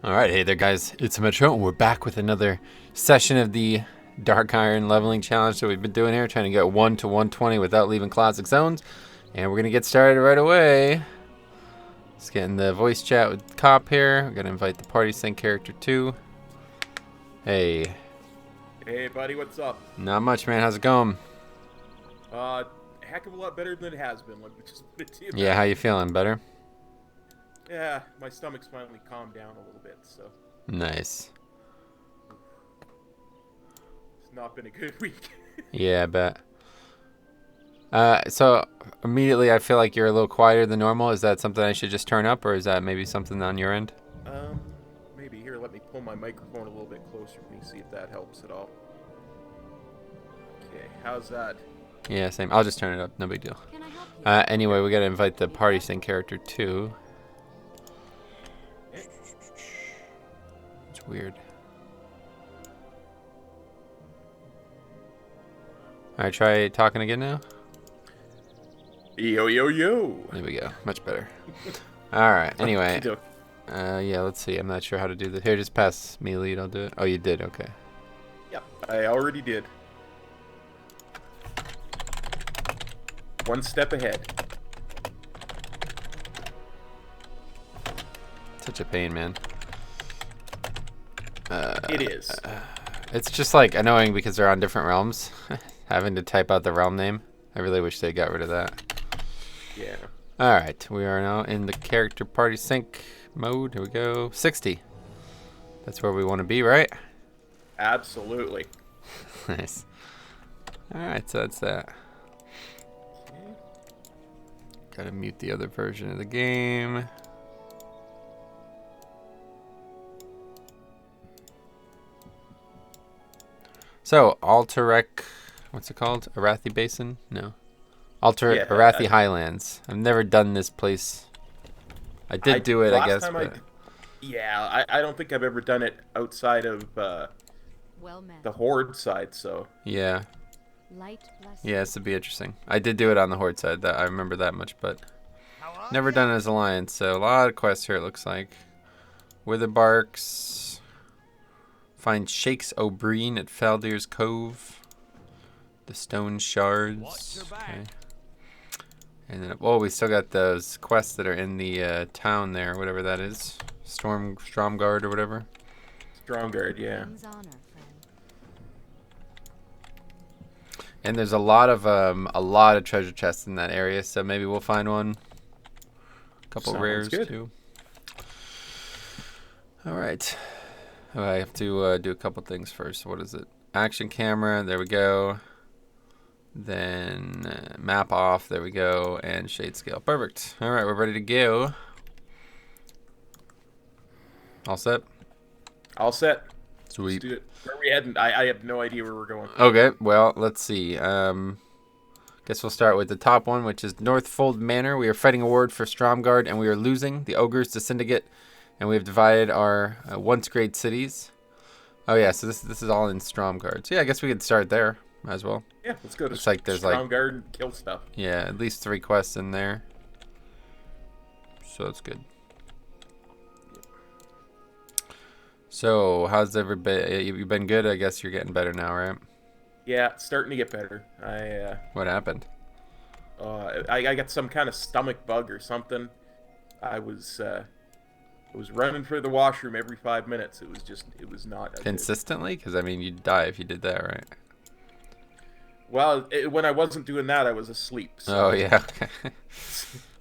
Alright, hey there guys, it's Metro, and we're back with another session of the Dark Iron leveling challenge that we've been doing here, trying to get 1 to 120 without leaving classic zones. And we're going to get started right away. Let's get in the voice chat with Cop here. We're going to invite the party sync character too. Hey. Hey buddy, what's up? Not much, man. How's it going? Heck of a lot better than it has been. Let me just put it to you. Yeah, how you feeling? Better? Yeah, my stomach's finally calmed down a little bit, so. Nice. It's not been a good week. Yeah, I bet. So immediately I feel like you're a little quieter than normal. Is that something I should just turn up, or is that maybe something on your end? Maybe here, let me pull my microphone a little bit closer to me, see if that helps at all. Okay, how's that? Yeah, same. I'll just turn it up. No big deal. Can I help you? Anyway, we gotta invite the party sync character too. It's weird. Alright, try talking again now. Yo, yo, yo! There we go. Much better. Alright, anyway. Okey-doke. Yeah, let's see. I'm not sure how to do this. Here, just pass me lead. I'll do it. Oh, you did? Okay. Yep, I already did. One step ahead. Such a pain, man. It is. It's just like annoying because they're on different realms. Having to type out the realm name. I really wish they got rid of that. Yeah. Alright, we are now in the character party sync mode. Here we go. 60. That's where we want to be, right? Absolutely. Nice. Alright, so that's that. Gotta mute the other version of the game. So, Alterec, what's it called? Arathi Basin? No. Yeah, Arathi Highlands. I've never done this place. I did do it, I guess. But... Yeah, I don't think I've ever done it outside of Well met. the Horde side, so. Yeah. Light blessing. Yeah, this would be interesting. I did do it on the Horde side. That I remember that much, but never done it as Alliance. So a lot of quests here, it looks like. Witherbarks. Find Shakes O'Brien at Faldir's Cove. The Stone Shards. Okay. And then, oh, we still got those quests that are in the town there, whatever that is. Stromguard or whatever. Stromguard, yeah. King's honor, friend. And there's a lot of treasure chests in that area, so maybe we'll find one. A couple Sounds rares good. too. All right. Oh, I have to do a couple things first. What is it? Action camera. There we go. Then map off. There we go. And shade scale. Perfect. All right, we're ready to go. All set? All set. Sweet. Let's do it. Where are we heading? I have no idea where we're going. Okay, well, let's see. Guess we'll start with the top one, which is Northfold Manor. We are fighting a ward for Stromguard, and we are losing the ogres to Syndicate, and we have divided our once great cities. Oh yeah, so this is all in Stromguard. So yeah, I guess we could start there as well. Yeah, let's go to Looks like there's like Stromguard and kill stuff. yeah, at least 3 quests in there. So that's good. So how's everybody? You've been good. I guess you're getting better now, right? Yeah, it's starting to get better. What happened? I got some kind of stomach bug or something. I was running for the washroom every 5 minutes. It was not Consistently? Because I mean, you'd die if you did that, right? Well, when I wasn't doing that, I was asleep. So, Oh yeah.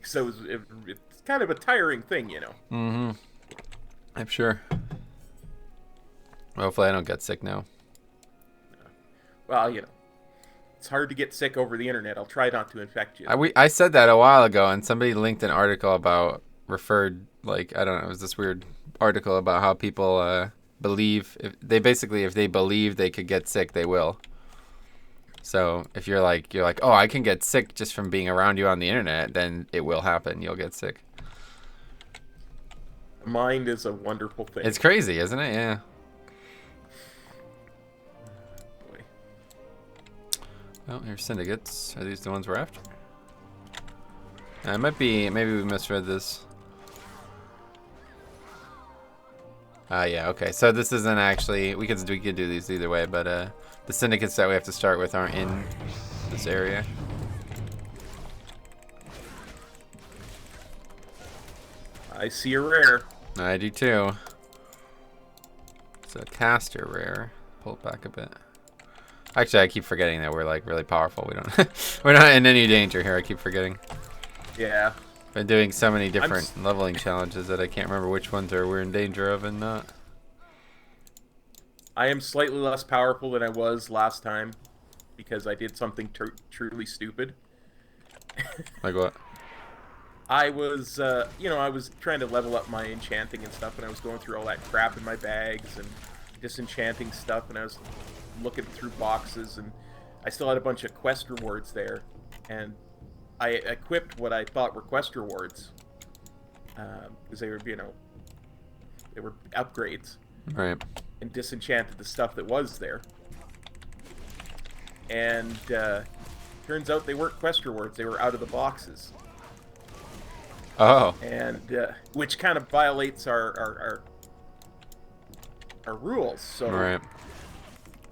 so it's kind of a tiring thing, you know. Mm-hmm. I'm sure. Hopefully I don't get sick now. Well, you know, it's hard to get sick over the internet. I'll try not to infect you. I said that a while ago, and somebody linked an article about like, I don't know, it was this weird article about how people believe if they believe they could get sick, they will. So if you're like, oh, I can get sick just from being around you on the internet, then it will happen. You'll get sick. Mind is a wonderful thing. It's crazy, isn't it? Yeah. Boy. Well, here's syndicates. Are these the ones we're after? It might be, maybe we misread this. Yeah, okay. So this isn't actually... We could do these either way, but the syndicates that we have to start with aren't in this area. I see a rare. I do too. It's a caster rare. Pull it back a bit. Actually, I keep forgetting that we're like really powerful. We don't... we're not in any danger here. I keep forgetting. Yeah. Been doing so many different leveling challenges that I can't remember which ones we're in danger of and not. I am slightly less powerful than I was last time because I did something truly stupid. Like what? I was, I was trying to level up my enchanting and stuff, and I was going through all that crap in my bags and disenchanting stuff, and I was looking through boxes, and I still had a bunch of quest rewards there, and I equipped what I thought were quest rewards, because they were, they were upgrades. Right. And disenchanted the stuff that was there. And turns out they weren't quest rewards, they were out of the boxes. Oh. And which kind of violates our rules. So Right.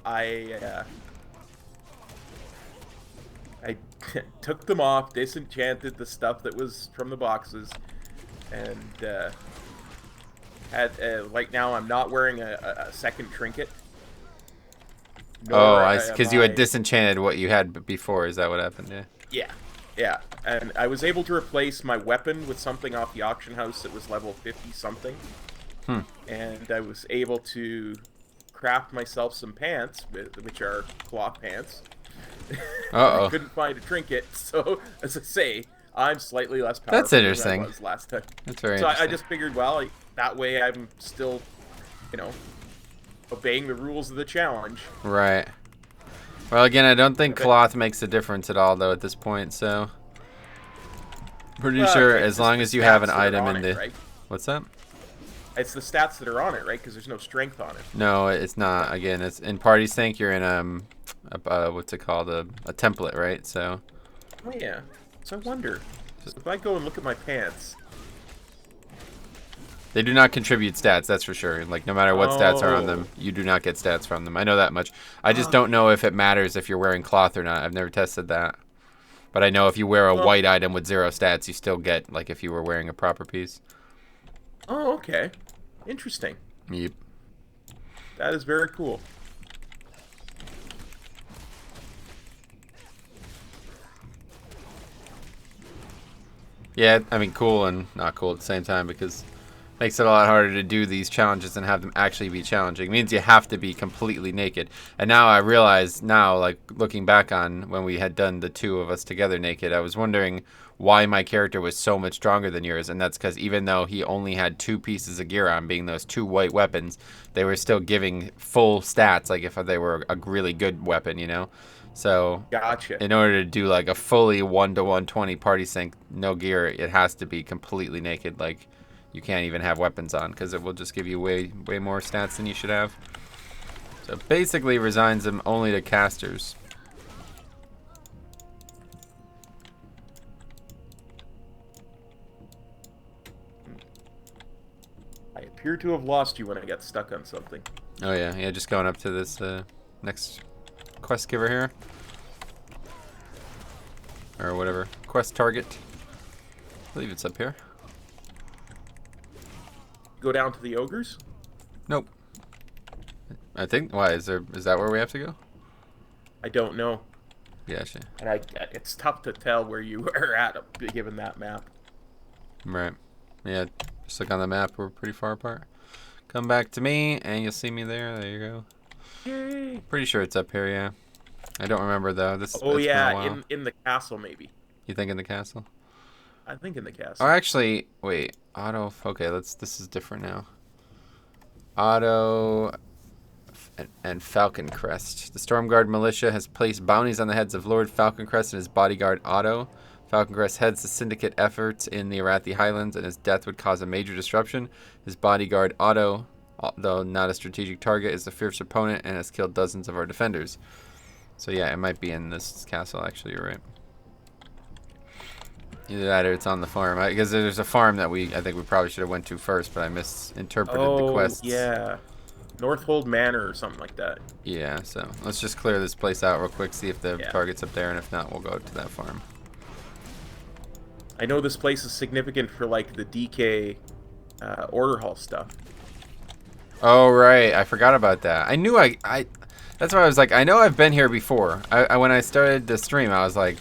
I took them off, disenchanted the stuff that was from the boxes, and like now I'm not wearing a second trinket. Oh, because you had disenchanted what you had before. Is that what happened? Yeah. Yeah. Yeah, and I was able to replace my weapon with something off the auction house that was level 50 something. And I was able to craft myself some pants, which are cloth pants. Uh-oh. I couldn't find a trinket, so as I say, I'm slightly less powerful That's interesting. than I was last time. That's very so interesting. I just figured, well, that way I'm still, obeying the rules of the challenge. Right. Well, again, I don't think cloth makes a difference at all, though, at this point, so... Pretty sure as long as you have an item in the... Right? What's that? It's the stats that are on it, right? Because there's no strength on it. No, it's not. Again, it's in Party Sync, you're in, what's it called? A template, right? So... Oh, yeah. So I wonder, if I go and look at my pants... They do not contribute stats, that's for sure. Like, no matter what stats are on them, you do not get stats from them. I know that much. I just don't know if it matters if you're wearing cloth or not. I've never tested that. But I know if you wear a white item with 0 stats, you still get, like, if you were wearing a proper piece. Oh, okay. Interesting. Yep. That is very cool. Yeah, I mean, cool and not cool at the same time because... Makes it a lot harder to do these challenges and have them actually be challenging. It means you have to be completely naked. And now I realize like looking back on when we had done the two of us together naked, I was wondering why my character was so much stronger than yours. And that's because even though he only had 2 pieces of gear on, being those 2 white weapons, they were still giving full stats, like if they were a really good weapon, So Gotcha. in order to do like a fully 1-to-120 party sync, no gear, it has to be completely naked. Like, you can't even have weapons on because it will just give you way more stats than you should have. So basically resigns them only to casters. I appear to have lost you when I got stuck on something. Oh yeah, just going up to this next quest giver here. Or whatever, quest target. I believe it's up here. Go down to the ogres? Nope. I think, why, is that where we have to go? I don't know. Gotcha. And it's tough to tell where you are at given that map. Right. Yeah, just look on the map, we're pretty far apart. Come back to me, and you'll see me there. There you go. Yay. Pretty sure it's up here, yeah. I don't remember, though. Oh, it's been a yeah, while. in the castle, maybe. You think in the castle? I think in the castle. Oh, actually, wait. Auto. Okay, this is different now. Otto and Falcon Crest. The Stormguard militia has placed bounties on the heads of Lord Falcon Crest and his bodyguard Otto. Falcon Crest heads the syndicate efforts in the Arathi Highlands, and his death would cause a major disruption. His bodyguard Otto, though not a strategic target, is a fierce opponent and has killed dozens of our defenders. So yeah, it might be in this castle. Actually, you're right. Either that or it's on the farm. Because there's a farm that I think we probably should have went to first, but I misinterpreted the Oh, quests. yeah. Northhold Manor or something like that. Yeah, so let's just clear this place out real quick, see if the Yeah. target's up there, and if not, we'll go to that farm. I know this place is significant for, like, the DK order hall stuff. Oh, right. I forgot about that. I knew that's why I was like, I know I've been here before. When I started the stream, I was like,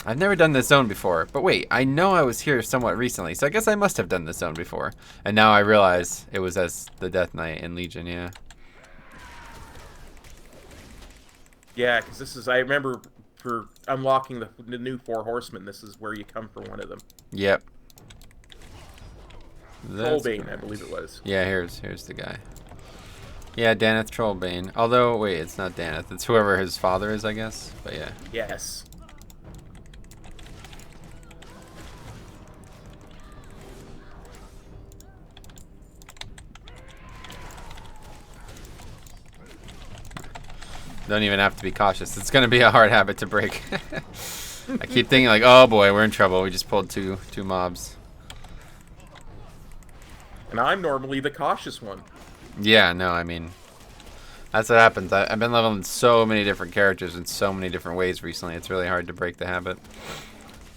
I've never done this zone before. But wait, I know I was here somewhat recently, so I guess I must have done this zone before. And now I realize it was as the Death Knight in Legion, yeah. Yeah, because this is, I remember for unlocking the new 4 horsemen, this is where you come for one of them. Yep. Trollbane, I believe it was. Yeah, here's the guy. Yeah, Daneth Trollbane. Although, wait, it's not Daneth. It's whoever his father is, I guess. But yeah. Yes. Don't even have to be cautious. It's going to be a hard habit to break. I keep thinking like, oh boy, we're in trouble. We just pulled two mobs. And I'm normally the cautious one. Yeah, no, I mean, that's what happens. I've been leveling so many different characters in so many different ways recently. It's really hard to break the habit.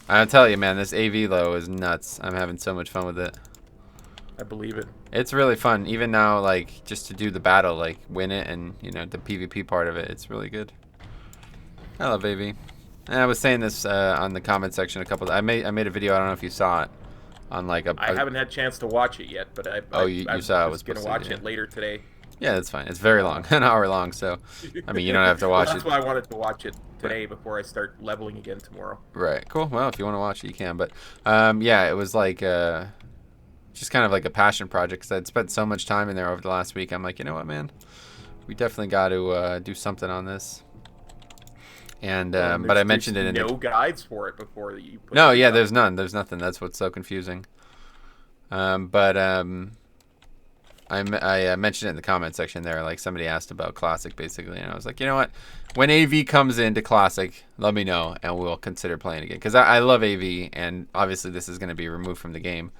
I'll tell you, man, this AV low is nuts. I'm having so much fun with it. I believe it. It's really fun. Even now, like, just to do the battle, like, win it and, you know, the PvP part of it, it's really good. I love AV. And I was saying this on the comment section a couple. I made a video. I don't know if you saw it. On like I haven't had a chance to watch it yet, but you I'm saw it was just gonna watch it later today. Yeah, that's fine. It's very long, an hour long. So, I mean, you don't have to watch That's it. why I wanted to watch it today before I start leveling again tomorrow. Right. Cool. Well, if you want to watch it, you can. But yeah, it was like just kind of like a passion project because I'd spent so much time in there over the last week. I'm like, you know what, man, we definitely got to do something on this. And but I mentioned it in no guides for it before you put no, it yeah, up. there's none. There's nothing. That's what's so confusing. I mentioned it in the comment section there. Like somebody asked about Classic basically, and I was like, you know what? When AV comes into Classic, let me know, and we'll consider playing again. Because I love AV, and obviously this is going to be removed from the game.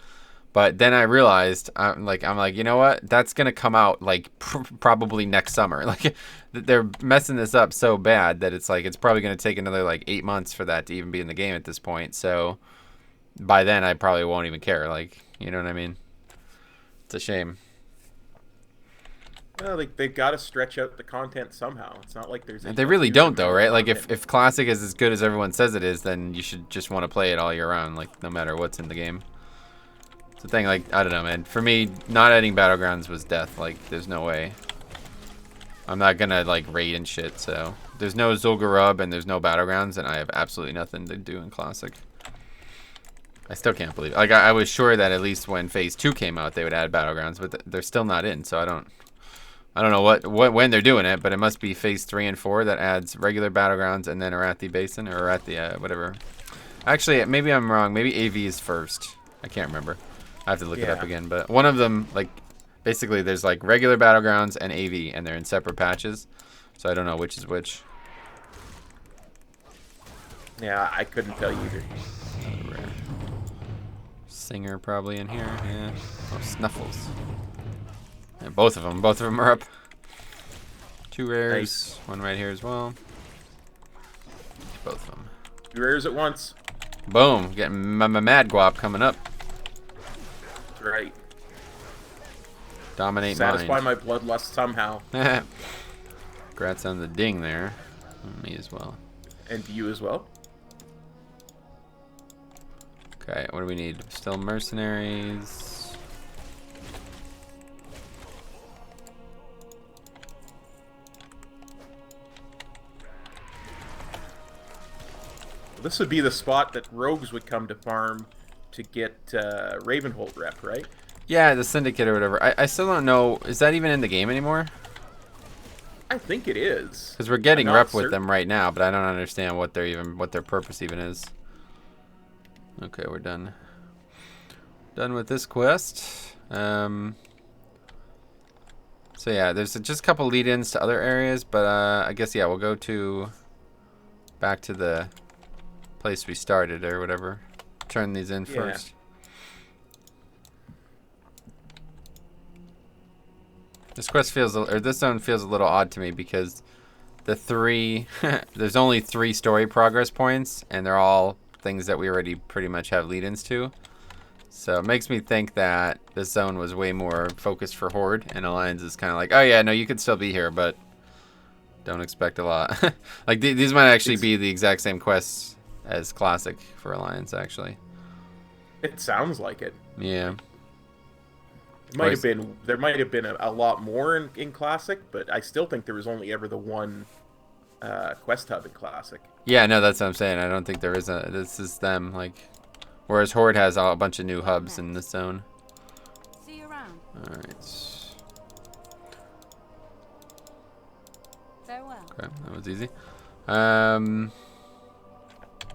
But then I realized, I'm like, you know what? That's gonna come out like probably next summer. Like they're messing this up so bad that it's like it's probably gonna take another like 8 months for that to even be in the game at this point. So by then I probably won't even care. Like, you know what I mean? It's a shame. Well, they've got to stretch out the content somehow. It's not like there's. They really don't though, right? Like if Classic is as good as everyone says it is, then you should just want to play it all year round, like no matter what's in the game. The thing, like, I don't know, man. For me, not adding Battlegrounds was death. Like, there's no way. I'm not gonna, like, raid and shit, so. There's no Zul'Gurub and there's no Battlegrounds, and I have absolutely nothing to do in Classic. I still can't believe it. Like, I was sure that at least when Phase 2 came out, they would add Battlegrounds, but they're still not in, so I don't know when they're doing it, but it must be Phase 3 and 4 that adds regular Battlegrounds and then Arathi Basin, or Arathi, whatever. Actually, maybe I'm wrong. Maybe AV is first. I can't remember. I have to look it up again, but one of them, like, basically there's like regular Battlegrounds and AV, and they're in separate patches, so I don't know which is which. Yeah, I couldn't tell you either. Singer probably in here, yeah. Oh, Snuffles. Yeah, both of them are up. 2 rares, Nice. one right here as well. Both of them. 2 rares at once. Boom, getting my Mad Guap coming up. Right. Dominate Satisfy mind. my bloodlust somehow. Congrats on the ding there. Me as well. And you as well. Okay, what do we need? Still mercenaries. This would be the spot that rogues would come to farm to get Ravenhold rep, right? Yeah, the Syndicate or whatever. I still don't know. Is that even in the game anymore? I think it is. Because we're getting I'm not rep with certain. them right now, but I don't understand what their purpose even is. Okay, we're done. Done with this quest. So yeah, there's just a couple lead-ins to other areas, but I guess yeah, we'll go back to the place we started or whatever. turn these in Yeah. first. This quest feels, or this zone feels a little odd to me because the three, there's only 3 story progress points, and they're all things that we already pretty much have lead-ins to. So it makes me think that this zone was way more focused for Horde, and Alliance is kind of like, oh yeah, no, you could still be here, but don't expect a lot. Like these might actually be the exact same quests as Classic for Alliance, actually. It sounds like it. Yeah. It might have been. There might have been a lot more in Classic, but I still think there was only ever the one quest hub in Classic. Yeah, no, that's what I'm saying. I don't think there is a. This is them, like. Whereas Horde has a bunch of new hubs in this zone. See you around. Alright. Farewell. Okay, that was easy. Alright,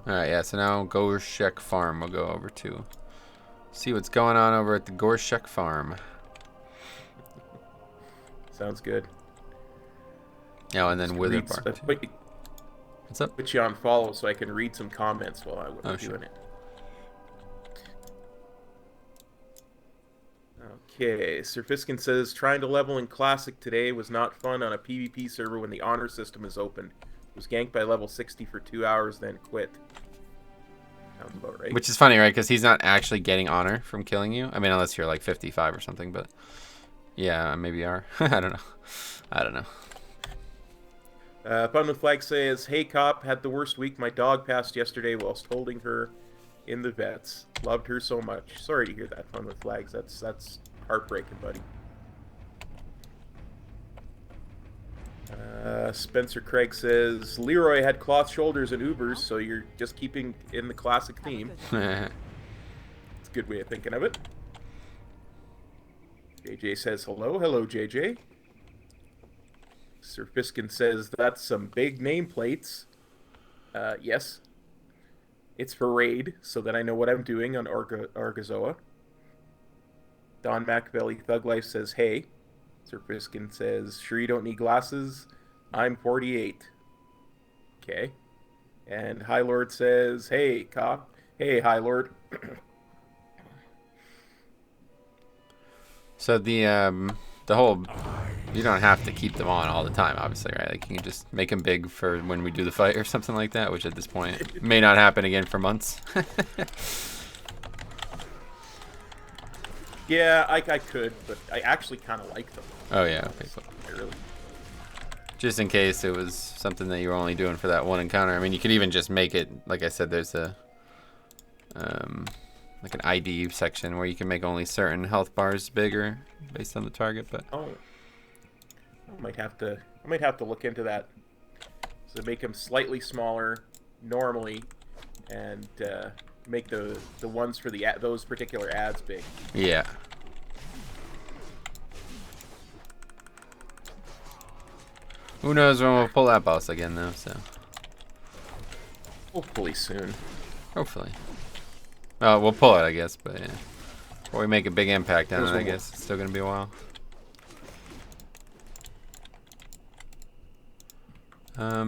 yeah, so now Gorshek Farm we'll go over to. See what's going on over at the Gorshek Farm. Sounds good. Oh, and then Wither Read- Bark. put, What's up? put you on follow so I can read some comments while I was Oh, doing sure. it. Okay, Sir Fiskin says, trying to level in Classic today was not fun on a PvP server when the honor system is open. Was ganked by level 60 for 2 hours, then quit. Sounds about right. Which is funny, right? Because he's not actually getting honor from killing you. I mean, unless you're like 55 or something, but yeah, maybe you are. I don't know. I don't know. Fun with Flag says, hey cop, had the worst week. My dog passed yesterday whilst holding her in the vets. Loved her so much. Sorry to hear that, Fun with Flags. That's heartbreaking, buddy. Spencer Craig says, Leroy had cloth shoulders and Ubers, so you're just keeping in the Classic theme. It's a good way of thinking of it. JJ says, hello. Hello, JJ. Sir Fiskin says, that's some big nameplates. Yes. It's for raid, so that I know what I'm doing on Argazoa. Don Machiavelli Thug Life says, hey. Sir Fiskin says, sure you don't need glasses? I'm 48. Okay. And High Lord says, hey, cop. Hey, High Lord. So the whole, you don't have to keep them on all the time, obviously, right? Like you can just make them big for when we do the fight or something like that, which at this point may not happen again for months. Yeah, I could, but I actually kind of like them. Oh yeah, okay, cool. Really. Just in case it was something that you were only doing for that one encounter. I mean, you could even just make it, like I said, there's a like an ID section where you can make only certain health bars bigger based on the target. But Oh, I might have to look into that. So make them slightly smaller normally, and make the ones for those particular ads big. yeah. Who knows when we'll pull that boss again, though, so. Hopefully soon. Hopefully. Oh, we'll pull it, I guess, but yeah. Before we make a big impact on it, I one more. guess it's still going to be a while.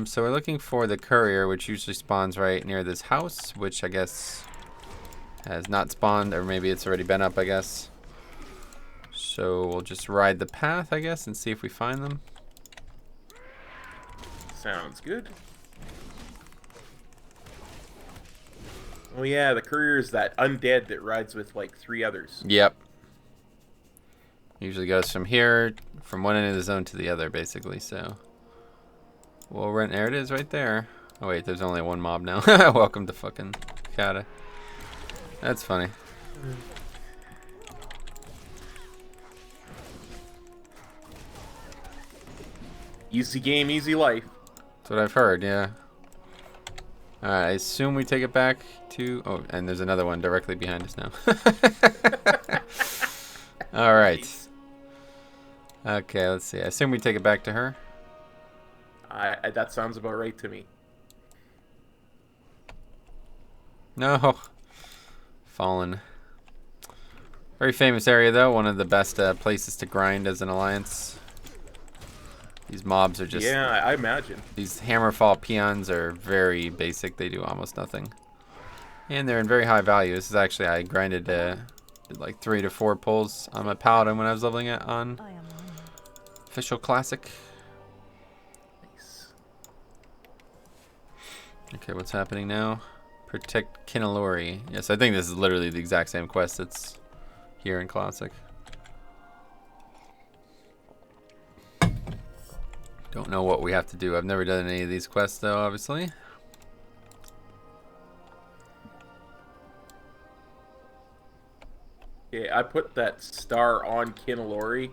So we're looking for the courier, which usually spawns right near this house, which I guess has not spawned, or maybe it's already been up, I guess. So we'll just ride the path, I guess, and see if we find them. Sounds good. Oh yeah, the courier is that undead that rides with like 3 others. Yep. Usually goes from here, from one end of the zone to the other, basically, so. We'll rent, there it is right there. Oh wait, there's only one mob now. Welcome to fucking Kata. That's funny. Easy game, easy life. That's what I've heard, yeah. Alright, I assume we take it back to... Oh, and there's another one directly behind us now. Alright. Nice. Okay, let's see. I assume we take it back to her. That sounds about right to me. No. Fallen. Very famous area, though. One of the best places to grind as an alliance. These mobs are just... Yeah, I imagine. These Hammerfall peons are very basic. They do almost nothing. And they're in very high value. This is actually, I grinded did like 3 to 4 pulls on my paladin when I was leveling it on official classic. Nice. Okay, what's happening now? Protect Kinalori. Yes, I think this is literally the exact same quest that's here in classic. Don't know what we have to do. I've never done any of these quests though, obviously. Yeah, I put that star on Kinalori,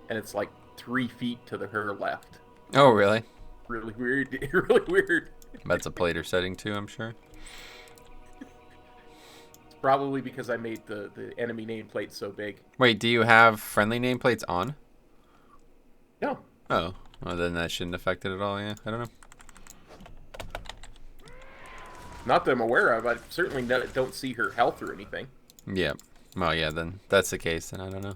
and it's like 3 feet to her left. Oh, really? Really weird. Really weird. That's a plater setting too, I'm sure. It's probably because I made the enemy nameplate so big. Wait, do you have friendly nameplates on? No. Oh, well then that shouldn't affect it at all, yeah. I don't know. Not that I'm aware of. I certainly don't see her health or anything. Yeah. Well, yeah, then that's the case, then I don't know.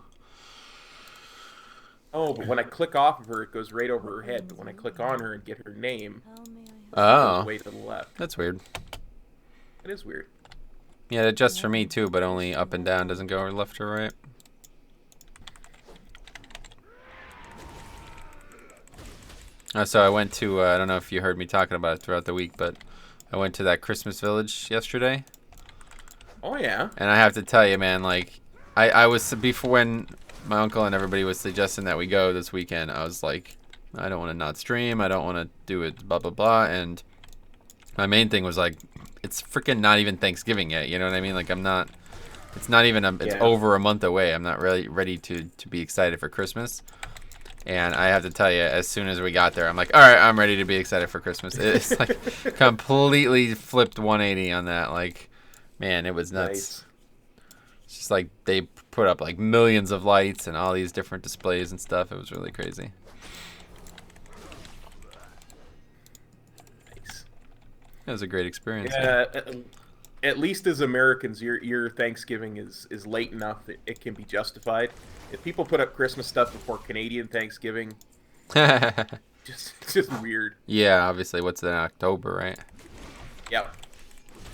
Oh, but when I click off of her, it goes right over her head. But when I click on her and get her name, it Oh, goes way to the left. that's weird. It is weird. Yeah, it adjusts for me too, but only up and down, doesn't go left or right. So I went to, I don't know if you heard me talking about it throughout the week, but I went to that Christmas village yesterday. Oh, yeah. And I have to tell you, man, like, I was, before when my uncle and everybody was suggesting that we go this weekend, I was like, I don't want to not stream, I don't want to do it, blah, blah, blah, and my main thing was like, it's freaking not even Thanksgiving yet, you know what I mean? Like, I'm not, it's not even, it's over a month away, I'm not really ready to be excited for Christmas. And I have to tell you, as soon as we got there, I'm like, all right, I'm ready to be excited for Christmas. It's like completely flipped 180 on that. Like, man, it was nuts. Nice. It's just like they put up like millions of lights and all these different displays and stuff. It was really crazy. Nice. It was a great experience. Yeah, at least as Americans, your Thanksgiving is late enough that it can be justified. If people put up Christmas stuff before Canadian Thanksgiving, just weird. Yeah, obviously. What's in October, right? Yeah.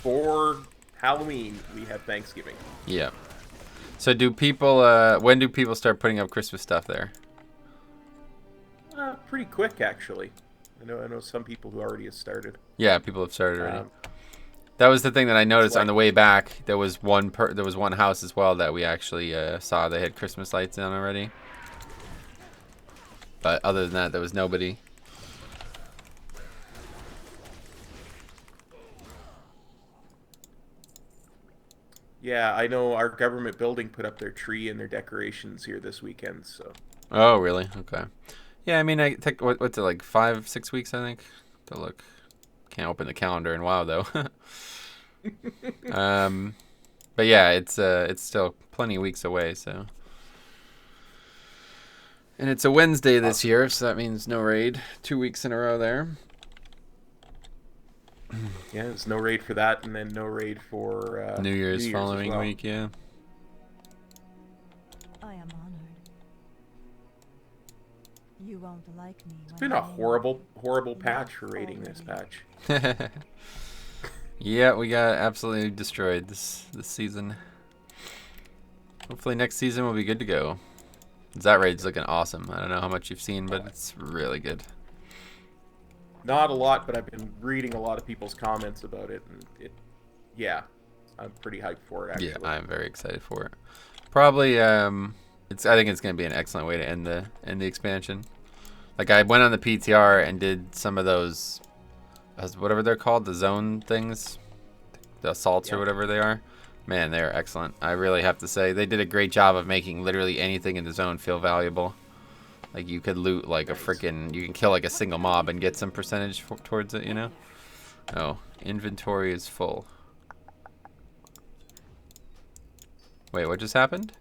For Halloween, we have Thanksgiving. Yeah. So do people, when do people start putting up Christmas stuff there? Pretty quick, actually. I know some people who already have started. Yeah, people have started already. That was the thing that I noticed on the way back. There was one house as well that we actually saw. They had Christmas lights on already. But other than that, there was nobody. Yeah, I know our government building put up their tree and their decorations here this weekend, so. Oh, really? Okay. Yeah, I mean, I take what's it, like 5-6 weeks, I think, to look. Can't open the calendar in WoW though. But yeah, it's still plenty of weeks away, so. And it's a Wednesday this year, so that means no raid. 2 weeks in a row there. Yeah, there's no raid for that, and then no raid for New Year's following week, yeah. I am honored. You won't like me. It's been a horrible patch for raiding this patch. Yeah, we got absolutely destroyed this season. Hopefully next season we'll be good to go. That raid's looking awesome. I don't know how much you've seen, but it's really good. Not a lot, but I've been reading a lot of people's comments about it, and yeah, I'm pretty hyped for it, actually. Yeah, I'm very excited for it. Probably, I think it's gonna be an excellent way to end the expansion. Like, I went on the PTR and did some of those, whatever they're called, the zone things, the assaults or whatever they are. Man, they're excellent. I really have to say, they did a great job of making literally anything in the zone feel valuable. Like, you could loot like a freaking, you can kill like a single mob and get some percentage towards it, you know? Oh, inventory is full. Wait, what just happened?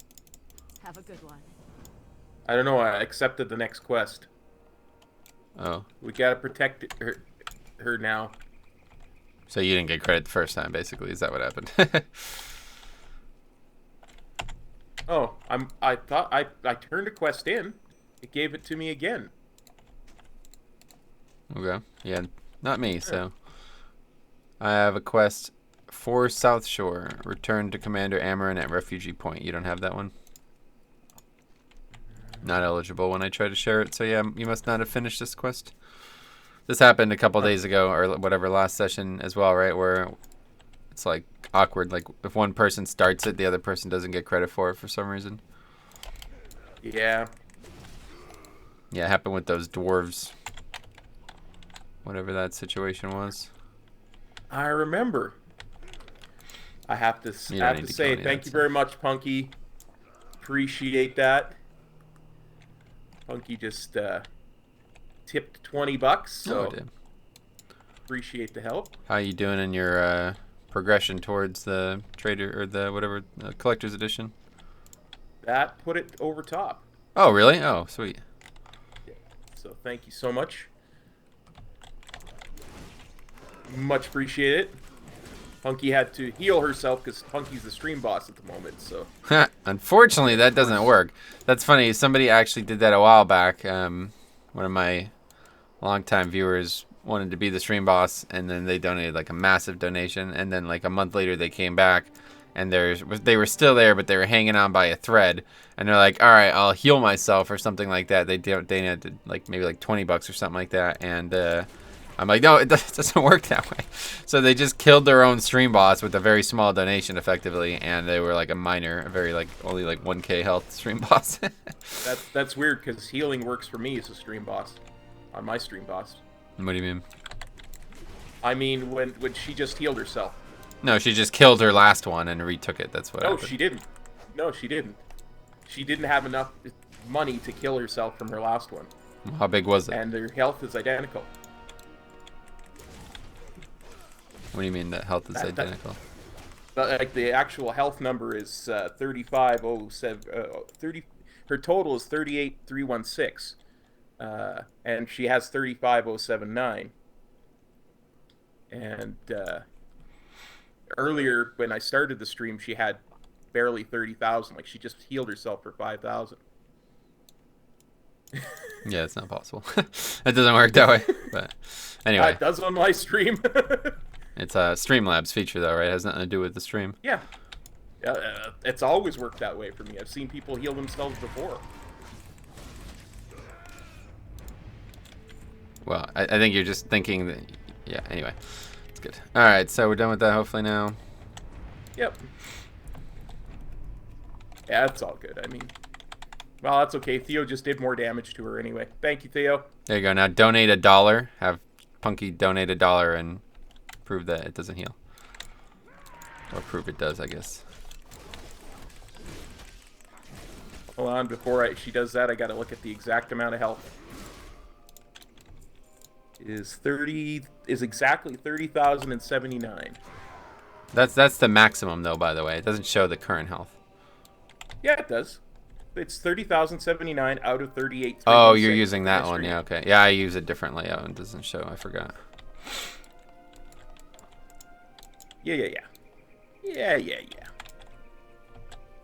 Have a good one. I don't know, I accepted the next quest. Oh. We gotta protect her now. So you didn't get credit the first time, basically. Is that what happened? Oh, I thought I turned a quest in. It gave it to me again. Okay. Yeah, not me, so. I have a quest 4 South Shore. Return to Commander Amarin at Refugee Point. You don't have that one? Not eligible when I try to share it. So yeah, you must not have finished this quest. This happened a couple days ago or whatever, last session as well, right? Where it's like awkward. Like if one person starts it, the other person doesn't get credit for it for some reason. Yeah. Yeah, it happened with those dwarves. Whatever that situation was. I remember. I have to say thank you very much, Punky. Appreciate that. Punky just tipped $20, so appreciate the help. How you doing in your progression towards the trader or the whatever collector's edition? That put it over top. Oh really? Oh sweet. Yeah. So thank you so much. Much appreciated. Punky had to heal herself because Punky's the stream boss at the moment. So unfortunately, that doesn't work. That's funny. Somebody actually did that a while back. One of my longtime viewers wanted to be the stream boss, and then they donated like a massive donation, and then like a month later they came back, and they were still there, but they were hanging on by a thread, and they're like, all right, I'll heal myself or something like that. They donated like maybe like $20 or something like that, and I'm like, no, it doesn't work that way. So they just killed their own stream boss with a very small donation, effectively, and they were like a very like only like 1K health stream boss. That's weird because healing works for me as a stream boss, on my stream boss. What do you mean? I mean when she just healed herself. No, she just killed her last one and retook it. That's what. No, happened. she didn't. No, she didn't. She didn't have enough money to kill herself from her last one. How big was it? And her health is identical. What do you mean that health is identical? Like the actual health number is 3507. 30. Her total is 38,316, and she has 35,079. And earlier when I started the stream, she had barely 30,000. Like she just healed herself for 5,000. Yeah, it's not possible. It doesn't work that way. But anyway, it does on my stream. It's a Streamlabs feature, though, right? It has nothing to do with the stream. Yeah. It's always worked that way for me. I've seen people heal themselves before. Well, I think you're just thinking that... Yeah, anyway. It's good. All right, so we're done with that, hopefully, now. Yep. Yeah, it's all good. I mean... Well, that's okay. Theo just did more damage to her anyway. Thank you, Theo. There you go. Now donate $1. Have Punky donate $1 and... prove that it doesn't heal. Or prove it does, I guess. Hold on, before she does that, I gotta look at the exact amount of health. Is exactly 30,079. That's the maximum, though, by the way. It doesn't show the current health. Yeah, it does. It's 30,079 out of 38. Oh, you're using that one. Yeah, okay. Yeah, I use a different layout and it doesn't show. I forgot. Yeah.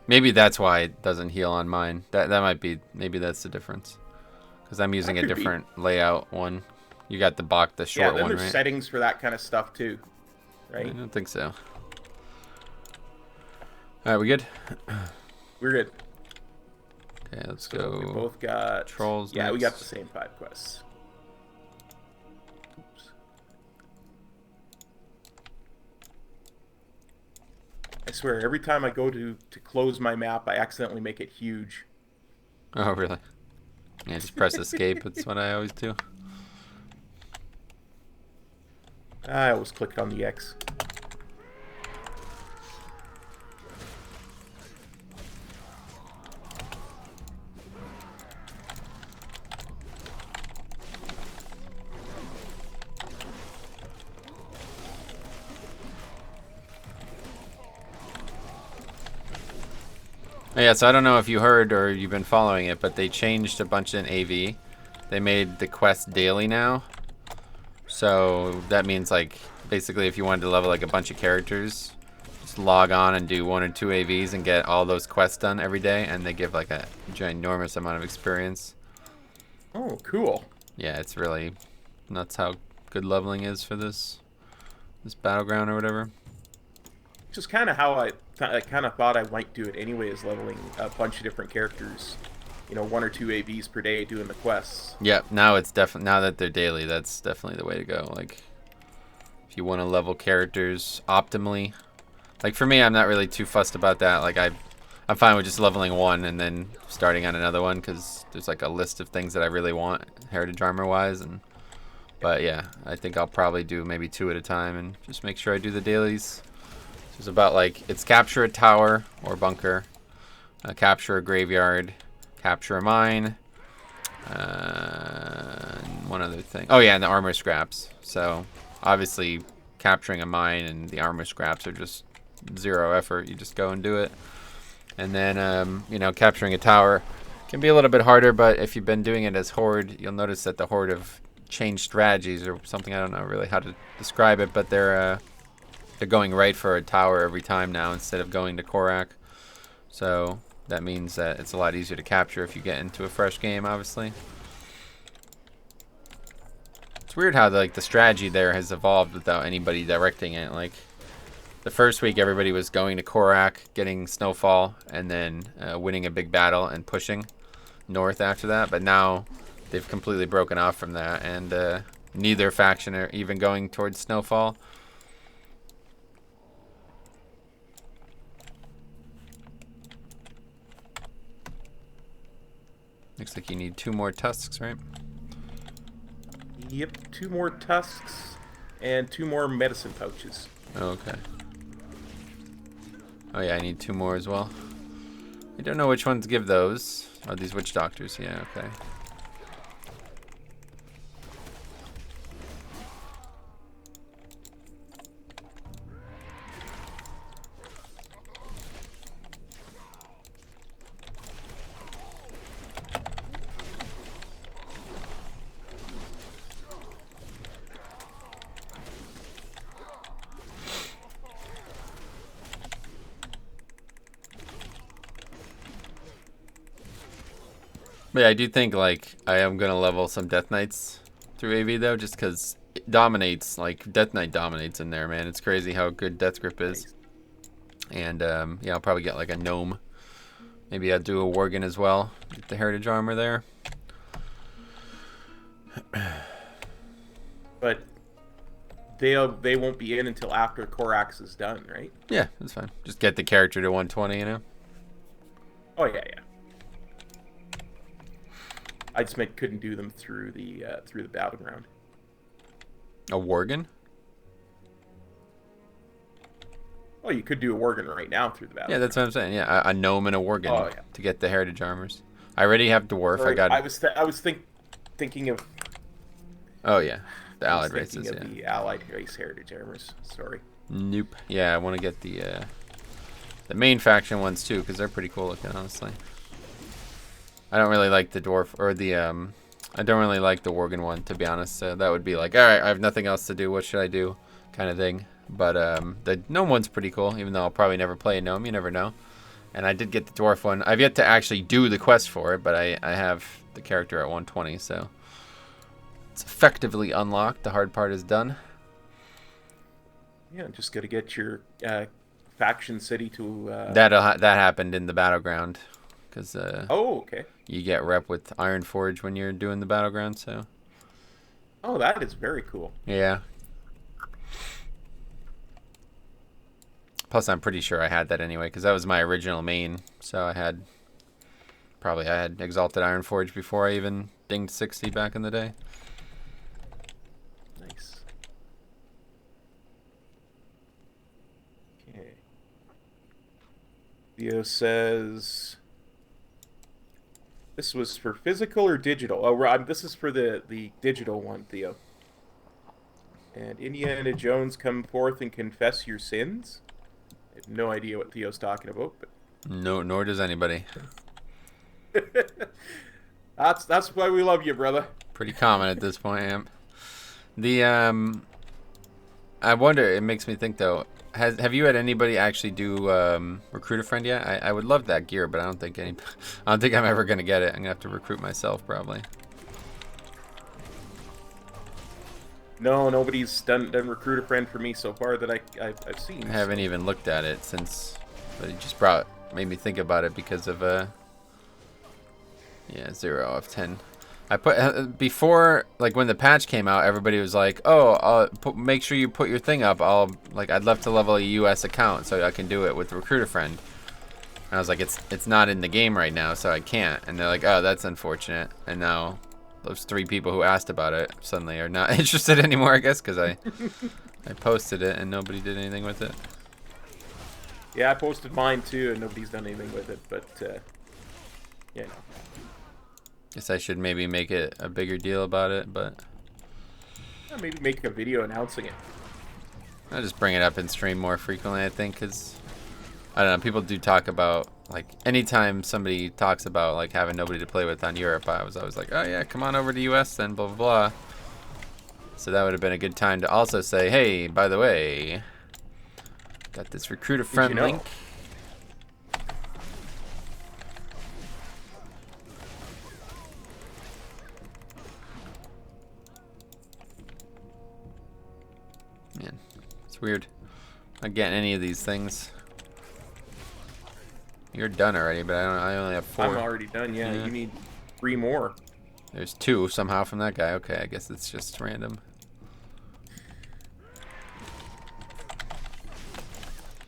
Maybe that's why it doesn't heal on mine. That might be, maybe that's the difference. Because I'm using a different layout one. You got the short then one, there's right? settings for that kind of stuff too, right? I don't think so. All right, we good? We're good. Okay, let's So go. we both got Trolls. Yeah, we got next. the same 5 quests. Oops. I swear, every time I go to close my map, I accidentally make it huge. Oh, really? Yeah, just press escape. That's what I always do. I always clicked on the X. Yeah, so I don't know if you heard or you've been following it, but they changed a bunch in AV. They made the quest daily now. So that means, like, basically if you wanted to level like a bunch of characters, just log on and do 1 or 2 AVs and get all those quests done every day, and they give like a ginormous amount of experience. Oh, cool. Yeah, it's really nuts how good leveling is for this Battleground or whatever. which is kind of how I kind of thought I might do it anyway, is leveling a bunch of different characters. You know, 1 or 2 AVs per day doing the quests. Yep. Now it's definitely, now that they're daily, that's definitely the way to go. Like, if you want to level characters optimally, like for me, I'm not really too fussed about that. Like I'm fine with just leveling one and then starting on another one because there's like a list of things that I really want heritage armor wise. But yeah, I think I'll probably do maybe 2 at a time and just make sure I do the dailies. It's about like, it's capture a tower or bunker, capture a graveyard, capture a mine, and one other thing. Oh yeah, and the armor scraps. So obviously capturing a mine and the armor scraps are just 0 effort. You just go and do it. And then, you know, capturing a tower can be a little bit harder, but if you've been doing it as Horde, you'll notice that the Horde have changed strategies or something. I don't know really how to describe it, but they're going right for a tower every time now instead of going to Korak. So that means that it's a lot easier to capture if you get into a fresh game, obviously. It's weird how the strategy there has evolved without anybody directing it. Like, the first week, everybody was going to Korak, getting Snowfall, and then winning a big battle and pushing north after that. But now they've completely broken off from that, and neither faction are even going towards Snowfall. Looks like you need 2 more tusks, right? Yep, 2 more tusks and 2 more medicine pouches. Okay. Oh yeah, I need 2 more as well. I don't know which ones give those. Oh, these witch doctors. Yeah, okay. But yeah, I do think like I am gonna level some Death Knights through AV though, just because it dominates. Like Death Knight dominates in there, man. It's crazy how good Death Grip is. And yeah, I'll probably get like a gnome. Maybe I'll do a Worgen as well. Get the heritage armor there. But they won't be in until after Korax is done, right? Yeah, that's fine. Just get the character to 120, you know. Oh yeah, yeah. I just couldn't do them through the Battleground. A Worgen? Oh, you could do a Worgen right now through the Battleground. Yeah, that's what I'm saying. Yeah, a gnome and a Worgen to get the heritage armors. I already have dwarf. Sorry, I got. I was thinking of. Oh yeah, the allied races. Yeah. The allied race heritage armors. Sorry. Nope. Yeah, I want to get the main faction ones too because they're pretty cool looking, honestly. I don't really like the dwarf or the I don't really like the Worgen one, to be honest. So that would be like, all right, I have nothing else to do. What should I do? Kind of thing. But the gnome one's pretty cool, even though I'll probably never play a gnome. You never know. And I did get the dwarf one. I've yet to actually do the quest for it, but I have the character at 120, so it's effectively unlocked. The hard part is done. Yeah, just got to get your faction city to. That happened in the Battleground, because oh, okay. You get rep with Ironforge when you're doing the Battleground, so. Oh, that is very cool. Yeah. Plus, I'm pretty sure I had that anyway, because that was my original main. So I had Exalted Ironforge before I even dinged 60 back in the day. Nice. Okay. Theo says, this was for physical or digital? Oh, Rob, this is for the digital one, Theo. And Indiana Jones, come forth and confess your sins. I have no idea what Theo's talking about, but No, nor does anybody. that's why we love you, brother. Pretty common at this point, Amp. The I wonder. It makes me think though. Have you had anybody actually do recruit a friend yet? I would love that gear, but I don't think I'm ever gonna get it. I'm gonna have to recruit myself probably. No, nobody's done recruit a friend for me so far that I've seen. I haven't even looked at it since, but it just made me think about it because of yeah, 0 of 10. I put before, like when the patch came out, everybody was like, "Oh, make sure you put your thing up. I'd love to level a US account so I can do it with recruit a friend." And I was like, "It's not in the game right now, so I can't." And they're like, "Oh, that's unfortunate." And now those 3 people who asked about it suddenly are not interested anymore, I guess, because I posted it and nobody did anything with it. Yeah, I posted mine too, and nobody's done anything with it. But you know. Guess I should maybe make it a bigger deal about it, but Maybe make a video announcing it. I'll just bring it up in stream more frequently, I think, because I don't know, people do talk about, like, anytime somebody talks about, like, having nobody to play with on Europe, I was always like, oh yeah, come on over to US then, blah, blah, blah. So that would have been a good time to also say, hey, by the way, got this recruit a friend link. Man, it's weird. Not getting any of these things. You're done already, but I only have 4. I'm already done. Yeah, you need 3 more. There's 2 somehow from that guy. Okay, I guess it's just random.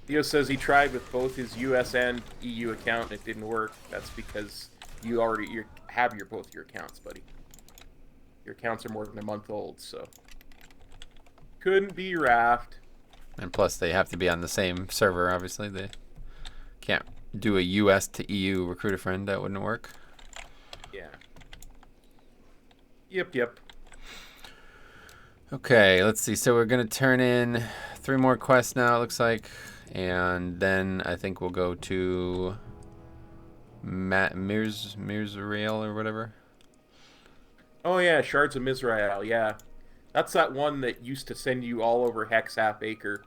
Theo says he tried with both his US and EU account and it didn't work. That's because you already have both your accounts, buddy. Your accounts are more than a month old, so couldn't be Raft. And plus, they have to be on the same server. Obviously, they can't do a US to EU recruit a friend. That wouldn't work. Yeah. Yep. Okay, let's see. So we're gonna turn in 3 more quests now. It looks like, and then I think we'll go to Mirzrael or whatever. Oh yeah, Shards of Mizrael. Yeah, that's that one that used to send you all over Hexap Acre,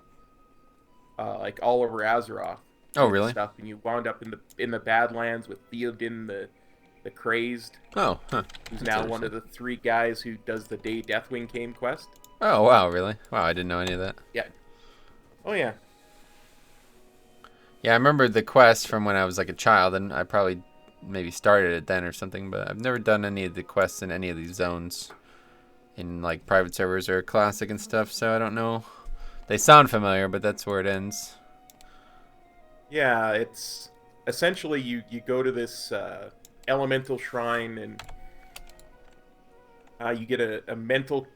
like all over Azeroth. Oh really? Stuff, and you wound up in the Badlands with Theoden the Crazed. Oh, huh. Who's now one of the 3 guys who does the Day Deathwing Came quest. Oh wow, really? Wow, I didn't know any of that. Yeah. Oh yeah. Yeah, I remember the quest from when I was like a child, and I probably maybe started it then or something, but I've never done any of the quests in any of these zones in like private servers or classic and stuff, so I don't know. They sound familiar, but that's where it ends. Yeah, it's essentially you go to this elemental shrine and you get a mental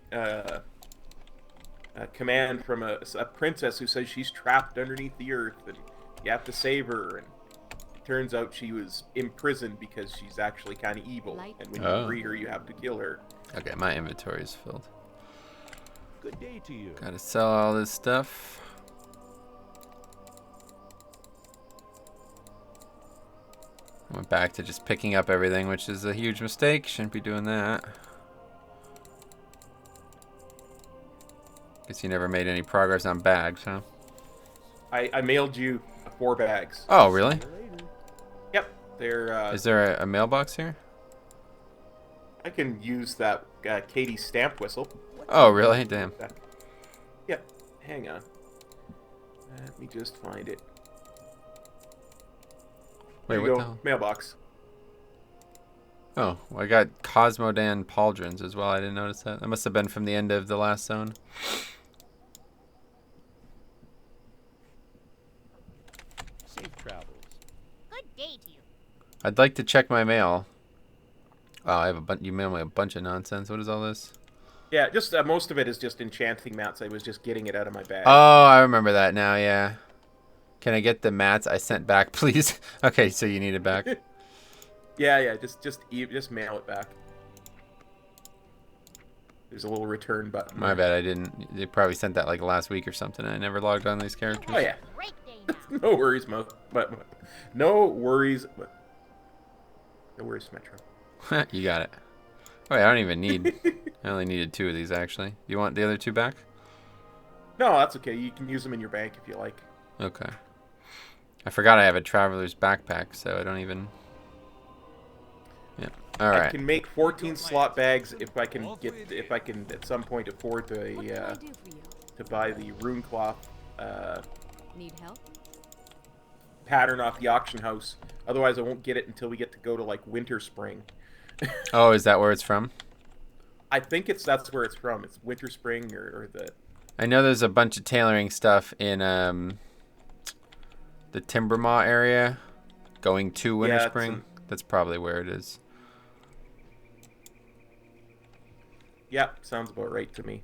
command from a princess who says she's trapped underneath the earth and you have to save her, and it turns out she was imprisoned because she's actually kind of evil, and when you free her you have to kill her. Okay, my inventory is filled. Good day to you. Gotta sell all this stuff. I went back to just picking up everything, which is a huge mistake. Shouldn't be doing that. Guess you never made any progress on bags, huh? I mailed you 4 bags. Oh, really? Yep, they're. Is there a mailbox here? I can use that Katie's stamp whistle. Oh, really? Damn. Yep. Hang on. Let me just find it. Wait, There what you the go. hell? Mailbox. Oh, well, I got Cosmodan pauldrons as well. I didn't notice that. That must have been from the end of the last zone. Safe travels. Good day to you. I'd like to check my mail. Oh, I have you mailed me a bunch of nonsense. What is all this? Yeah, just most of it is just enchanting mats. I was just getting it out of my bag. Oh, I remember that now, yeah. Can I get the mats I sent back, please? Okay, so you need it back. Yeah, just mail it back. There's a little return button. My bad, I didn't. They probably sent that like last week or something. I never logged on these characters. Oh yeah. Great day now. No worries, no worries, Metro. You got it. Wait, I don't even need. I only needed 2 of these actually. You want the other 2 back? No, that's okay. You can use them in your bank if you like. Okay. I forgot I have a traveler's backpack, so I don't even. Yeah. All I right. can make 14 slot bags if I can at some point afford What can I to do for you? buy the rune cloth Need help? pattern off the auction house. Otherwise, I won't get it until we get to go to like winter spring. Oh, is that where it's from? I think that's where it's from. It's winter spring or the I know there's a bunch of tailoring stuff in the Timbermaw area going to Winter Yeah, it's Spring. That's probably where it is. yeah, sounds about right to me.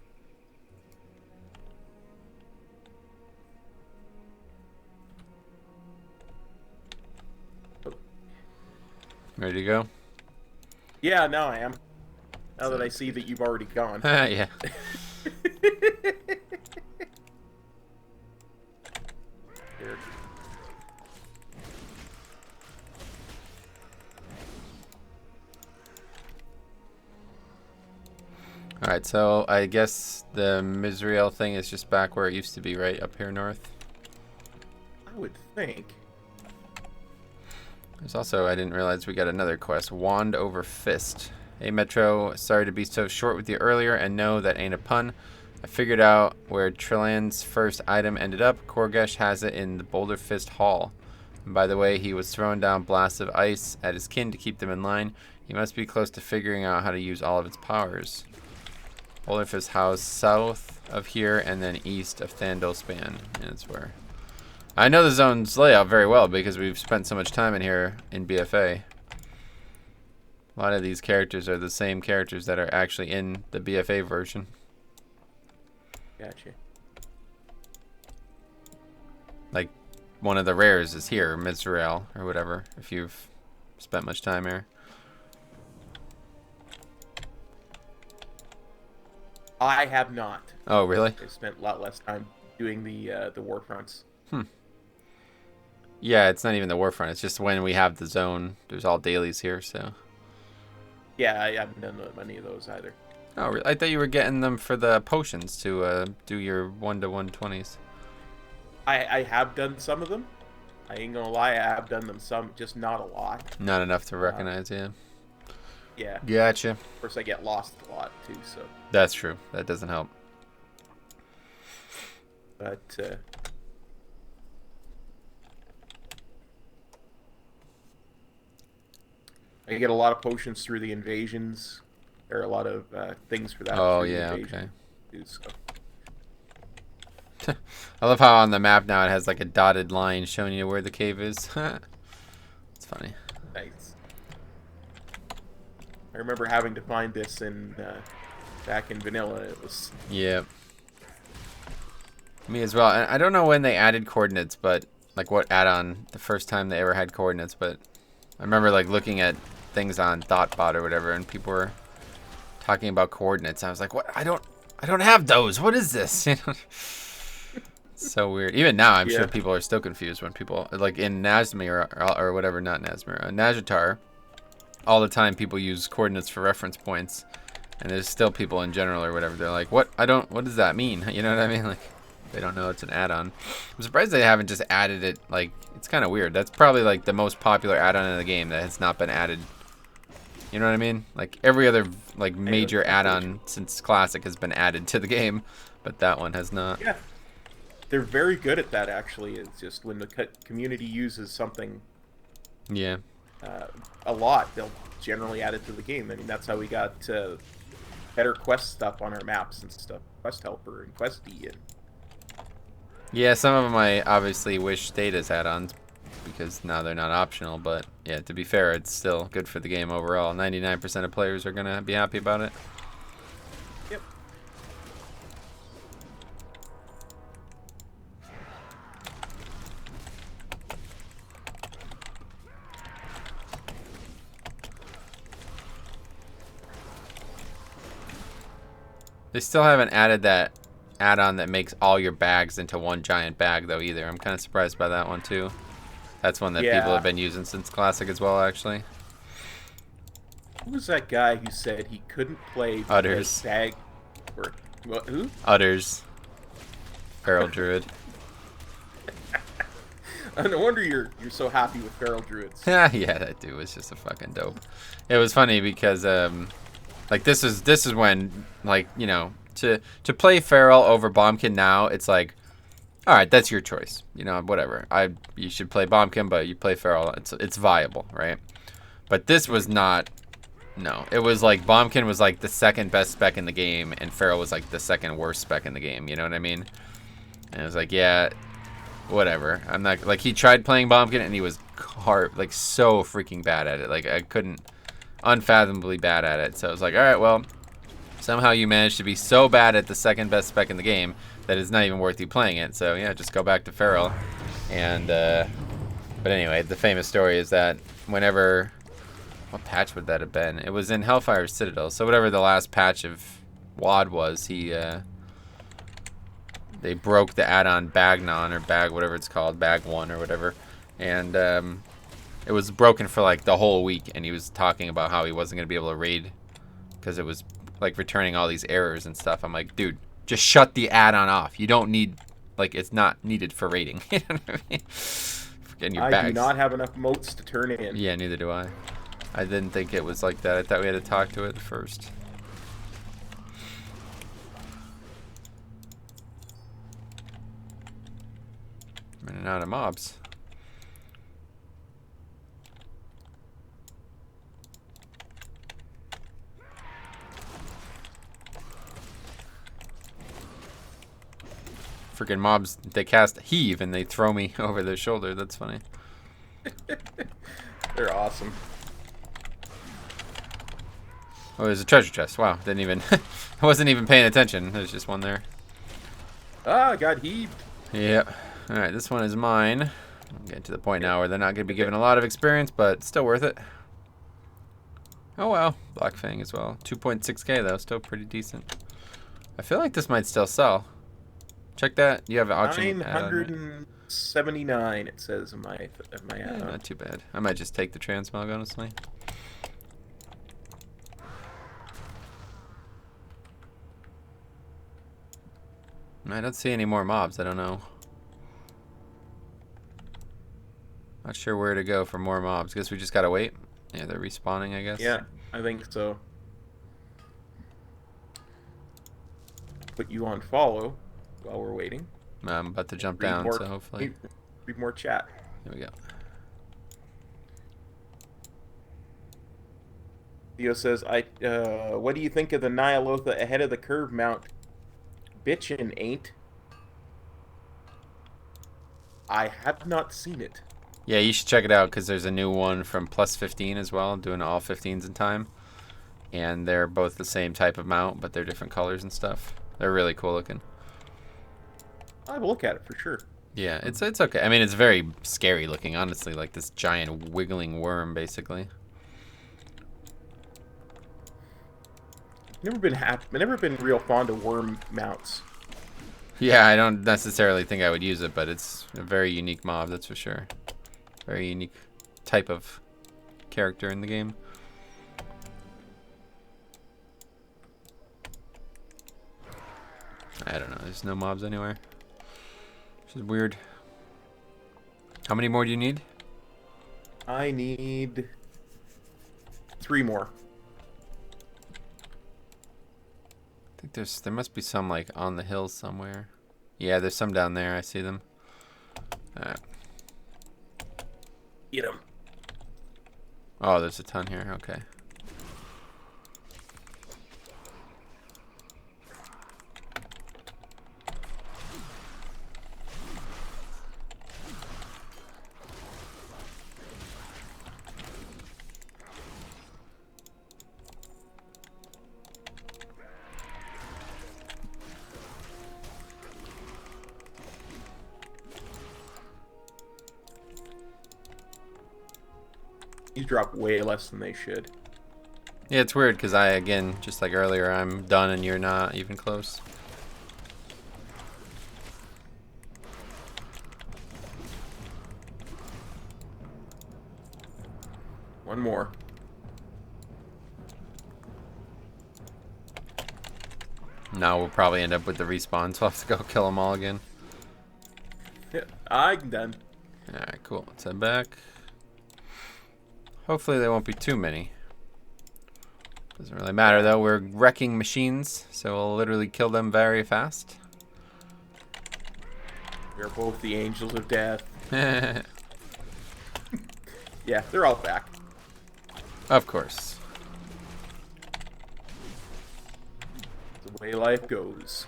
Ready to go? Yeah, now I am. Now that I see that you've already gone. Yeah. Here. Alright, so I guess the Misrael thing is just back where it used to be, right? Up here north. I would think. There's also, I didn't realize we got another quest. Wand over Fist. Hey Metro, sorry to be so short with you earlier, and no, that ain't a pun. I figured out where Trilland's first item ended up. Korgesh has it in the Boulder Fist Hall. And by the way, he was throwing down blasts of ice at his kin to keep them in line. He must be close to figuring out how to use all of its powers. Boulder Fist House south of here and then east of Thandospan. And that's where. I know the zone's layout very well because we've spent so much time in here in BFA. A lot of these characters are the same characters that are actually in the BFA version. Gotcha. Like, one of the rares is here, Misrael, or whatever, if you've spent much time here. I have not. Oh, really? I spent a lot less time doing the war fronts. Yeah, it's not even the Warfront. It's just when we have the zone. There's all dailies here, so. Yeah, I haven't done any of those either. Oh, really? I thought you were getting them for the potions to do your 1 to 120s. I have done some of them. I ain't gonna lie, I have done them some, just not a lot. Not enough to recognize, yeah. Yeah. Gotcha. Of course, I get lost a lot too. So, That's true. That doesn't help. but I get a lot of potions through the invasions. There are a lot of things for that. Oh, through the yeah, invasion too, so. I love how on the map now it has like a dotted line showing you where the cave is. It's funny. Nice. I remember having to find this in back in vanilla. It was Yeah. Me as well. And I don't know when they added coordinates, but like what add-on the first time they ever had coordinates, but I remember like looking at things on ThoughtBot or whatever and people were talking about coordinates. I was like, "What? I don't have those. What is this?" You know? So weird. Even now, I'm sure people are still confused when people like in Nazmir or whatever, not Nazmir, Nazjatar. All the time, people use coordinates for reference points, and there's still people in general or whatever. They're like, "What? What does that mean?" You know what I mean? Like, they don't know it's an add-on. I'm surprised they haven't just added it. Like, it's kind of weird. That's probably like the most popular add-on in the game that has not been added. You know what I mean? Like every other like major add-on since Classic has been added to the game, but that one has not. yeah. They're very good at that. Actually, it's just when the community uses something Yeah. a lot, they'll generally add it to the game. I mean, that's how we got better quest stuff on our maps and stuff. Quest Helper and Questy and. Yeah, some of them I obviously wish stayed as add-ons because now they're not optional, but yeah, to be fair, it's still good for the game overall. 99% of players are going to be happy about it. Yep. They still haven't added that add-on that makes all your bags into one giant bag, though, either. I'm kind of surprised by that one, too. That's one that people have been using since Classic as well, actually. Who was that guy who said he couldn't play Utters. bag? Or what? Who? Utters. Feral Druid. No wonder you're so happy with feral druids. Yeah, that dude was just a fucking dope. It was funny because like this is when, like, you know, to play feral over Bombkin now, it's like, all right, that's your choice. You know, whatever. You should play Bombkin, but you play feral. It's viable, right? But this was not. No, it was like Bombkin was like the second best spec in the game, and feral was like the second worst spec in the game. You know what I mean? And it was like, yeah, whatever. I'm not like, he tried playing Bombkin and he was like so freaking bad at it. Like, I couldn't, unfathomably bad at it. So I was like, all right, well, somehow you managed to be so bad at the second best spec in the game that it's not even worth you playing it. So yeah, just go back to feral. And but anyway, the famous story is that whenever, what patch would that have been? It was in Hellfire Citadel. So whatever the last patch of WoD was, they broke the add-on Bagnon, or Bag, whatever it's called, Bag 1 or whatever. And it was broken for like the whole week, and he was talking about how he wasn't going to be able to raid because it was like returning all these errors and stuff. I'm like, dude, just shut the add-on off. You don't need, like, it's not needed for raiding. You know what I mean? Getting your bags. I do not have enough moats to turn in. Yeah, neither do I. I didn't think it was like that. I thought we had to talk to it first. Running out of mobs. Freaking mobs, they cast heave and they throw me over their shoulder. That's funny. They're awesome. Oh, there's a treasure chest. Wow, didn't even, I wasn't even paying attention. There's just one there. Ah, I got heaved. Yeah. All right, this one is mine. I'm getting to the point now where they're not going to be given a lot of experience, but still worth it. Oh well, Black Fang as well. 2.6k though, still pretty decent. I feel like this might still sell. Check that. You have an auction. 979 it says in my Yeah, add-on. not too bad. I might just take the transmog, honestly. I don't see any more mobs. I don't know. Not sure where to go for more mobs. Guess we just gotta wait. Yeah, they're respawning, I guess. Yeah, I think so. Put you on follow while we're waiting. I'm about to jump Read down, more, so hopefully. read more chat. Here we go. Theo says, what do you think of the Nyalotha ahead of the curve mount? Bitchin' ain't. I have not seen it. Yeah, you should check it out because there's a new one from plus 15 as well, doing all 15s in time. And they're both the same type of mount, but they're different colors and stuff. They're really cool looking. I will look at it for sure. Yeah, it's okay. I mean, it's very scary looking, honestly, like this giant wiggling worm, basically. Never been real fond of worm mounts. Yeah, I don't necessarily think I would use it, but it's a very unique mob, that's for sure. Very unique type of character in the game. I don't know, there's no mobs anywhere. Which is weird. How many more do you need? I need 3 more. I think there must be some like on the hills somewhere. Yeah, there's some down there. I see them. Alright. Get them. Oh, there's a ton here. Okay. These drop way less than they should. Yeah, it's weird because again, just like earlier, I'm done and you're not even close. One more. Now we'll probably end up with the respawn, so I'll have to go kill them all again. Yeah, I'm done. Alright, cool. Let's head back. Hopefully there won't be too many. Doesn't really matter though, we're wrecking machines, so we'll literally kill them very fast. We're both the angels of death. Yeah, they're all back. Of course. The way life goes.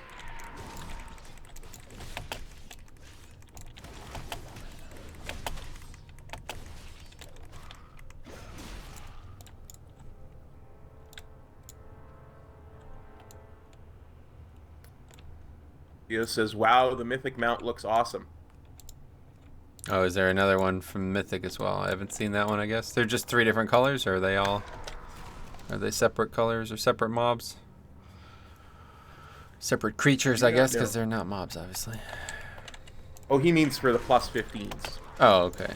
Theo says, wow, the Mythic Mount looks awesome. Oh, is there another one from Mythic as well? I haven't seen that one, I guess. They're just 3 different colors, or are they all... Are they separate colors or separate mobs? Separate creatures, I guess, because they're not mobs, obviously. Oh, he means for the plus 15s. Oh, okay.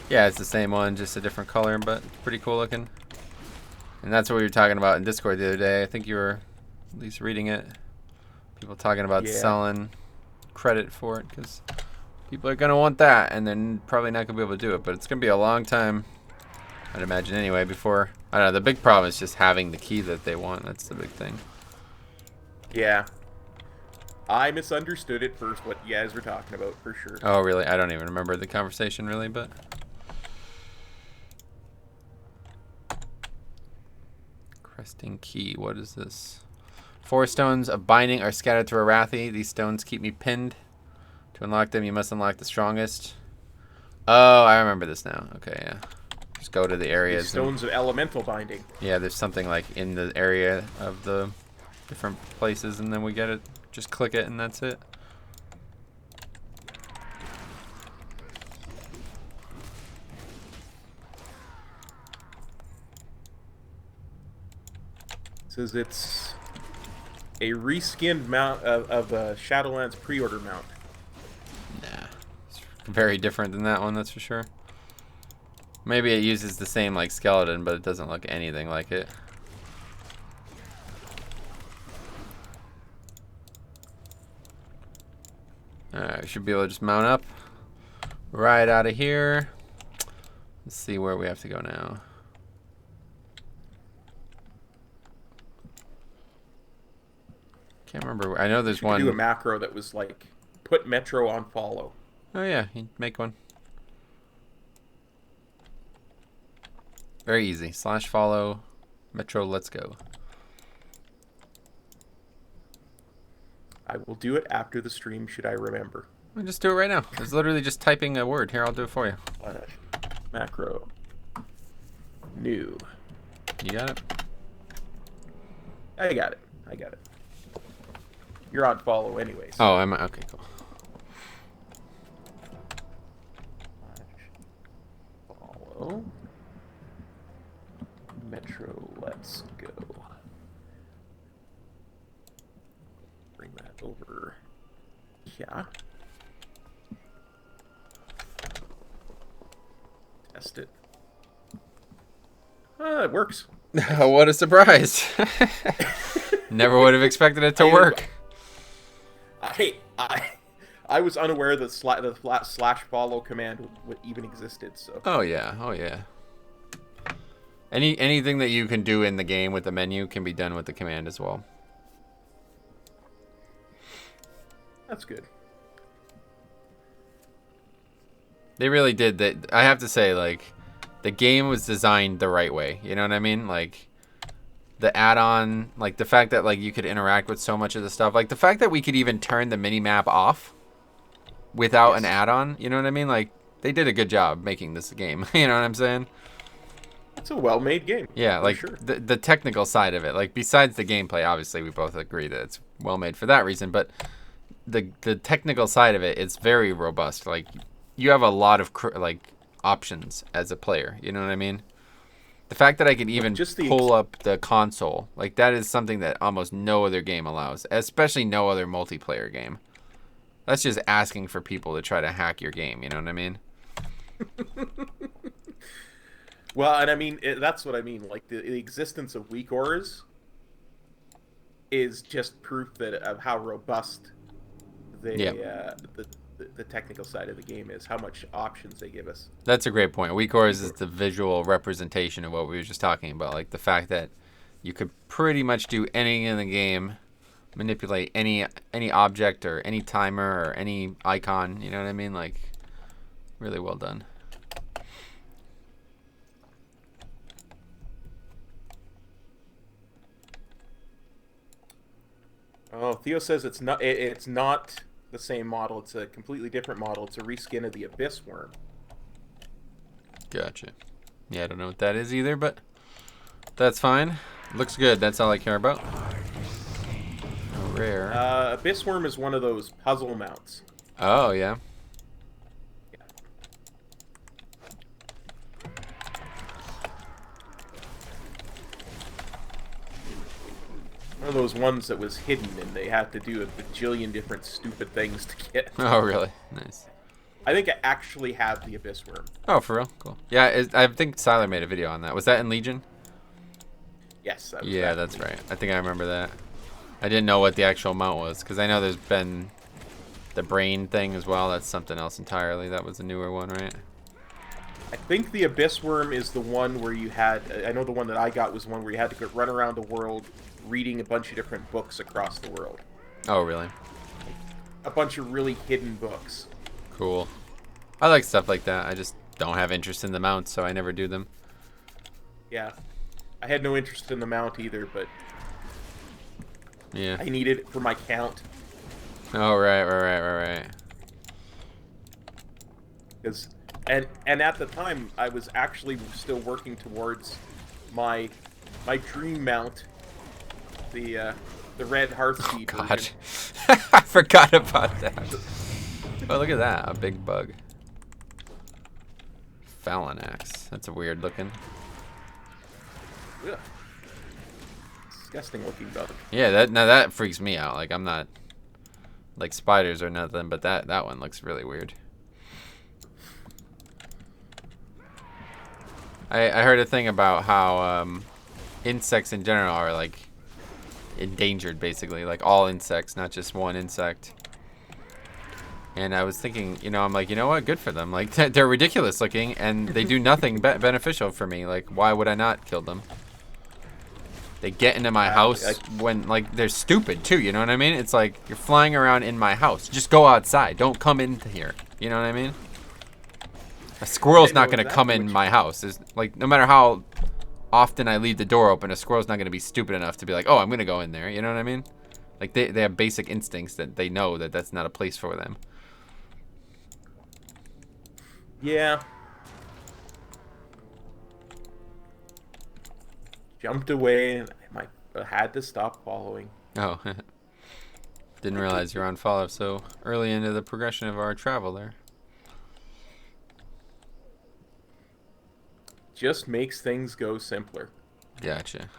Yeah, it's the same one, just a different color, but pretty cool looking. And that's what we were talking about in Discord the other day. I think you were at least reading it. People talking about selling credit for it, because people are going to want that, and then probably not going to be able to do it. But it's going to be a long time, I'd imagine anyway, before... I don't know, the big problem is just having the key that they want. That's the big thing. Yeah. I misunderstood at first what you guys were talking about, for sure. Oh, really? I don't even remember the conversation, really, but... Cresting key, what is this? 4 stones of binding are scattered through Arathi. These stones keep me pinned. To unlock them, you must unlock the strongest. Oh, I remember this now. Okay, yeah. Just go to the areas. Stones of elemental binding. Yeah, there's something like in the area of the different places, and then we get it. Just click it, and that's it. It says it's a reskinned mount of Shadowlands pre-order mount. Nah, it's very different than that one, that's for sure. Maybe it uses the same like skeleton, but it doesn't look anything like it. Alright, we should be able to just mount up right out of here. Let's see where we have to go now. Can't remember. I know there's one. Do a macro that was like put Metro on follow. Oh yeah, you make one. Very easy. /follow Metro. Let's go. I will do it after the stream. Should I remember? Well, just do it right now. It's literally just typing a word. Here, I'll do it for you. Macro. New. You got it. I got it. I got it. You're on follow anyways. Oh, am I? Okay, cool. Follow. Metro, let's go. Bring that over. Yeah. Test it. It works. What a surprise. Never would have expected it to work. I was unaware that the /follow command would even existed. So. Oh yeah, oh yeah. Anything that you can do in the game with the menu can be done with the command as well. That's good. They really did that. I have to say, like, the game was designed the right way. You know what I mean? Like, the add-on, like the fact that like you could interact with so much of the stuff, like the fact that we could even turn the mini map off without an add-on. You know what I mean? Like, they did a good job making this a game. You know what I'm saying? It's a well-made game. Yeah, like sure. the technical side of it. Like, besides the gameplay, obviously we both agree that it's well made for that reason. But the technical side of it, it's very robust. Like, you have a lot of options as a player. You know what I mean? The fact that I can even pull up the console, like, that is something that almost no other game allows, especially no other multiplayer game. That's just asking for people to try to hack your game. You know what I mean? Well, and I mean, that's what I mean. Like, the existence of weak auras is just proof that of how robust the the technical side of the game is, how much options they give us. That's a great point. Weak ores is the visual representation of what we were just talking about. Like the fact that you could pretty much do anything in the game, manipulate any object or any timer or any icon. You know what I mean? Like, really well done. Oh, Theo says it's not. It's not the same model. It's a completely different model. It's a reskin of the Abyss Worm. Gotcha. Yeah, I don't know what that is either, but that's fine. Looks good. That's all I care about. Rare. Abyss Worm is one of those puzzle mounts. Oh, yeah. One of those ones that was hidden, and they had to do a bajillion different stupid things to get. Oh, really? Nice. I think I actually have the Abyss Worm. Oh, for real? Cool. Yeah, I think Siler made a video on that. Was that in Legion? Yes. That was Yeah, that's right. I think I remember that. I didn't know what the actual mount was, because I know there's been the brain thing as well. That's something else entirely. That was a newer one, right? I think the Abyss Worm is the one where you had... I know the one that I got was one where you had to go run around the world reading a bunch of different books across the world. Oh, really? A bunch of really hidden books. Cool. I like stuff like that. I just don't have interest in the mounts, so I never do them. Yeah. I had no interest in the mount either, but Yeah. I needed it for my count. Oh, right. Because, and at the time, I was actually still working towards my dream mount, the red Hearthseed God. version. I forgot about that. Oh, look at that. A big bug. Fallon axe. That's a weird looking. Ugh. Disgusting looking bug. Yeah, that freaks me out. Like, I'm not like spiders or nothing, but that one looks really weird. I heard a thing about how insects in general are like endangered, basically, like all insects, not just one insect. And I was thinking, I'm like, you know what? Good for them. Like, they're ridiculous looking, and they do nothing beneficial for me. Like, why would I not kill them? They get into my house when, like, they're stupid, too. You know what I mean? It's like, you're flying around in my house. Just go outside. Don't come into here. You know what I mean? A squirrel's not going to come in my house. There's, like, no matter how often I leave the door open, a squirrel's not going to be stupid enough to be like, oh, I'm going to go in there. You know what I mean? Like, they have basic instincts that they know that that's not a place for them. Yeah. Jumped away, and I had to stop following. Oh. Didn't realize you're on follow so early into the progression of our travel there. Just makes things go simpler. Gotcha.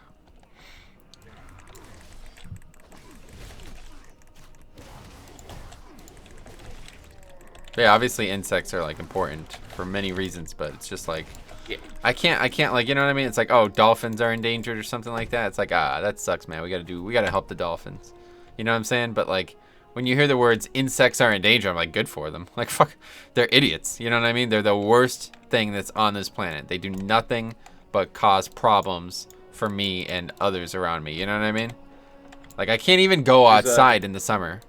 Yeah, obviously insects are like important for many reasons, but it's just like, Yeah. I can't like, you know what I mean? It's like, oh, dolphins are endangered or something like that. It's like, that sucks, man. We gotta help the dolphins. You know what I'm saying? But like, when you hear the words insects are in danger, I'm like, good for them. Like, fuck, they're idiots. You know what I mean? They're the worst thing that's on this planet. They do nothing but cause problems for me and others around me. You know what I mean? Like, I can't even go outside in the summer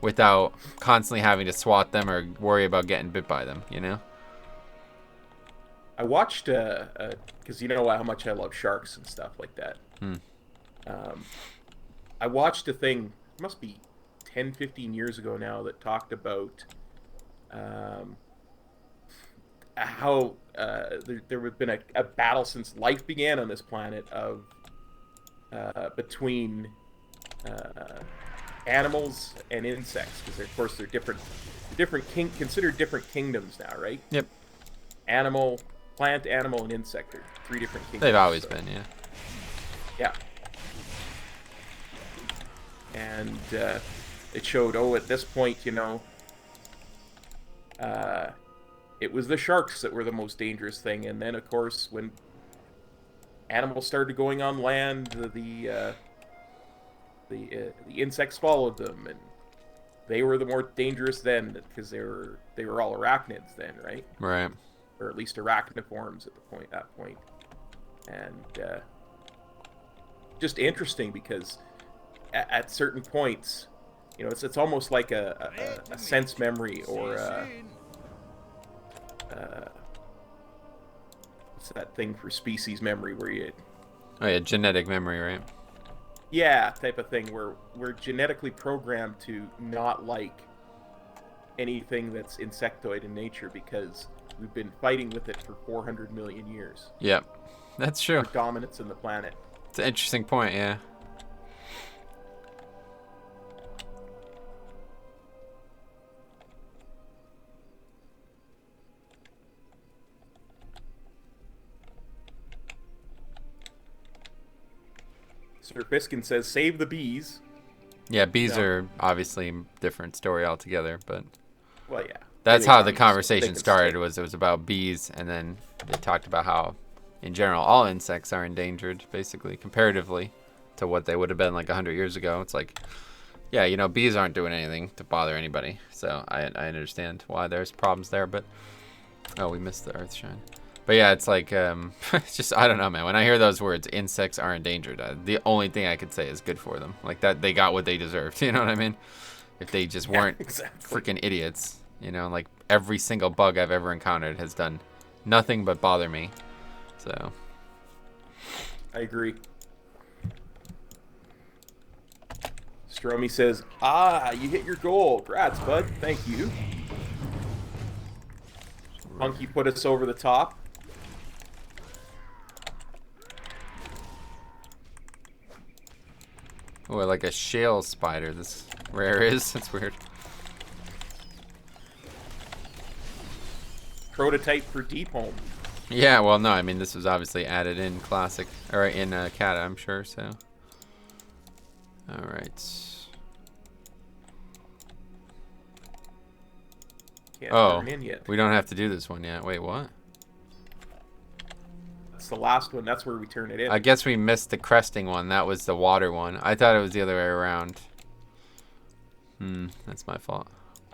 without constantly having to swat them or worry about getting bit by them, you know? I watched, because you know how much I love sharks and stuff like that. I watched a thing, it must be 10, 15 years ago now, that talked about how there had been a battle since life began on this planet of between animals and insects, because of course they're considered different kingdoms now, right? Yep. Plant, animal, and insect are three different kingdoms. They've always been, yeah. Yeah. And it showed, at this point, it was the sharks that were the most dangerous thing, and then of course when animals started going on land, the insects followed them, and they were the more dangerous then because they were all arachnids then, right? Right. Or at least arachniforms at that point. And just interesting because at certain points, you know, it's almost like a sense memory or what's that thing for species memory where you... Oh yeah, genetic memory, right? Yeah, type of thing where we're genetically programmed to not like anything that's insectoid in nature because we've been fighting with it for 400 million years. Yep, that's true. For dominance in the planet. It's an interesting point, yeah. Sir Biskin says, save the bees. Yeah, bees Yeah. are obviously a different story altogether, but Well, yeah. that's They how the can conversation stick. started. It was about bees, and then they talked about how, in general, all insects are endangered, basically, comparatively to what they would have been like 100 years ago. It's like, yeah, you know, bees aren't doing anything to bother anybody, so I understand why there's problems there, but... Oh, we missed the Earthshine. But yeah, it's like, it's just, I don't know, man. When I hear those words, insects are endangered, the only thing I could say is good for them. Like, that they got what they deserved, you know what I mean? If they just weren't exactly. freaking idiots, you know? Like, every single bug I've ever encountered has done nothing but bother me. So. I agree. Stromy says, you hit your goal. Congrats, bud. Thank you. Monkey put us over the top. Oh, like a shale spider. This rare is. That's weird. Prototype for Deep Home. Yeah, well, no, I mean, this was obviously added in Classic, or in Kata, I'm sure, so. Alright. Can't Oh, turn in yet. we don't have to do this one yet. Wait, what? That's the last one. That's where we turn it in. I guess we missed the cresting one. That was the water one. I thought it was the other way around. That's my fault.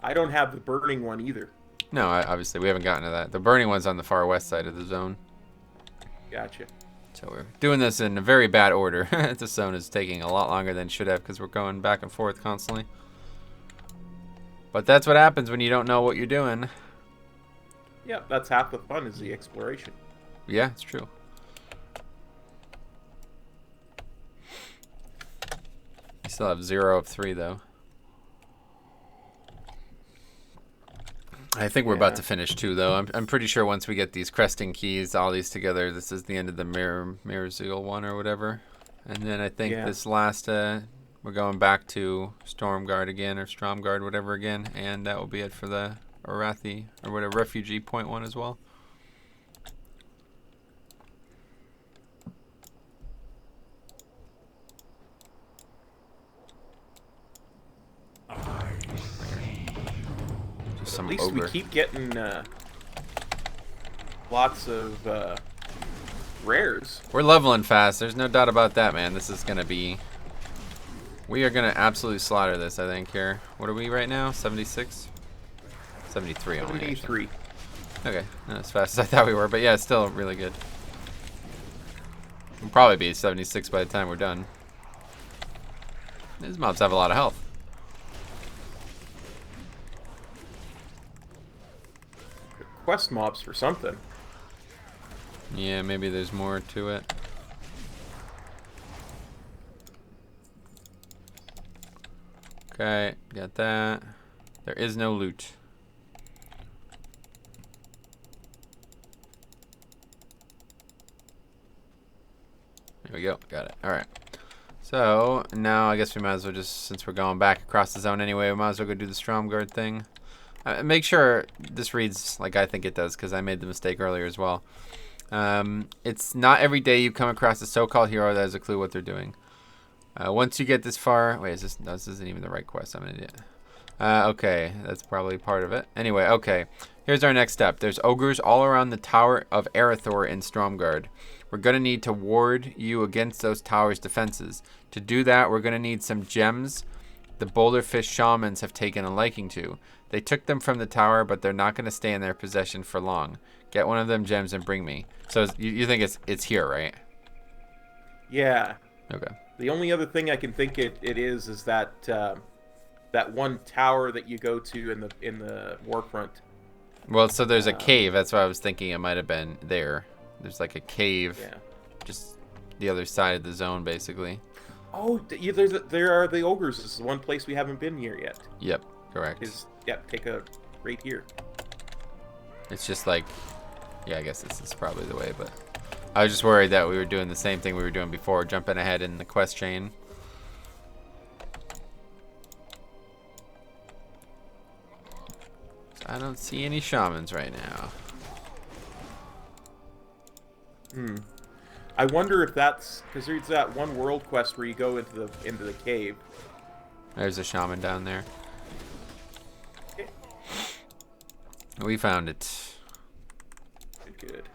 I don't have the burning one either. No, obviously, we haven't gotten to that. The burning one's on the far west side of the zone. Gotcha. So we're doing this in a very bad order. This zone is taking a lot longer than it should have because we're going back and forth constantly. But that's what happens when you don't know what you're doing. Yeah, that's half the fun is the exploration. Yeah, it's true. You still have 0 of 3, though. I think we're about to finish, too, though. I'm pretty sure once we get these cresting keys, all these together, this is the end of the Mirror Zeal one or whatever. And then I think this last... we're going back to Stormguard again, or Stromguard, whatever again, and that will be it for the Arathi, or whatever, Refugee Point 1 as well. Just some At least ogre. we keep getting lots of rares. We're leveling fast, there's no doubt about that, man. This is going to be... We are going to absolutely slaughter this, I think, here. What are we right now? 76? 73 only. 73. Okay, not as fast as I thought we were, but yeah, it's still really good. We'll probably be 76 by the time we're done. These mobs have a lot of health. Quest mobs for something. Yeah, maybe there's more to it. Okay, got that. There is no loot. There we go, got it. Alright. So, now I guess we might as well just, since we're going back across the zone anyway, we might as well go do the Stromguard thing. Make sure this reads like I think it does, because I made the mistake earlier as well. It's not every day you come across a so-called hero that has a clue what they're doing. Once you get this far... Wait, is this... No, this isn't even the right quest. I'm an idiot. Okay, that's probably part of it. Anyway, okay. Here's our next step. There's ogres all around the Tower of Arathor in Stromguard. We're going to need to ward you against those towers' defenses. To do that, we're going to need some gems the boulderfish shamans have taken a liking to. They took them from the tower, but they're not going to stay in their possession for long. Get one of them gems and bring me. So you think it's here, right? Yeah. Okay. The only other thing I can think it is that that one tower that you go to in the warfront. Well, so there's a cave. That's why I was thinking it might have been there. There's like a cave, just the other side of the zone, basically. Oh, there are the ogres. This is one place we haven't been here yet. Yep, correct. Take a right here. It's just like, yeah, I guess this is probably the way, but I was just worried that we were doing the same thing we were doing before, jumping ahead in the quest chain. So I don't see any shamans right now. I wonder if that's because there's that one world quest where you go into the cave. There's a shaman down there. We found it. Good.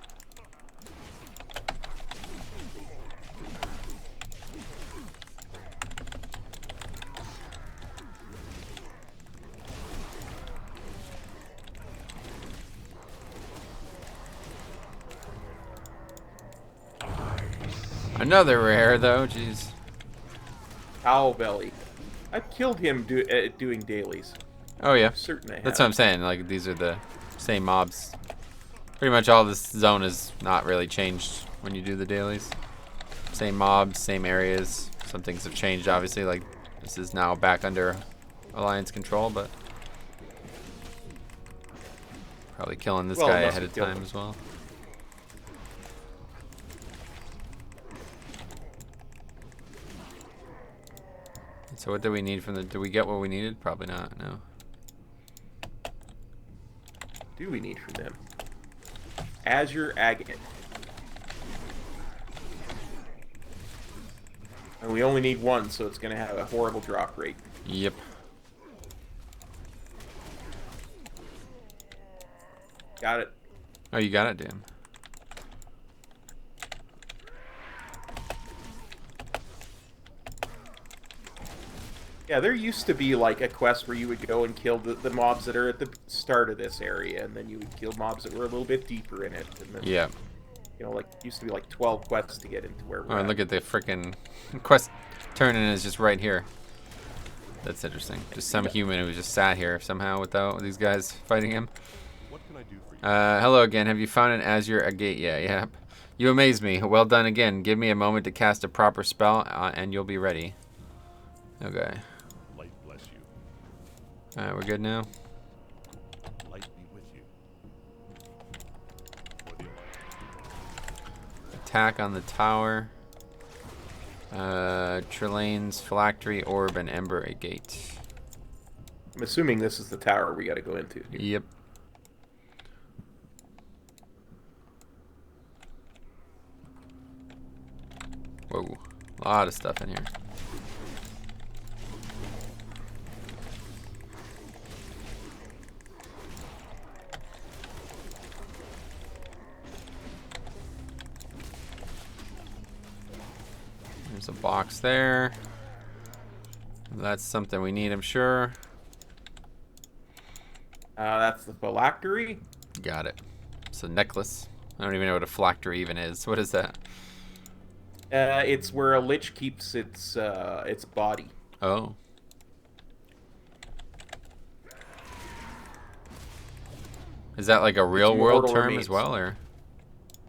Another rare, though. Jeez. Owl belly. I've killed him doing dailies. Oh, yeah. I'm certain I have. That's what I'm saying. Like, these are the same mobs. Pretty much all this zone is not really changed when you do the dailies. Same mobs, same areas. Some things have changed, obviously. Like, this is now back under Alliance control, but probably killing this guy ahead of time as well. So what do we need from the... Did we get what we needed? Probably not, no. Do we need from them? Azure Agate. And we only need one, so it's going to have a horrible drop rate. Yep. Got it. Oh, you got it, damn. Yeah, there used to be like a quest where you would go and kill the mobs that are at the start of this area, and then you would kill mobs that were a little bit deeper in it. And then, Yeah. You know, like, used to be like 12 quests to get into where we're Oh, at. look at the freaking quest turning is just right here. That's interesting. Just some human who just sat here somehow without these guys fighting him. What can I do for you? Hello again. Have you found an Azure Agate? Yeah. You amaze me. Well done again. Give me a moment to cast a proper spell, and you'll be ready. Okay. Light bless you. Alright, we're good now. Light be with you. For the Alliance. Attack on the tower. Trelane's Phylactery, Orb, and Ember Agate. I'm assuming this is the tower we got to go into. Yep. Whoa. A lot of stuff in here. There's a box there. That's something we need, I'm sure. That's the phylactery. Got it. It's a necklace. I don't even know what a phylactery even is. What is that? It's where a lich keeps its body. Oh. Is that like a real world immortal term remains. as well, or?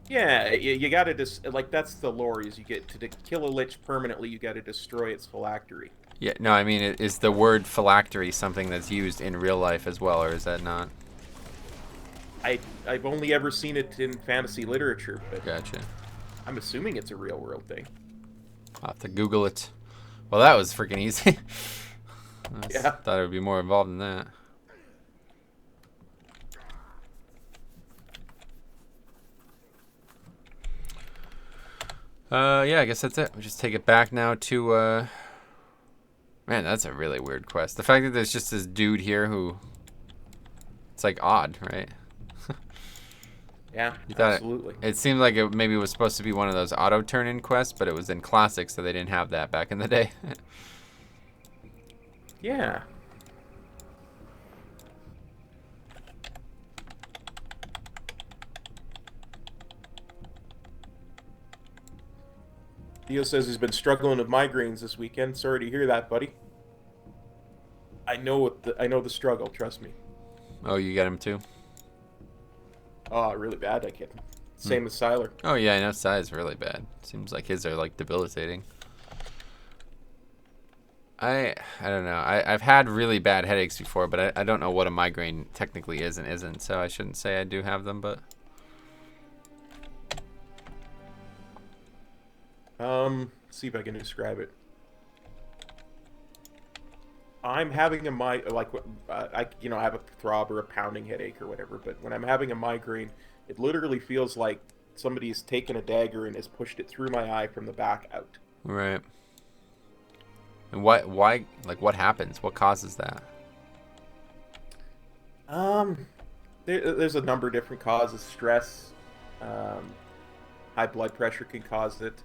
Yeah, you gotta like that's the lore. Is you get to kill a lich permanently, you gotta destroy its phylactery. Yeah, no, I mean, is the word phylactery something that's used in real life as well, or is that not? I've only ever seen it in fantasy literature, but Gotcha. I'm assuming it's a real world thing. I'll have to Google it. Well, that was freaking easy. Yeah. Thought it would be more involved than that. Yeah, I guess that's it. We just take it back now to, Man, that's a really weird quest. The fact that there's just this dude here who... It's, like, odd, right? Yeah, thought absolutely. It seemed like it maybe was supposed to be one of those auto turn-in quests, but it was in Classic, so they didn't have that back in the day. Yeah. Theo says he's been struggling with migraines this weekend. Sorry to hear that, buddy. I know the struggle. Trust me. Oh, you got him too? Oh, really bad. I get him. Same as Siler. Oh yeah, I know Psy's really bad. Seems like his are like debilitating. I don't know. I've had really bad headaches before, but I don't know what a migraine technically is and isn't, so I shouldn't say I do have them, but... See if I can describe it. I'm having a I have a throb or a pounding headache or whatever, but when I'm having a migraine, it literally feels like somebody's taken a dagger and has pushed it through my eye from the back out. Right. And why, like, what happens? What causes that? There's a number of different causes. Stress, high blood pressure can cause it.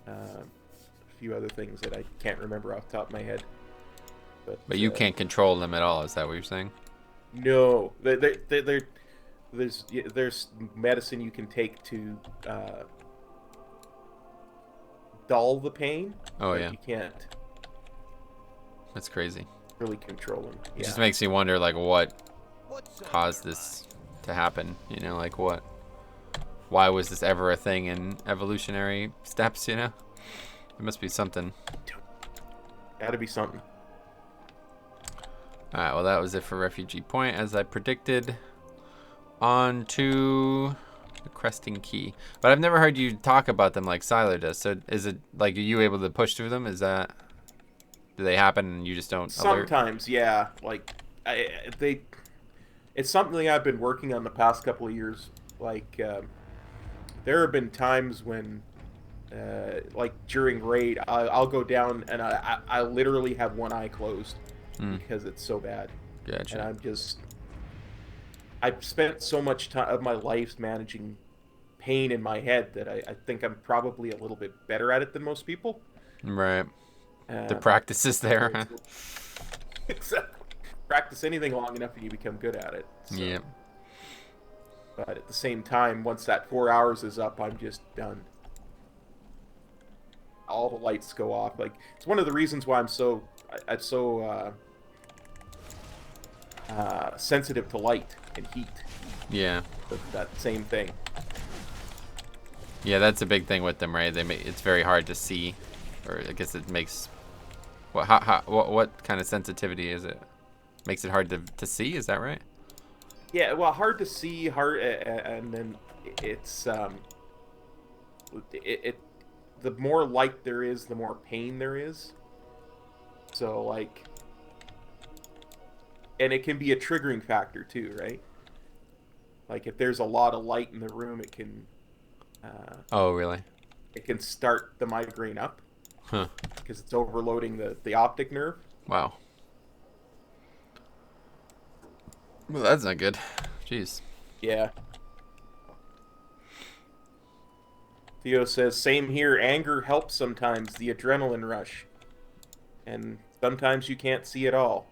A few other things that I can't remember off the top of my head. But you can't control them at all, is that what you're saying? No. There's medicine you can take to dull the pain. Oh, but yeah. You can't That's crazy. really control them. It just makes me wonder, like, what caused this to happen? You know, like, why was this ever a thing in evolutionary steps, you know? There must be something. Gotta be something. Alright, well, that was it for Refugee Point, as I predicted. On to the Cresting Key. But I've never heard you talk about them like Siler does. So is it, like, are you able to push through them? Is that... Do they happen and you just don't alert? Sometimes, yeah. Like, it's something I've been working on the past couple of years. Like, there have been times when, like, during raid, I'll go down and I literally have one eye closed because it's so bad. Gotcha. And I've spent so much time of my life managing pain in my head that I think I'm probably a little bit better at it than most people. Right. The practice is there, huh? Exactly. Practice anything long enough and you become good at it. So. Yeah. But at the same time, once that 4 hours is up, I'm just done. All the lights go off. Like, it's one of the reasons why I'm so sensitive to light and heat. Yeah. That same thing. Yeah, that's a big thing with them, right? It's very hard to see, or I guess it makes... What kind of sensitivity is it? Makes it hard to see, is that right? Yeah, well, hard to see, and then it's the more light there is, the more pain there is. So, like, and it can be a triggering factor too, right? Like, if there's a lot of light in the room, it can oh, really? It can start the migraine up. Huh. Because it's overloading the optic nerve. Wow. Well, that's not good. Jeez. Yeah. Theo says, same here. Anger helps sometimes, the adrenaline rush. And sometimes you can't see it all.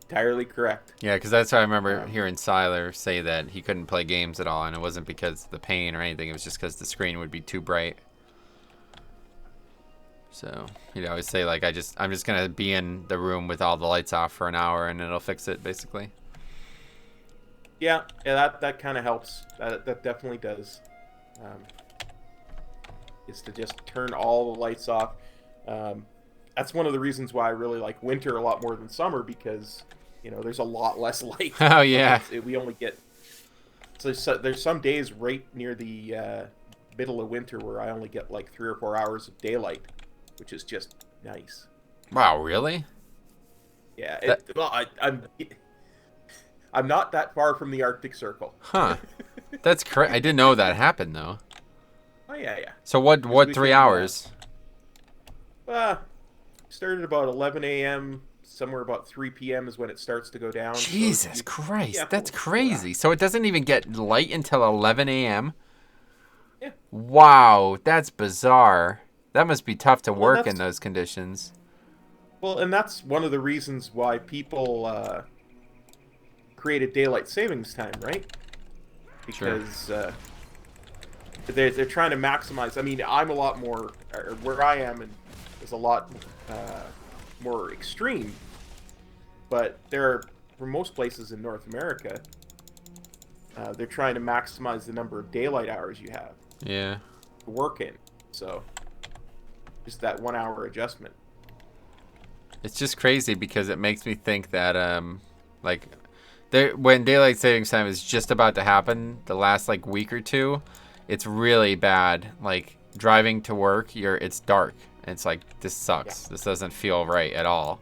Entirely correct. Yeah, because that's how I remember hearing Siler say that he couldn't play games at all, and it wasn't because of the pain or anything. It was just because the screen would be too bright. So he'd always say, like, I'm just gonna be in the room with all the lights off for an hour, and it'll fix it, basically. Yeah, that kind of helps. That definitely does. Is to just turn all the lights off. That's one of the reasons why I really like winter a lot more than summer, because, you know, there's a lot less light. Oh, yeah. We only get... So there's some days right near the middle of winter where I only get like 3 or 4 hours of daylight, which is just nice. Wow, really? Yeah. I'm not that far from the Arctic Circle. Huh. That's correct. I didn't know that happened, though. Oh, yeah. So what 3 hours? Started about 11 a.m., somewhere about 3 p.m. is when it starts to go down. Jesus Christ, yeah, that's crazy. So it doesn't even get light until 11 a.m.? Yeah. Wow, that's bizarre. That must be tough to work in those conditions. Well, and that's one of the reasons why people created daylight savings time, right? Because they're trying to maximize. I mean, I'm a lot more where I am, and is a lot more extreme. But for most places in North America, they're trying to maximize the number of daylight hours you have. Yeah. To work in, so just that 1 hour adjustment. It's just crazy because it makes me think that like when daylight savings time is just about to happen, the last like week or two, it's really bad. Like driving to work, it's dark. And it's like, this sucks. Yeah. This doesn't feel right at all.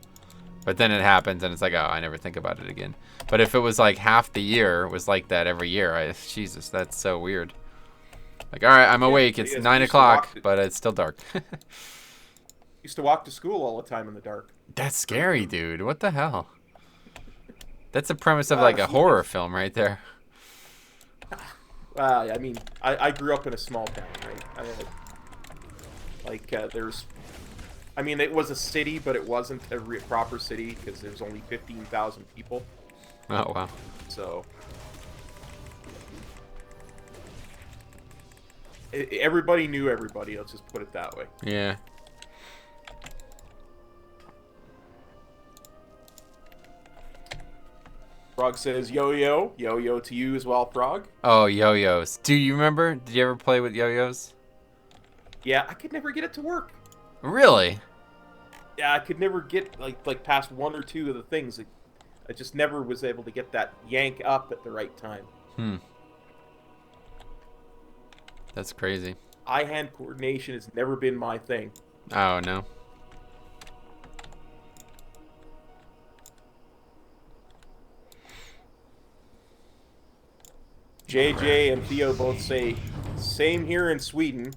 But then it happens and it's like, oh, I never think about it again. But if it was like half the year was like that every year, Jesus, that's so weird. Like, all right, I'm awake. It's 9 o'clock, but it's still dark. Used to walk to school all the time in the dark. That's scary, dude. What the hell? That's the premise of like a horror film right there. I mean, I grew up in a small town, right? There's... I mean, it was a city, but it wasn't a proper city because there was only 15,000 people. Oh, wow. So... everybody knew everybody, let's just put it that way. Yeah. Frog says, yo-yo. Yo-yo to you as well, Frog. Oh, yo-yos. Do you remember? Did you ever play with yo-yos? Yeah, I could never get it to work. Really? Yeah, I could never get, like past one or two of the things. I just never was able to get that yank up at the right time. That's crazy. Eye-hand coordination has never been my thing. Oh, no. JJ and Theo both say, same here in Sweden.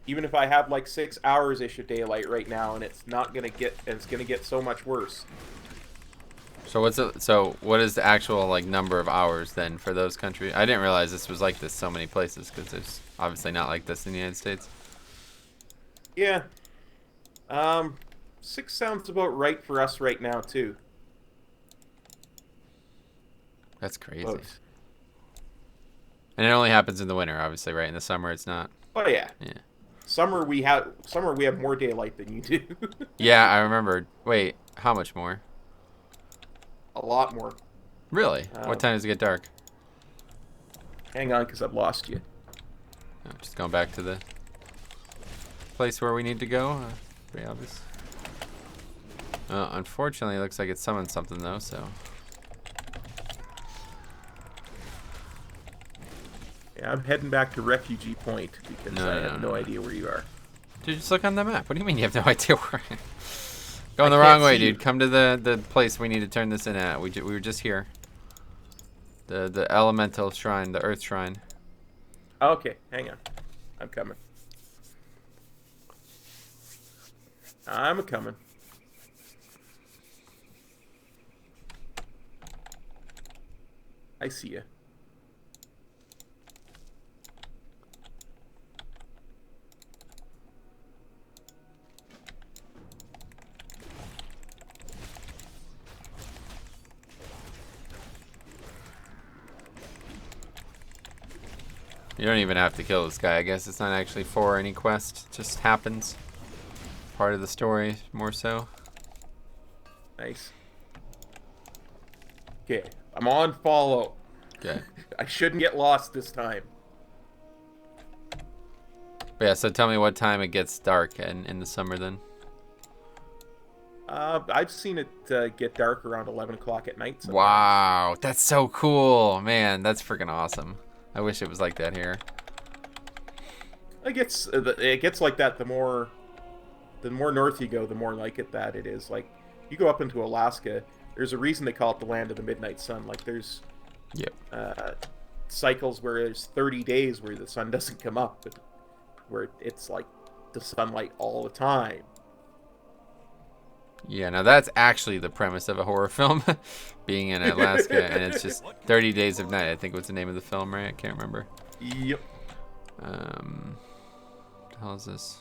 Even if I have like 6 hours-ish of daylight right now, and it's not gonna get, and it's gonna get so much worse. So what is the actual like number of hours then for those countries? I didn't realize this was like this so many places because there's obviously not like this in the United States. Yeah. 6 sounds about right for us right now too. That's crazy. Close. And it only happens in the winter, obviously, right? In the summer, it's not. Oh yeah. Yeah. Summer we have more daylight than you do. Yeah, I remember. Wait, how much more? A lot more. Really? What time does it get dark? Hang on, because I've lost you. Oh, just going back to the place where we need to go. Pretty obvious. Unfortunately, it looks like it summoned something, though, so... Yeah, I'm heading back to Refugee Point because I have no idea where you are. Dude, just look on the map. What do you mean you have no idea where I am? Going the wrong way, dude. Come to the place we need to turn this in at. We were just here. The elemental shrine, the earth shrine. Okay, hang on. I'm coming. I'm coming. I see you. You don't even have to kill this guy. I guess it's not actually for any quest. It just happens. Part of the story, more so. Nice. Okay, I'm on follow. Okay. I shouldn't get lost this time. But yeah, so tell me what time it gets dark in the summer then. I've seen it get dark around 11 o'clock at night. Sometimes. Wow, that's so cool. Man, that's freaking awesome. I wish it was like that here. It gets like that the more north you go, the more like that it is. Like, you go up into Alaska, there's a reason they call it the land of the midnight sun. Like, there's cycles where there's 30 days where the sun doesn't come up, where it's like the sunlight all the time. Yeah, now that's actually the premise of a horror film, being in Alaska, and it's just 30 Days of Night, I think was the name of the film, right? I can't remember. Yep. What the hell is this?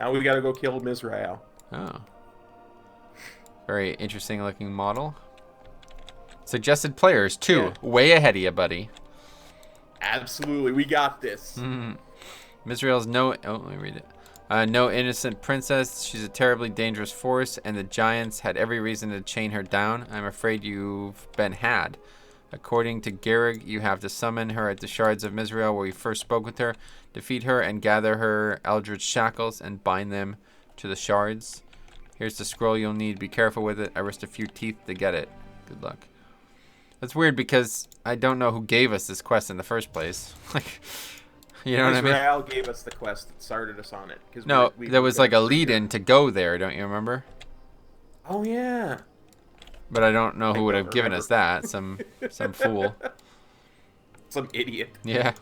Now we gotta go kill Mizrael. Oh. Very interesting looking model. Suggested players, 2. Yeah. Way ahead of you, buddy. Absolutely, we got this. Mizrael's no... Oh, let me read it. No innocent princess. She's a terribly dangerous force, and the giants had every reason to chain her down. I'm afraid you've been had. According to Garrig, you have to summon her at the shards of Mizrael where you first spoke with her, defeat her, and gather her eldritch shackles and bind them to the shards. Here's the scroll you'll need. Be careful with it. I risked a few teeth to get it. Good luck. That's weird because I don't know who gave us this quest in the first place. Like, you know what I mean? Israel gave us the quest that started us on it. No, there was like a lead-in to go there, don't you remember? Oh, yeah. But I don't know who would have don't given us that. Some fool. Some idiot. Yeah.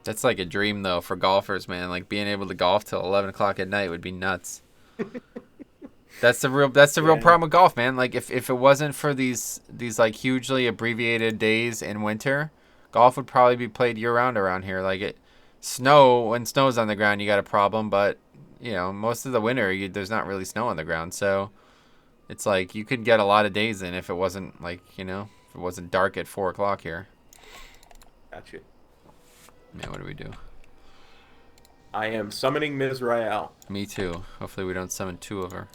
That's like a dream though for golfers, man. Like being able to golf till 11 o'clock at night would be nuts. That's the real problem with golf, man. Like if it wasn't for these like hugely abbreviated days in winter, golf would probably be played year round around here. Like when snow's on the ground, you got a problem, but you know, most of the winter there's not really snow on the ground, so it's like you could get a lot of days in if it wasn't like, you know, if it wasn't dark at 4 o'clock here. Gotcha. Man, what do we do? I am summoning Mizrael. Me too. Hopefully we don't summon 2 of her.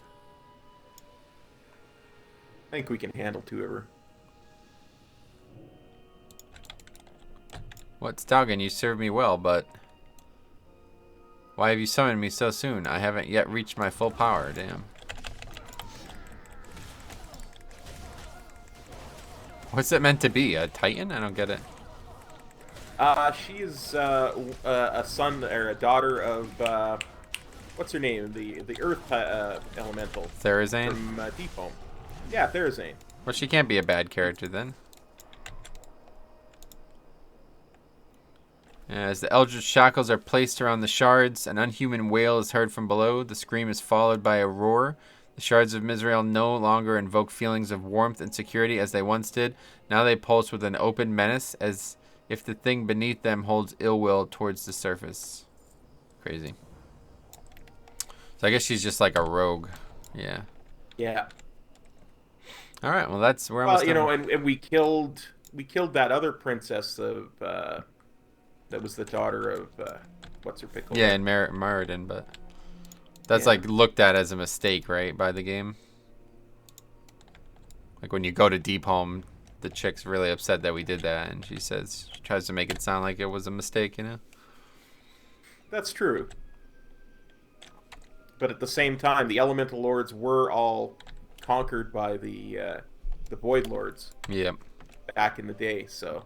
I think we can handle 2 of her. What, Stalgan, you served me well, but why have you summoned me so soon? I haven't yet reached my full power, damn. What's it meant to be? A Titan? I don't get it. She is a son or a daughter of what's her name? The Earth elemental. Therazane? From Deep Home. Yeah, Therazane. Well, she can't be a bad character then. As the eldritch shackles are placed around the shards, an unhuman wail is heard from below. The scream is followed by a roar. The shards of Mizrael no longer invoke feelings of warmth and security as they once did. Now they pulse with an open menace, as if the thing beneath them holds ill will towards the surface. Crazy. So I guess she's just like a rogue. Yeah. Yeah. All right. Well, we're Well, almost you done. know, and we killed that other princess of that was the daughter of what's her pickle? Yeah, in Maridin, but that's Yeah. like looked at as a mistake, right, by the game. Like when you go to Deep Home, the chick's really upset that we did that, and she tries to make it sound like it was a mistake, you know? That's true. But at the same time, the Elemental Lords were all conquered by the Void Lords. Yeah. Back in the day, so.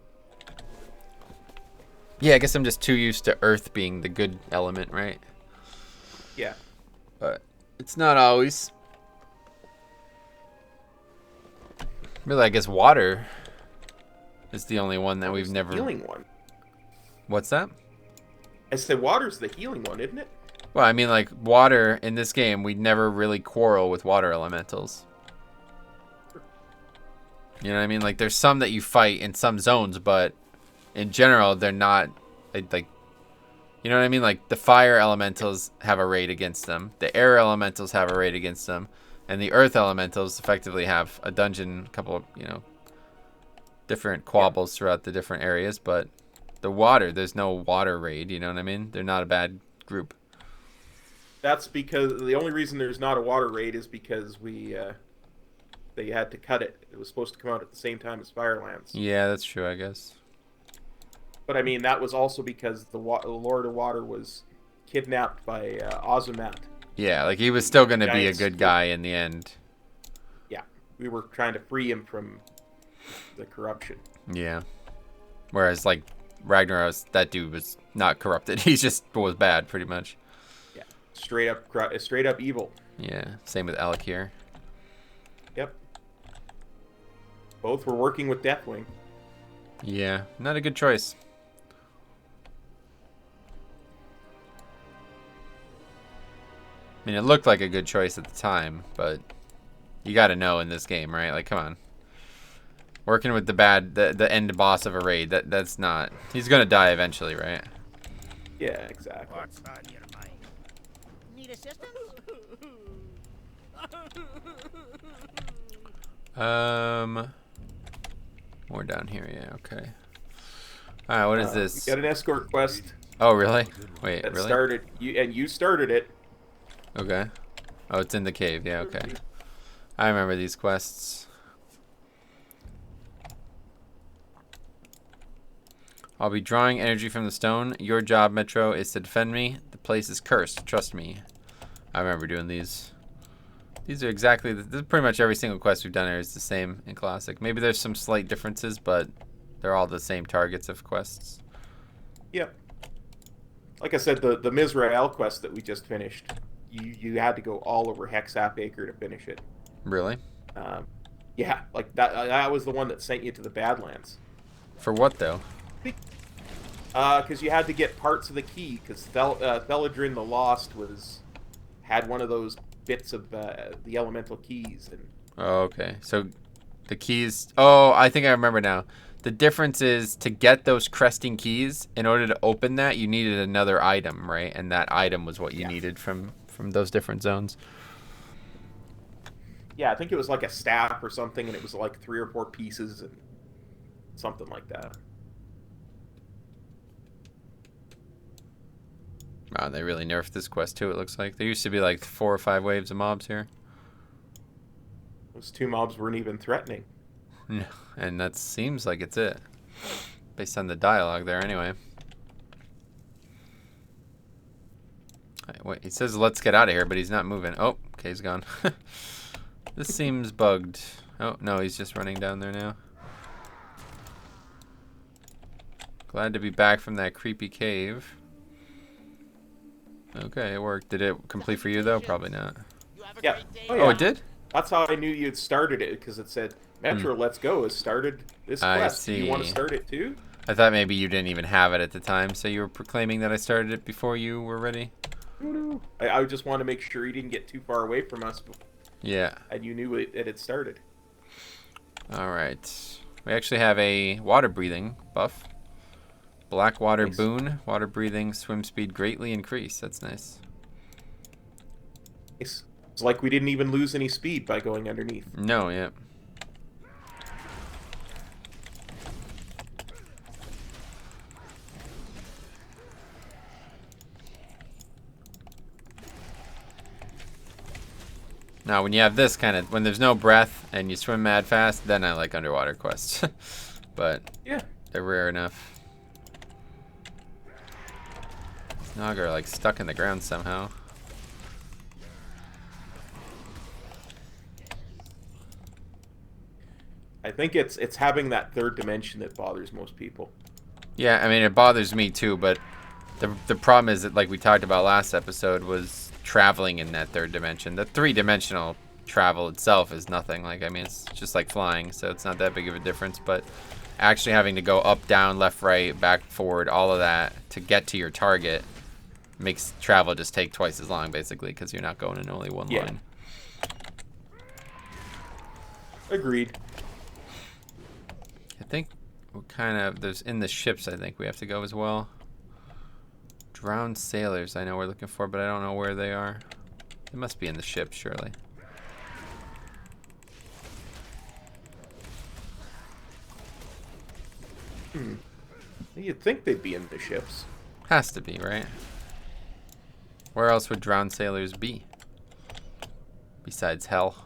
Yeah, I guess I'm just too used to Earth being the good element, right? Yeah. But it's not always. Really, I guess water is the only one that we've never... The healing one. What's that? I said water's the healing one, isn't it? Well, I mean, like, water in this game, we never really quarrel with water elementals. You know what I mean? Like, there's some that you fight in some zones, but in general, they're not, like, you know what I mean? Like, the fire elementals have a raid against them. The air elementals have a raid against them. And the earth elementals effectively have a dungeon, a couple of, you know, different quabbles throughout the different areas. But the water, there's no water raid, you know what I mean? They're not a bad group. That's because the only reason there's not a water raid is because they had to cut it. It was supposed to come out at the same time as Firelands. Yeah, that's true, I guess. But I mean, that was also because the Lord of Water was kidnapped by Ozumat. Yeah, like he was still going to be a Giants. good guy in the end. Yeah, we were trying to free him from the corruption. Yeah. Whereas, like, Ragnaros, that dude was not corrupted. He just was bad, pretty much. Yeah, straight up evil. Yeah, same with Alec here. Yep. Both were working with Deathwing. Yeah, not a good choice. I mean, it looked like a good choice at the time, but you got to know in this game, right? Like, come on. Working with the end boss of a raid, that's not... He's going to die eventually, right? Yeah, exactly. What's on your mind? Need assistance? More down here, yeah, okay. Alright, what is this? You got an escort quest Oh, really? Wait, that really? started, you started it. Okay. Oh, it's in the cave, yeah, okay. I remember these quests. I'll be drawing energy from the stone. Your job, Metro, is to defend me. The place is cursed. Trust me. I remember doing these. These are exactly... This is pretty much every single quest we've done here is the same in Classic. Maybe there's some slight differences, but they're all the same targets of quests. Yep. Like I said, the Mizrael quest that we just finished, you had to go all over Hexap Acre to finish it. Really? Yeah, like that was the one that sent you to the Badlands. For what, though? Because you had to get parts of the key, because Theladrin the Lost had one of those bits of the elemental keys. And Oh, okay. So the keys... Oh, I think I remember now. The difference is to get those cresting keys, in order to open that, you needed another item, right? And that item was what you needed from those different zones. yeah, I think it was like a staff or something, and it was like 3 or 4 pieces and something like that. Wow, they really nerfed this quest too, it looks like. There used to be like 4 or 5 waves of mobs here. Those 2 mobs weren't even threatening. No, and that seems like it's it. Based on the dialogue there anyway. Wait, he says let's get out of here, but he's not moving. Oh, okay, he's gone. This seems bugged. Oh, no, he's just running down there now. Glad to be back from that creepy cave. Okay, it worked. Did it complete for you, though? Probably not. Yeah. Oh, it did? That's how I knew you had started it, because it said, Metro, Let's Go has started this quest. Do you want to start it too? I thought maybe you didn't even have it at the time, so you were proclaiming that I started it before you were ready? No. I just wanted to make sure you didn't get too far away from us. Yeah. And you knew it had started. Alright. We actually have a water breathing buff. Black water Nice. boon. Water breathing, swim speed greatly increased. That's nice. It's like we didn't even lose any speed by going underneath. No, yeah. Now, when you have this kind of, when there's no breath and you swim mad fast, then I like underwater quests. But Yeah. they're rare enough. Nog are like stuck in the ground somehow. I think it's having that third dimension that bothers most people. Yeah, I mean, it bothers me too, but the problem is that, like we talked about last episode, was traveling in that third dimension. The 3-dimensional travel itself is nothing. Like, I mean, it's just like flying, so it's not that big of a difference, but actually having to go up, down, left, right, back, forward, all of that to get to your target makes travel just take twice as long, basically, because you're not going in only one line. Agreed. I think we kind of, there's in the ships, I think we have to go as well. Drowned sailors, I know we're looking for, but I don't know where they are. They must be in the ship, surely. You'd think they'd be in the ships. Has to be, right? Where else would drowned sailors be? Besides hell.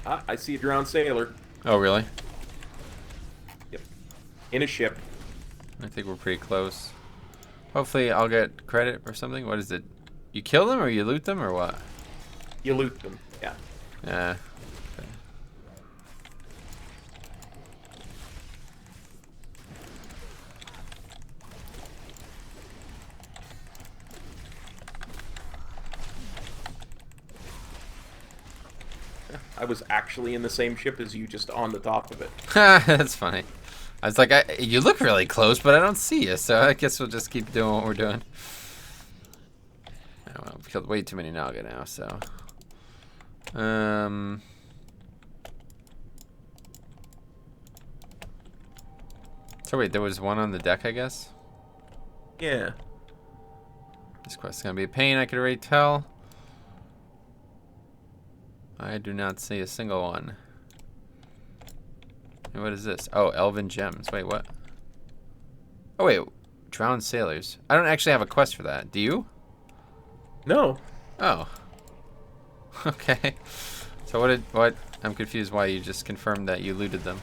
Ah, I see a drowned sailor. Oh, really? Yep. In a ship. I think we're pretty close. Hopefully I'll get credit or something. What is it? You kill them or you loot them or what? You loot them. Yeah. Yeah. Okay. I was actually in the same ship as you, just on the top of it. That's funny. I was like, you look really close, but I don't see you, so I guess we'll just keep doing what we're doing. Oh, well, we've killed way too many Naga now, so. So wait, there was one on the deck, I guess? Yeah. This quest is gonna be a pain, I could already tell. I do not see a single one. And what is this? Oh, Elven Gems. Wait, what? Oh, wait. Drowned Sailors. I don't actually have a quest for that. Do you? No. Oh. Okay. So what? I'm confused why you just confirmed that you looted them.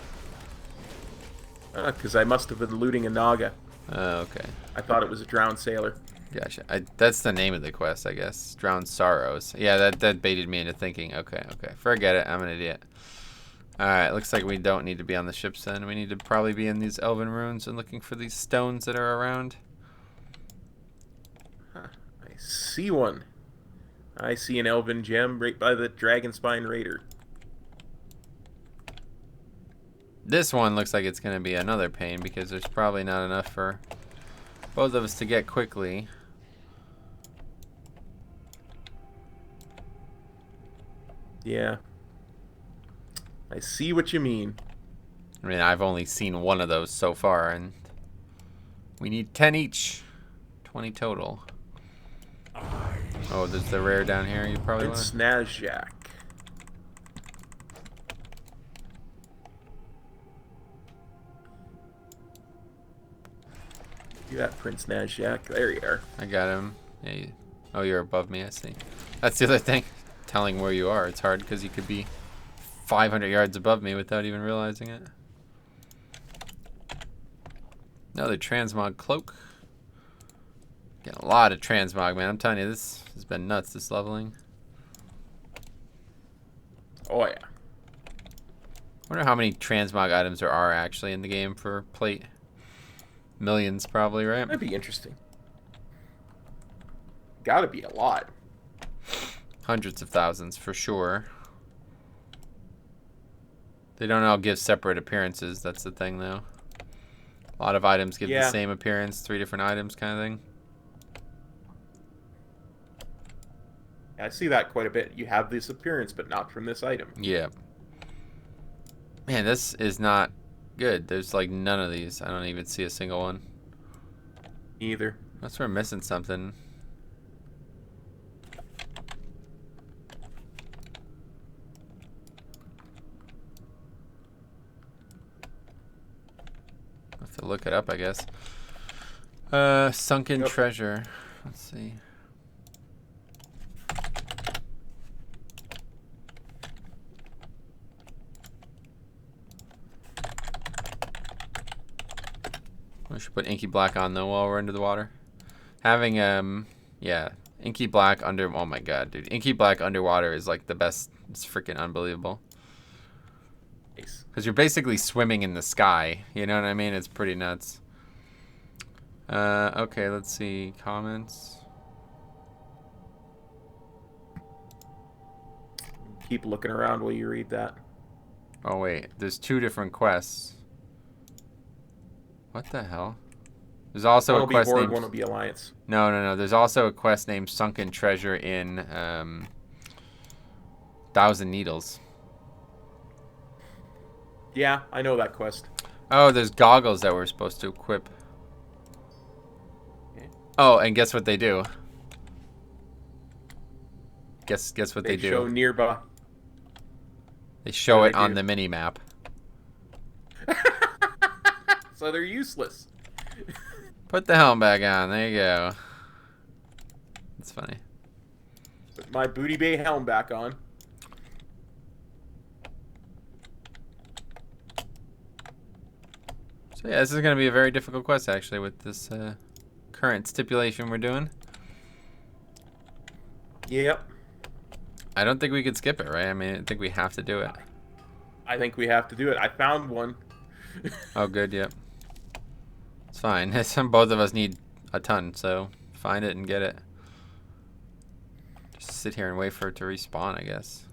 Because I must have been looting a Naga. Oh, okay. I thought it was a drowned sailor. Gotcha. That's the name of the quest, I guess. Drowned Sorrows. Yeah, that baited me into thinking. Okay. Forget it. I'm an idiot. Alright, looks like we don't need to be on the ships then. We need to probably be in these elven ruins and looking for these stones that are around. Huh. I see one. I see an elven gem right by the Dragonspine Raider. This one looks like it's going to be another pain because there's probably not enough for both of us to get quickly. Yeah. I see what you mean. I mean, I've only seen one of those so far, and we need 10 each. 20 total. Oh, there's the rare down here. You probably want It's to... Nazjack. You got Prince Nazjack. There you are. I got him. Yeah, oh, you're above me, I see. That's the other thing. Telling where you are. It's hard because you could be 500 yards above me without even realizing it. Another transmog cloak. Getting a lot of transmog, man. I'm telling you, this has been nuts, this leveling. Oh, yeah. Wonder how many transmog items there are actually in the game for plate. Millions, probably, right? That'd be interesting. Gotta be a lot. Hundreds of thousands, for sure. They don't all give separate appearances. That's the thing, though. A lot of items give the same appearance. 3 different items kind of thing. I see that quite a bit. You have this appearance, but not from this item. Yeah. Man, this is not good. There's like none of these. I don't even see a single one. Either. Unless we're missing something. I'll have to look it up, I guess. Sunken treasure. Let's see. We should put inky black on though while we're under the water. Having yeah, inky black under. Oh my god, dude, inky black underwater is like the best. It's freaking unbelievable. Nice. Because you're basically swimming in the sky. You know what I mean? It's pretty nuts. Okay, let's see comments. Keep looking around while you read that. Oh wait, there's 2 different quests. What the hell? There's also One a will quest be Horde, named... one will be Alliance. No. There's also a quest named Sunken Treasure in Thousand Needles. Yeah, I know that quest. Oh, there's goggles that we're supposed to equip. Okay. Oh, and guess what they do? Guess what they do? Show nearby. They show What it do they on do? the mini map. So they're useless. Put the helm back on. There you go. That's funny. Put my Booty Bay helm back on. So yeah, this is going to be a very difficult quest actually with this current stipulation we're doing. Yep. I don't think we could skip it, right? I mean, I think we have to do it. I think we have to do it. I found one. Oh, good, yep. It's fine. Both of us need a ton, so find it and get it. Just sit here and wait for it to respawn, I guess.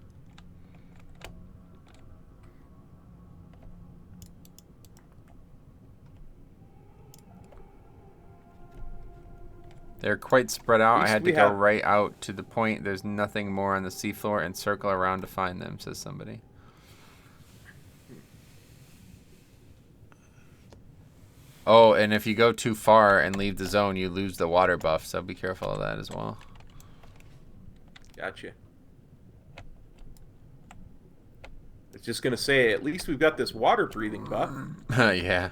They're quite spread out. I least had to we go have- right out to the point. There's nothing more on the seafloor and circle around to find them, says somebody. Oh, and if you go too far and leave the zone, you lose the water buff, so be careful of that as well. Gotcha. I was just gonna say, at least we've got this water breathing buff. Yeah.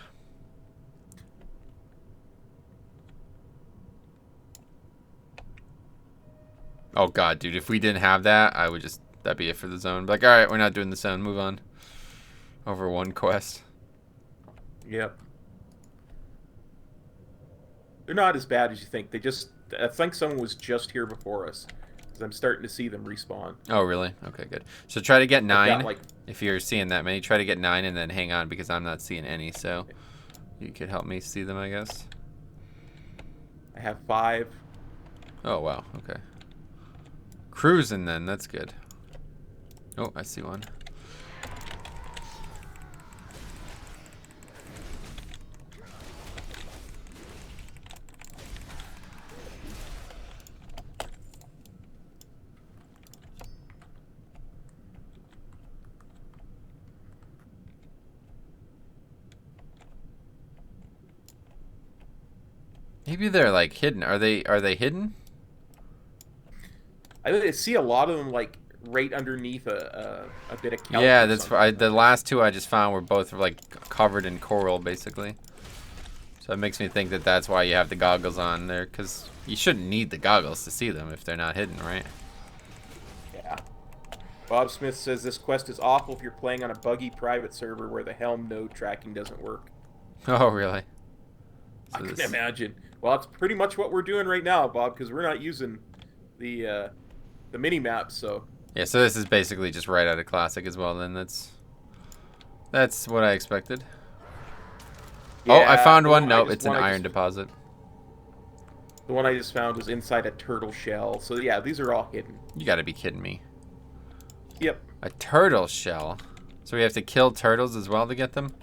Oh god, dude, if we didn't have that, I would just, that'd be it for the zone. Be like, alright, we're not doing the zone, move on. Over one quest. Yep. They're not as bad as you think. They just, I think someone was just here before us. Because I'm starting to see them respawn. Oh, really? Okay, good. So try to get I've 9. got, like, If you're seeing that many, try to get 9 and then hang on because I'm not seeing any, so you could help me see them, I guess. I have 5. Oh, wow, okay. Cruising then, that's good. Oh, I see one. Maybe they're like hidden. Are they hidden? I see a lot of them, like, right underneath a bit of kelp. Yeah, or that's something. the last 2 I just found were both like covered in coral, basically. So it makes me think that that's why you have the goggles on there, because you shouldn't need the goggles to see them if they're not hidden, right? Yeah. Bob Smith says this quest is awful if you're playing on a buggy private server where the Helm node tracking doesn't work. Oh, really? I So can this- imagine. Well, that's pretty much what we're doing right now, Bob, because we're not using the mini maps. So Yeah, so this is basically just right out of Classic as well. Then that's what I expected. Oh, I Yeah, found the one. I No, just- it's an one I iron just- deposit. The one I just found was inside a turtle shell. So yeah, these are all hidden. You got to be kidding me. Yep. A turtle shell. So we have to kill turtles as well to get them?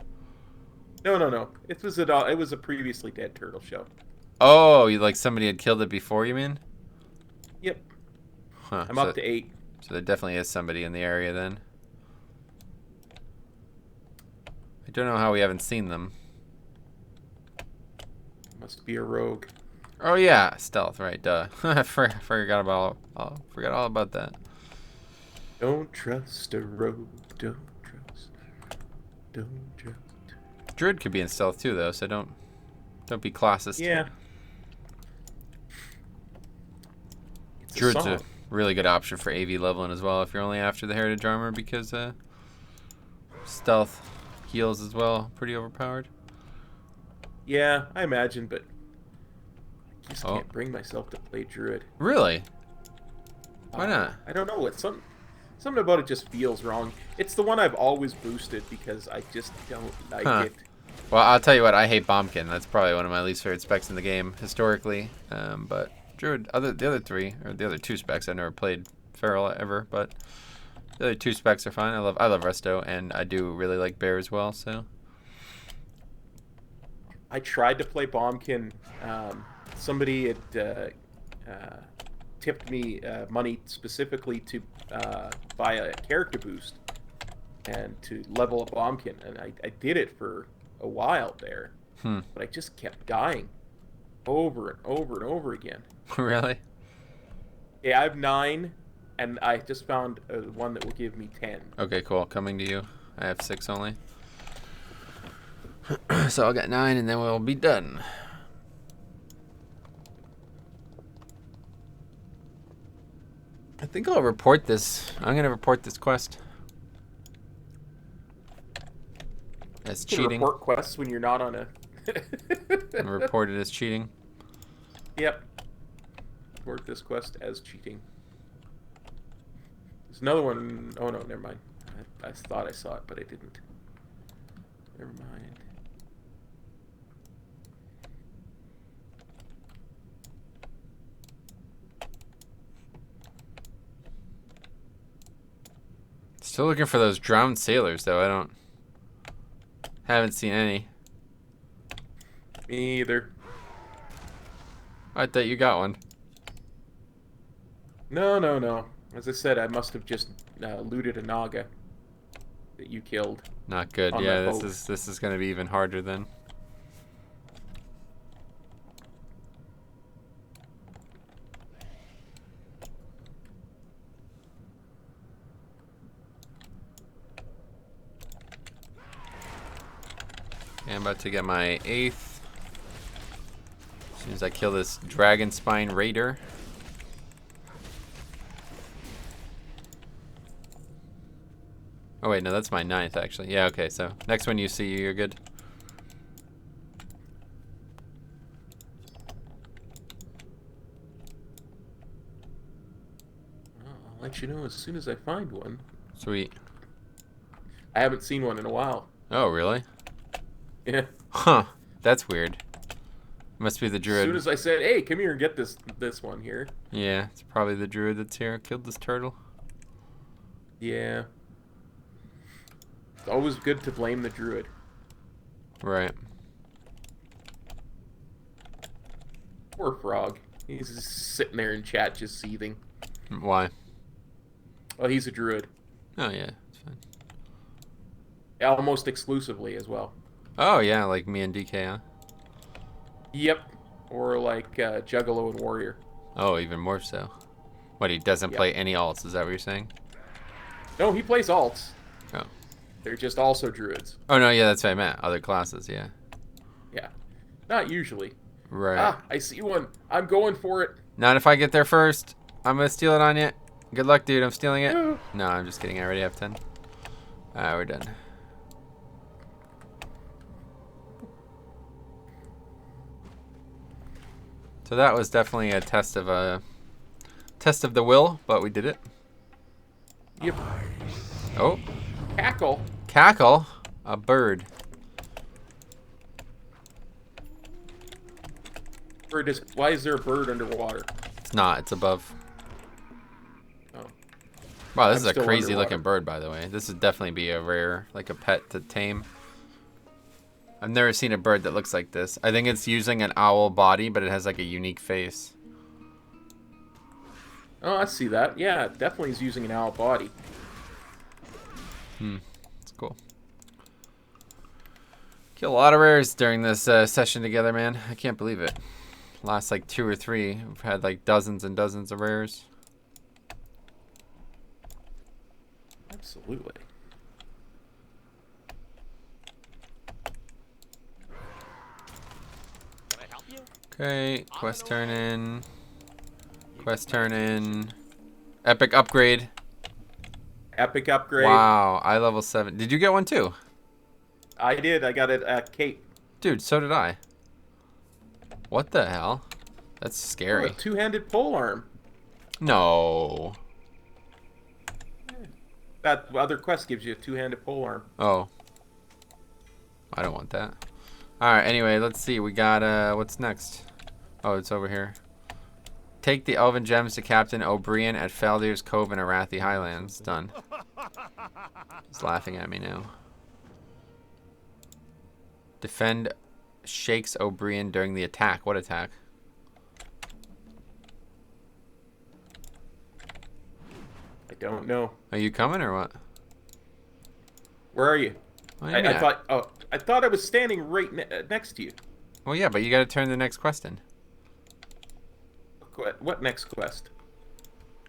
No. It was a previously dead turtle shell. Oh, you like somebody had killed it before, you mean? Yep. Huh. I'm so, up to 8. So there definitely is somebody in the area then. I don't know how we haven't seen them. Must be a rogue. Oh yeah, stealth, right? Duh. I forgot all about that. Don't trust a rogue. Don't trust. Druid could be in stealth too, though, so don't be classist. Yeah. It's Druid's a a song. really good option for AV leveling as well if you're only after the heritage armor because stealth heals as well, pretty overpowered. Yeah, I imagine, but I just Oh. can't bring myself to play druid. Really? Why not? I don't know. It's something about it just feels wrong. It's the one I've always boosted because I just don't like Huh. it. Well, I'll tell you what, I hate Bombkin. That's probably one of my least favorite specs in the game historically. But Druid, the other 3 or the other 2 specs, I've never played Feral ever, but the other 2 specs are fine. I love Resto, and I do really like Bear as well. So I tried to play Bombkin. Somebody had tipped me money specifically to buy a character boost and to level up Bombkin, and I did it for a while there, but I just kept dying over and over and over again. really? Yeah, I have 9, and I just found one that will give me 10. Okay, cool. Coming to you. I have 6 only. So I'll get 9 and then we'll be done. I think I'll report this. I'm going to report this quest as You can cheating. report quests when you're not on a... I'm report it as cheating. Yep. Report this quest as cheating. There's another one... Oh, no, never mind. I thought I saw it, but I didn't. Never mind. Still looking for those drowned sailors, though. Haven't seen any. Me either. I thought you got one. No. As I said, I must have just looted a Naga that you killed. Not good. On Yeah, that this boat. is gonna be even harder then. Okay, I'm about to get my 8th. As soon as I kill this Dragon Spine Raider. Oh wait, no, that's my 9th actually. Yeah, okay, so next one you see, you're good. I'll let you know as soon as I find one. Sweet. I haven't seen one in a while. Oh, really? Yeah. Huh. That's weird. Must be the As druid. soon as I said, "Hey, come here and get this one here." Yeah, it's probably the druid that's here. Killed this turtle. Yeah. It's always good to blame the druid. Right. Poor frog. He's just sitting there in chat, just seething. Why? Oh, he's a druid. Oh, yeah. It's fine. Almost exclusively as well. Oh, yeah, like me and DK, huh? Yep. Or like Juggalo and Warrior. Oh, even more so. What, he doesn't Yep. play any alts, is that what you're saying? No, he plays alts. Oh. They're just also druids. Oh, no, yeah, that's what I meant. Other classes, yeah. Yeah. Not usually. Right. Ah, I see one. I'm going for it. Not if I get there first. I'm gonna steal it on you. Good luck, dude. I'm stealing it. No. No, I'm just kidding. I already have 10. Alright, we're done. So that was definitely a test of the will, but we did it. Yep. Oh, Cackle. cackle, a bird. Why is there a bird underwater? It's not. It's above. Oh. Wow, this I'm is a still crazy underwater. looking bird, by the way. This would definitely be a rare, like a pet to tame. I've never seen a bird that looks like this. I think it's using an owl body, but it has like a unique face. Oh, I see that. Yeah, it definitely is using an owl body. It's cool. Kill a lot of rares during this session together, man. I can't believe it. Last like 2 or 3, we've had like dozens and dozens of rares. Absolutely. Can I help you? Okay, quest turn in. Quest turn in. Epic upgrade. Epic upgrade. Wow, I level 7. Did you get one too? I did. I got it at Cape. Dude, so did I. What the hell? That's Oh, scary. a two-handed polearm. No. That other quest gives you a two-handed polearm. Oh. I don't want that. Alright, anyway, let's see. We got, what's next? Oh, it's over here. Take the Elven Gems to Captain O'Brien at Faldir's Cove in Arathi Highlands. Done. He's laughing at me now. Defend Shakes O'Brien during the attack. What attack? I don't know. Are you coming or what? Where are you? Oh, I yeah. thought. Oh, I thought I was standing right next to you. Well, yeah, but you gotta turn the next quest in. What next quest?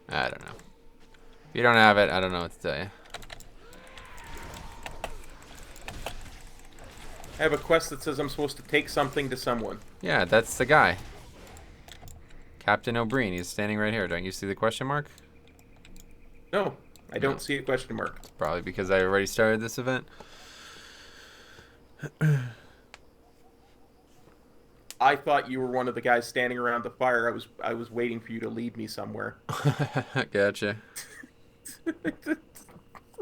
I don't know. If you don't have it, I don't know what to tell you. I have a quest that says I'm supposed to take something to someone. Yeah, that's the guy. Captain O'Brien. He's standing right here. Don't you see the question mark? No, I don't No. see a question mark. Probably because I already started this event. I thought you were one of the guys standing around the fire. I was waiting for you to lead me somewhere. Gotcha.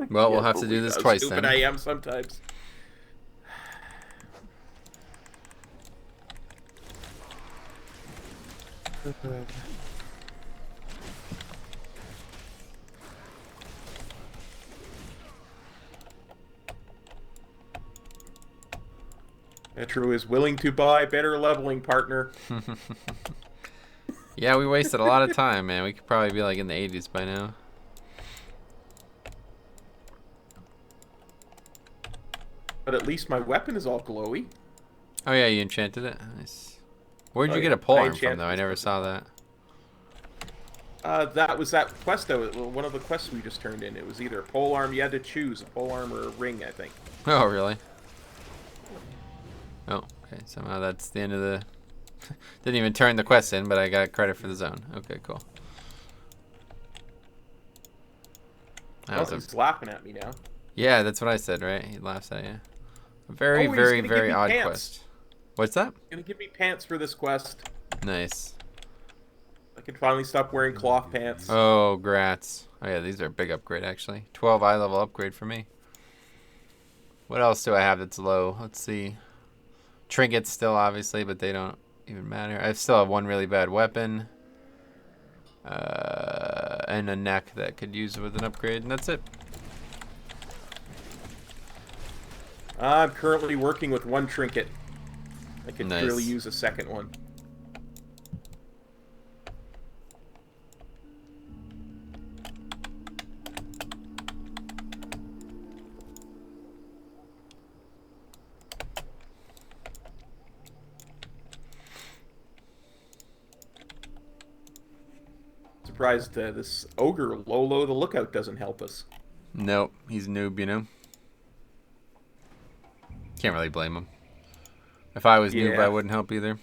Well, we'll have to do this How twice stupid then. I am sometimes. Metro is willing to buy better leveling partner. Yeah, we wasted a lot of time, man. We could probably be like in the 80s by now. But at least my weapon is all glowy. Oh yeah, you enchanted it. Nice. Where'd Oh, you yeah. get a polearm from enchanted though? I this never weapon. saw that. That was that quest, though. One of the quests we just turned in. It was either a polearm. You had to choose a polearm or a ring, I think. Oh really? Oh, okay. Somehow that's the end of the. Didn't even turn the quest in, but I got credit for the zone. Okay, cool. That was He's laughing at me now. Yeah, that's what I said, right? He laughs at you. A very, Oh, he's very, gonna give very me odd pants. quest. What's that? Gonna give me pants for this quest. Nice. I can finally stop wearing cloth pants. Oh, grats. Oh yeah, these are a big upgrade actually. 12 eye level upgrade for me. What else do I have that's low? Let's see. Trinkets still obviously, but they don't even matter. I still have one really bad weapon. And a neck that could use with an upgrade, and that's it. I'm currently working with one trinket. I could Nice. really use a second one. Surprised this ogre Lolo the Lookout doesn't help us. Nope, he's a noob, you know. Can't really blame him. If I was noob, Yeah. I wouldn't help either.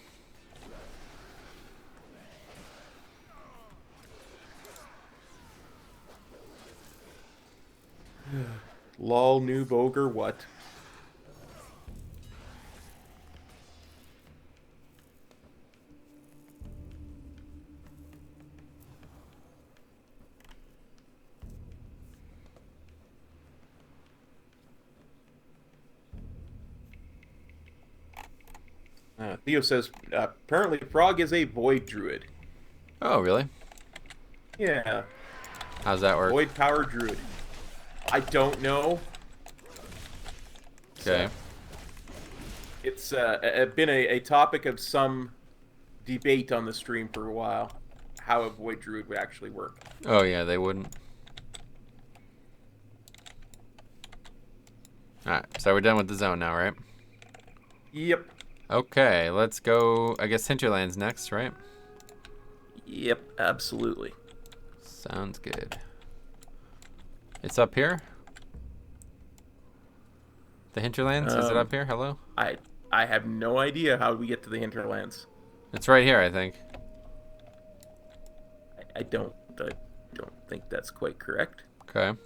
Lol, noob ogre, what? Theo says, apparently Frog is a void druid. Oh, really? Yeah, How's that work? void power druid. I don't know. Okay. It's been a topic of some debate on the stream for a while, how a void druid would actually work. Oh, yeah, they wouldn't. Alright, so we're done with the zone now, right? Yep. Okay, let's go, I guess Hinterlands next, right? Yep, absolutely. Sounds good. It's up here? The Hinterlands? Is it up here? Hello? I have no idea how we get to the Hinterlands. It's right here, I think. I don't think that's quite correct. Okay.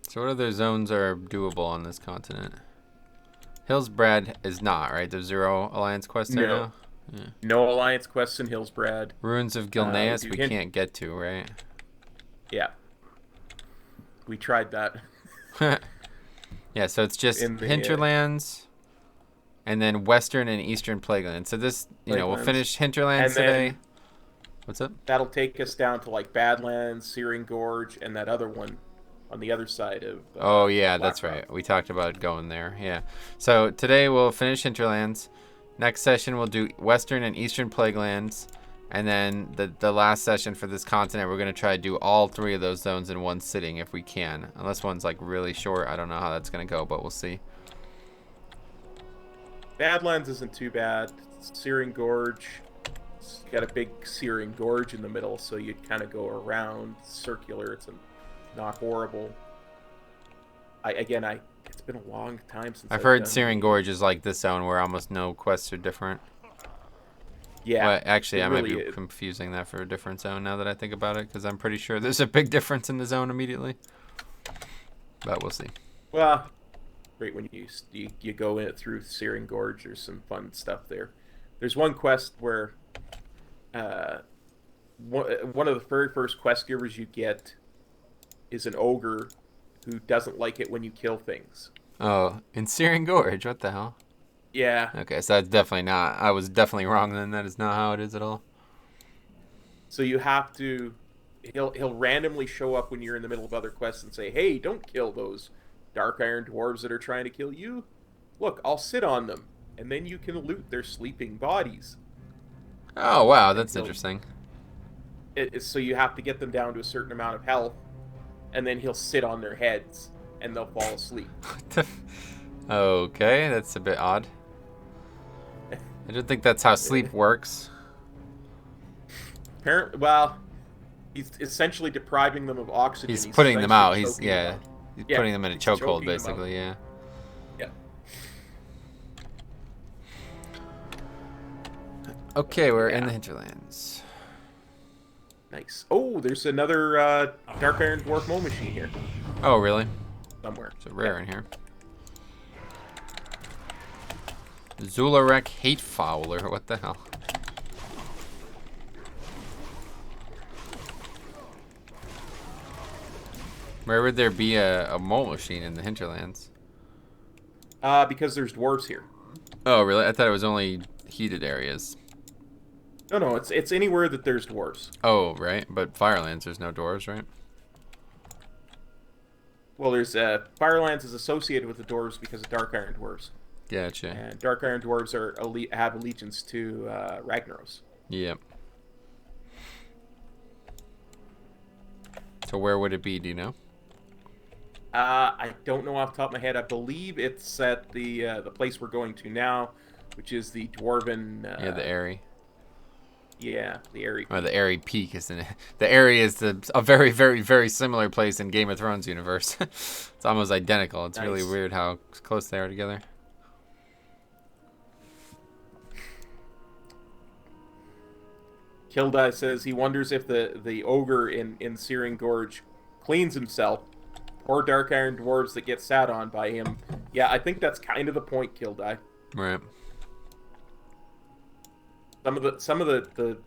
So what other zones are doable on this continent? Hillsbrad is not, right? There's 0 alliance quest there No. now? Yeah. No alliance quests in Hillsbrad. Ruins of Gilneas do we hint- can't get to, right? Yeah. We tried that. Yeah, so it's just In the, Hinterlands and then Western and Eastern Plaguelands. So this, you know, we'll Plaguelands. finish Hinterlands And then- today. What's up? That'll take us down to like Badlands, Searing Gorge, and that other one on the other side of. Oh yeah, that's Black right. Rock. We talked about going there. Yeah. So today we'll finish Hinterlands. Next session we'll do Western and Eastern Plaguelands, and then the last session for this continent we're gonna try to do all 3 of those zones in one sitting if we can. Unless one's like really short, I don't know how that's gonna go, but we'll see. Badlands isn't too bad. Searing Gorge. It's got a big Searing Gorge in the middle, so you'd kind of go around circular. It's not horrible. It's been a long time since I've I've heard done- Searing Gorge is like this zone where almost no quests are different. Yeah. Well, actually, it I might really be is. confusing that for a different zone now that I think about it, because I'm pretty sure there's a big difference in the zone immediately. But we'll see. Well, right when you go in it through Searing Gorge, there's some fun stuff there. There's one quest where one of the very first quest givers you get is an ogre who doesn't like it when you kill things. Oh, in Searing Gorge, what the hell? Yeah. Okay, so that's definitely not. I was definitely wrong then. That is not how it is at all. So you have to. He'll randomly show up when you're in the middle of other quests and say, "Hey, don't kill those dark iron dwarves that are trying to kill you, look, I'll sit on them, and then you can loot their sleeping bodies. Oh, wow, that's interesting. So you have to get them down to a certain amount of health, and then he'll sit on their heads, and they'll fall asleep. Okay, that's a bit odd. I don't think that's how sleep works. Well, he's essentially depriving them of oxygen. He's putting them out. He's choking them out. He's Yeah, putting them in a he's chokehold, choking them basically. Yeah. Yeah. Okay, we're in the Hinterlands. Nice. Oh, there's another dark iron dwarf mole machine here Oh, really? somewhere. It's rare in here. Zularek Hate Fowler. What the hell? Where would there be a mole machine in the Hinterlands? Because there's dwarves here. Oh, really? I thought it was only heated areas. No, it's anywhere that there's dwarves. Oh, right. But Firelands, there's no dwarves, right? Well, there's Firelands is associated with the dwarves because of dark iron dwarves. Gotcha. And dark iron dwarves have allegiance to Ragnaros. Yep. So where would it be? Do you know? I don't know off the top of my head. I believe it's at the place we're going to now, which is the Dwarven. Yeah, the Airy. Yeah, the Airy. Or the Airy Peak, isn't it? The Airy is a very, very, very similar place in Game of Thrones universe. It's almost identical. It's really weird how close they are together. Kilda says he wonders if the ogre in Searing Gorge cleans himself, or dark iron dwarves that get sat on by him. Yeah, I think that's kind of the point, Kilda. Right. Some of the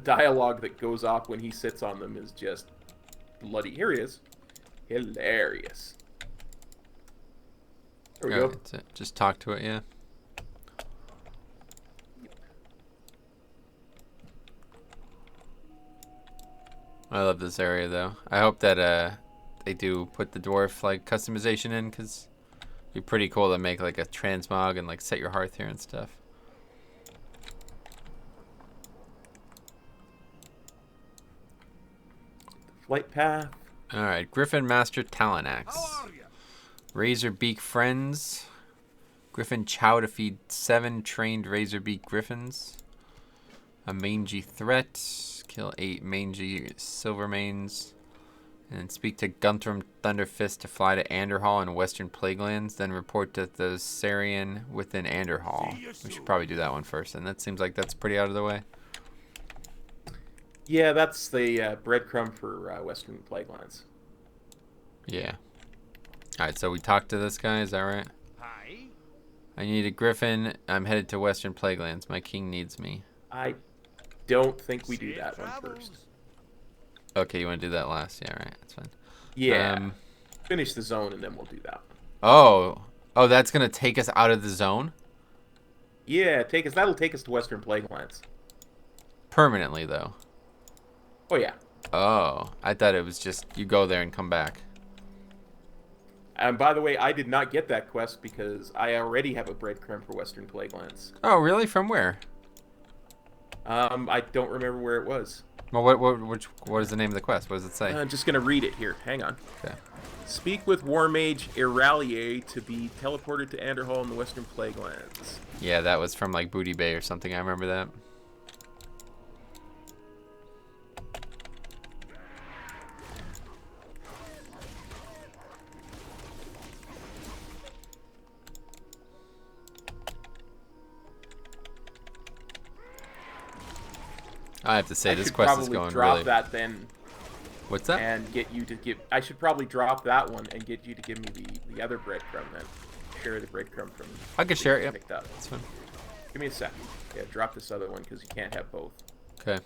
dialogue that goes off when he sits on them is just bloody. Here he is. Hilarious. There we go. That's it. Just talk to it, yeah. I love this area, though. I hope that they do put the dwarf like customization in, because it'd be pretty cool to make like a transmog and like set your hearth here and stuff. Flight path. All right, Griffin Master Talon Axe. Razorbeak Friends. Griffin Chow to feed 7 trained Razorbeak Griffins. A Mangy Threat. Kill 8 mangy Silvermanes. And then speak to Guntram Thunderfist to fly to Anderhall in Western Plaguelands. Then report to the Sarian within Anderhall. We should probably do that one first. And that seems like that's pretty out of the way. Yeah, that's the breadcrumb for Western Plaguelands. Yeah. Alright, so we talked to this guy. Is that right? Hi. I need a griffin. I'm headed to Western Plaguelands. My king needs me. I don't think we do that one first. Okay, you want to do that last? Yeah, right. That's fine. Yeah. Finish the zone and then we'll do that one. Oh, that's gonna take us out of the zone Yeah, that'll take us to Western Plaguelands. permanently, though. Oh yeah. Oh, I thought it was just you go there and come back. And by the way, I did not get that quest because I already have a breadcrumb for Western Plaguelands. Oh, really? From where? I don't remember where it was. Well, what is the name of the quest? What does it say? I'm just gonna read it here. Hang on. Okay. Speak with War Mage Iralier to be teleported to Anderhall in the Western Plaguelands. Yeah, that was from like Booty Bay or something. I remember that. I have to say, this quest is going drop really... that then. What's that? And get you to give... I should probably drop that one and get you to give me the other breadcrumb then. Share the breadcrumb from... I can share it, yep. Picked up. That's fine. Give me a second. Yeah, drop this other one because you can't have both. Okay.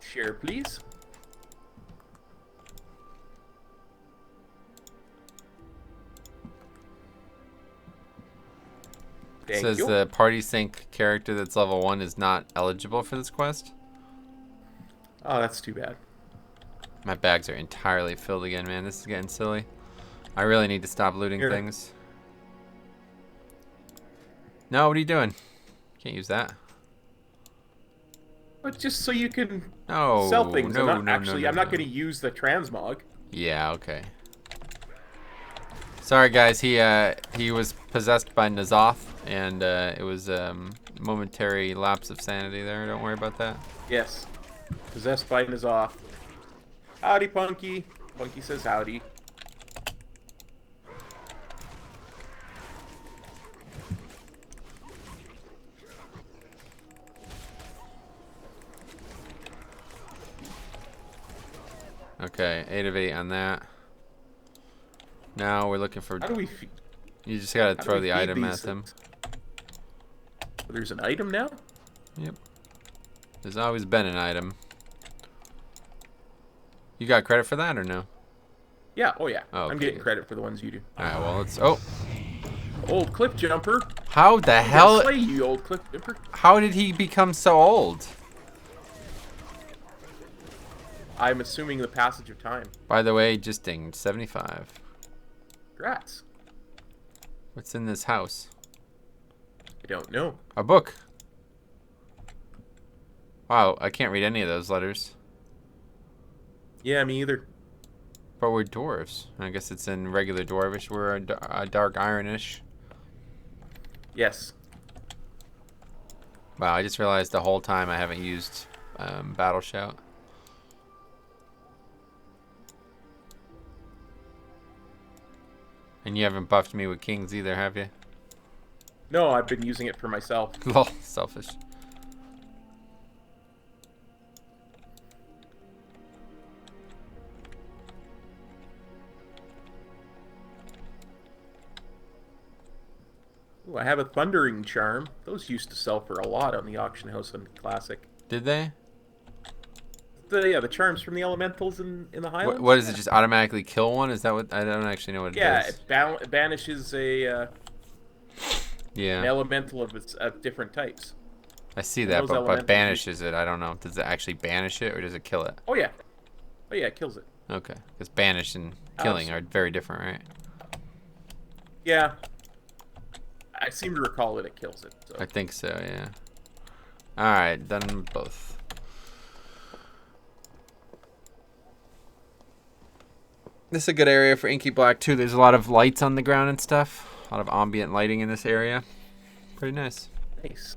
Share, please. Thank Says you. the party sync character that's level 1 is not eligible for this quest. Oh, that's too bad. My bags are entirely filled again, man. This is getting silly. I really need to stop looting Here. things. No, what are you doing? Can't use that. But just so you can No, sell things. no, I'm no, not, no, I'm not no. going to use the transmog. Yeah, okay. Sorry, guys. He was possessed by N'Zoth, and it was momentary lapse of sanity there. Don't worry about that. Yes. Possessed by N'Zoth. Howdy, Punky. Punky says howdy. Okay, 8 of 8 on that. Now we're looking for. How do we feed? You just gotta How do throw we the feed item these at them. things? There's an item now? Yep. There's always been an item. You got credit for that or no? Yeah, oh yeah. Oh, I'm okay. getting credit for the ones you do. Alright, well, let's. Oh! Old cliff jumper. How the I'm gonna hell? slay you, old cliff jumper. How did he become so old? I'm assuming the passage of time. By the way, just dinged 75. Congrats. What's in this house? I don't know. A book. Wow, I can't read any of those letters. Yeah, me either. But we're dwarves. I guess it's in regular dwarvish. We're a dark ironish. Yes. Wow, I just realized the whole time I haven't used Battle Shout. And you haven't buffed me with kings either, have you? No, I've been using it for myself. Lol, selfish. Ooh, I have a thundering charm. Those used to sell for a lot on the auction house on Classic. Did they? The charms from the elementals in the Highlands. What is it? Just automatically kill one? Is that what? I don't actually know what it Yeah, is. it banishes an Yeah, elemental of different types. I see and that, those but elementals banishes it. I don't know. Does it actually banish it or does it kill it? Oh yeah, it kills it. Okay, because banish and killing are very different, right? Yeah, I seem to recall that it kills it. So. I think so. Yeah. All right, done with both. This is a good area for Inky Black too. There's a lot of lights on the ground and stuff. A lot of ambient lighting in this area. Pretty nice. Nice.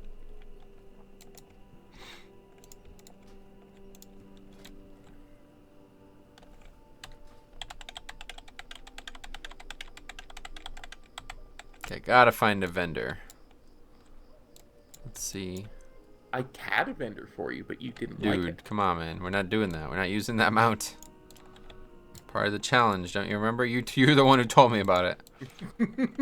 Okay, gotta find a vendor. Let's see. I had a vendor for you, but you didn't like Dude, it. come on, man. We're not doing that. We're not using that mount. Part of the challenge, don't you remember? You're the one who told me about it.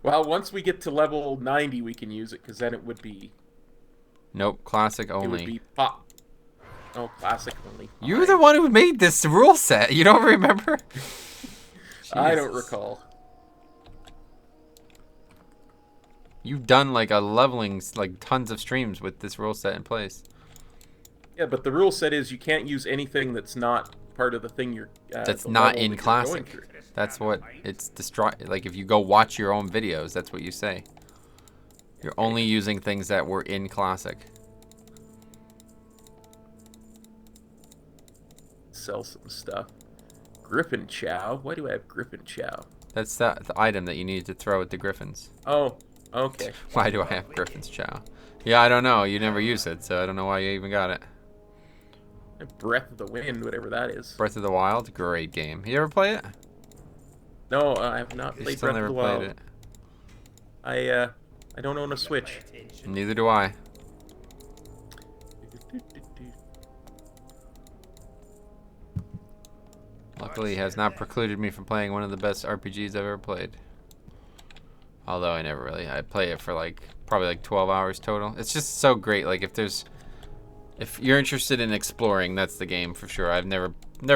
Well, once we get to level 90, we can use it, because then it would be... Nope, classic It would only. be pop. Oh, classic only. You're Fine. the one who made this rule set. You don't remember? I don't Jesus. recall. You've done like a leveling, like tons of streams with this rule set in place. Yeah, but the rule set is you can't use anything that's not part of the thing you're... That's the not level in that you're classic. going through. That's what it's destroy. Like if you go watch your own videos, that's what you say. You're only using things that were in classic. Sell some stuff. Griffin Chow? Why do I have Griffin Chow? That's the item that you need to throw at the griffins. Oh, okay. Why do I have griffin's chow? Yeah, I don't know. You never use it, so I don't know why you even got it. Breath of the Wind, whatever that is. Breath of the Wild, great game. You ever play it? No, I have not You played still Breath never of the Wild. played it. I don't own a Switch. Neither do I. Luckily, it has not precluded me from playing one of the best RPGs I've ever played. Although I never really, I play it for like probably like 12 hours total. It's just so great. Like if you're interested in exploring, that's the game for sure. I've never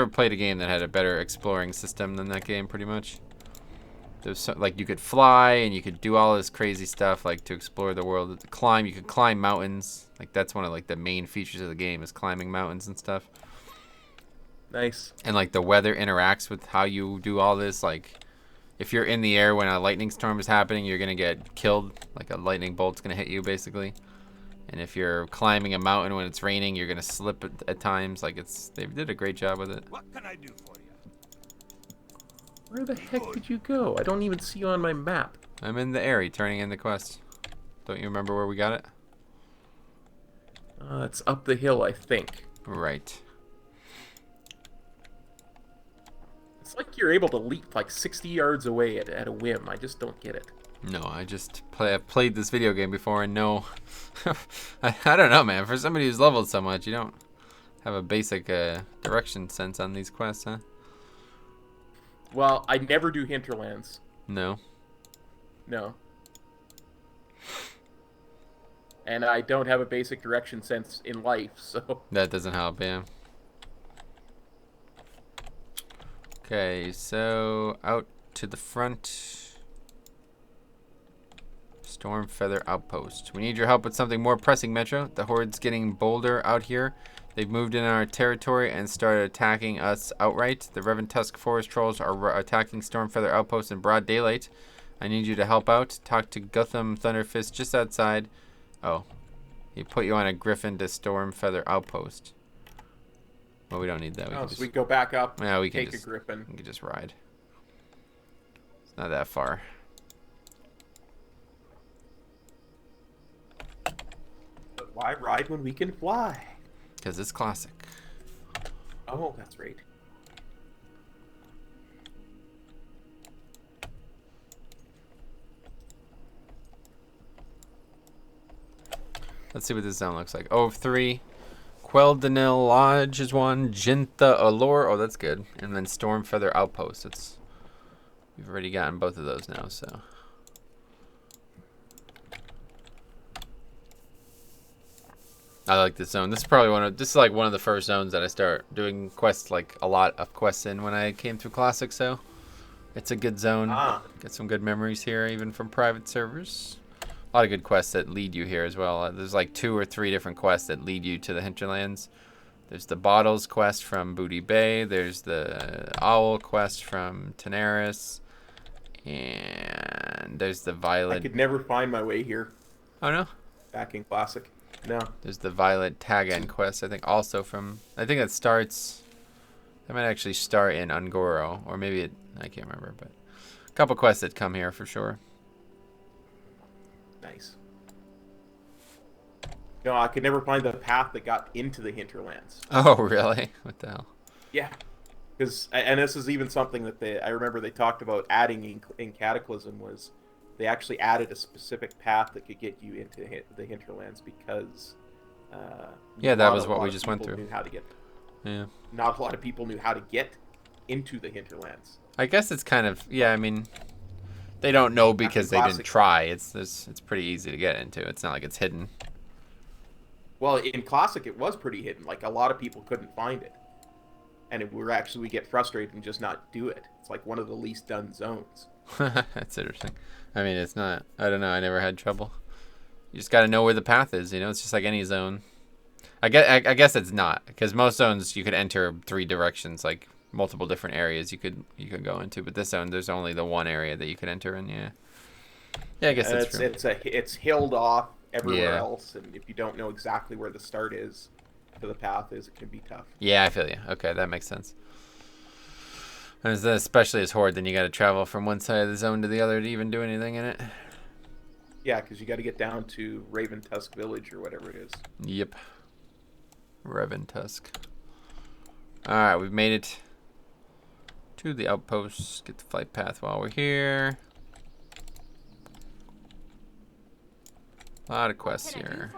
played a game that had a better exploring system than that game. Pretty much. There's so, like you could fly and you could do all this crazy stuff like to explore the world. Climb, you could climb mountains. Like that's one of like the main features of the game is climbing mountains and stuff. Nice. And like the weather interacts with how you do all this. Like if you're in the air when a lightning storm is happening, you're gonna get killed. Like a lightning bolt's gonna hit you basically. And if you're climbing a mountain when it's raining, you're gonna slip at times. Like they did a great job with it. What can I do for you? Where the heck did you go? I don't even see you on my map. I'm in the area turning in the quest. Don't you remember where we got it? It's up the hill, I think. Right. It's like you're able to leap like 60 yards away at a whim. I just don't get it. No, I've played this video game before and know. I don't know, man. For somebody who's leveled so much, you don't have a basic direction sense on these quests, huh? Well, I never do Hinterlands. No. No. And I don't have a basic direction sense in life, so... That doesn't help, yeah. Okay, so out to the front. Stormfeather Outpost. We need your help with something more pressing, Metro. The Horde's getting bolder out here. They've moved in our territory and started attacking us outright. The Reventusk Forest Trolls are attacking Stormfeather Outpost in broad daylight. I need you to help out. Talk to Gutham Thunderfist just outside. Oh, he put you on a griffin to Stormfeather Outpost. Well, we don't need that. We go back up. Yeah, we can take just, a griffin. We can just ride. It's not that far. But why ride when we can fly? Because it's classic. Oh, that's right. Let's see what this zone looks like. Oh, 3. Queldanil Lodge is one. Jintha Allure. Oh, that's good. And then Stormfeather Outpost. We've already gotten both of those now, so. I like this zone. This is probably this is like one of the first zones that I start doing quests, like a lot of quests in when I came through Classic, so it's a good zone. Get some good memories here, even from private servers. A lot of good quests that lead you here as well. There's like 2 or 3 different quests that lead you to the Hinterlands. There's the Bottles quest from Booty Bay. There's the Owl quest from Tenaris. And there's the Violet. I could never find my way here. Oh, no? Back in Classic. No. There's the Violet Tag-End quest, I think, also from... I think that starts... That might actually start in Ungoro. Or maybe it... I can't remember, but... A couple quests that come here for sure. Nice. No, I could never find the path that got into the Hinterlands. Oh, really? What the hell? Yeah. And this is even something that I remember they talked about adding in Cataclysm was they actually added a specific path that could get you into the Hinterlands because yeah, that was what we just went through. Knew how to get there. Yeah. Not a lot of people knew how to get into the Hinterlands. I guess it's kind of, yeah, I mean, they don't know because they didn't try. It's pretty easy to get into. It's not like it's hidden. Well, in Classic, it was pretty hidden. Like, a lot of people couldn't find it. And we get frustrated and just not do it. It's like one of the least done zones. That's interesting. I mean, it's not, I don't know, I never had trouble. You just got to know where the path is, you know? It's just like any zone. I guess it's not, because most zones you could enter 3 directions, like multiple different areas you could go into. But this zone, there's only the one area that you could enter in, yeah. Yeah, I guess that's true. It's hilled off everywhere else, and if you don't know exactly where the start is to the path is, it can be tough. Yeah, I feel you. Okay, that makes sense. And especially as Horde, then you got to travel from one side of the zone to the other to even do anything in it. Yeah, because you got to get down to Reventusk Village or whatever it is. Yep. Reventusk. Alright, we've made it to the outposts. Get the flight path while we're here. A lot of quests here.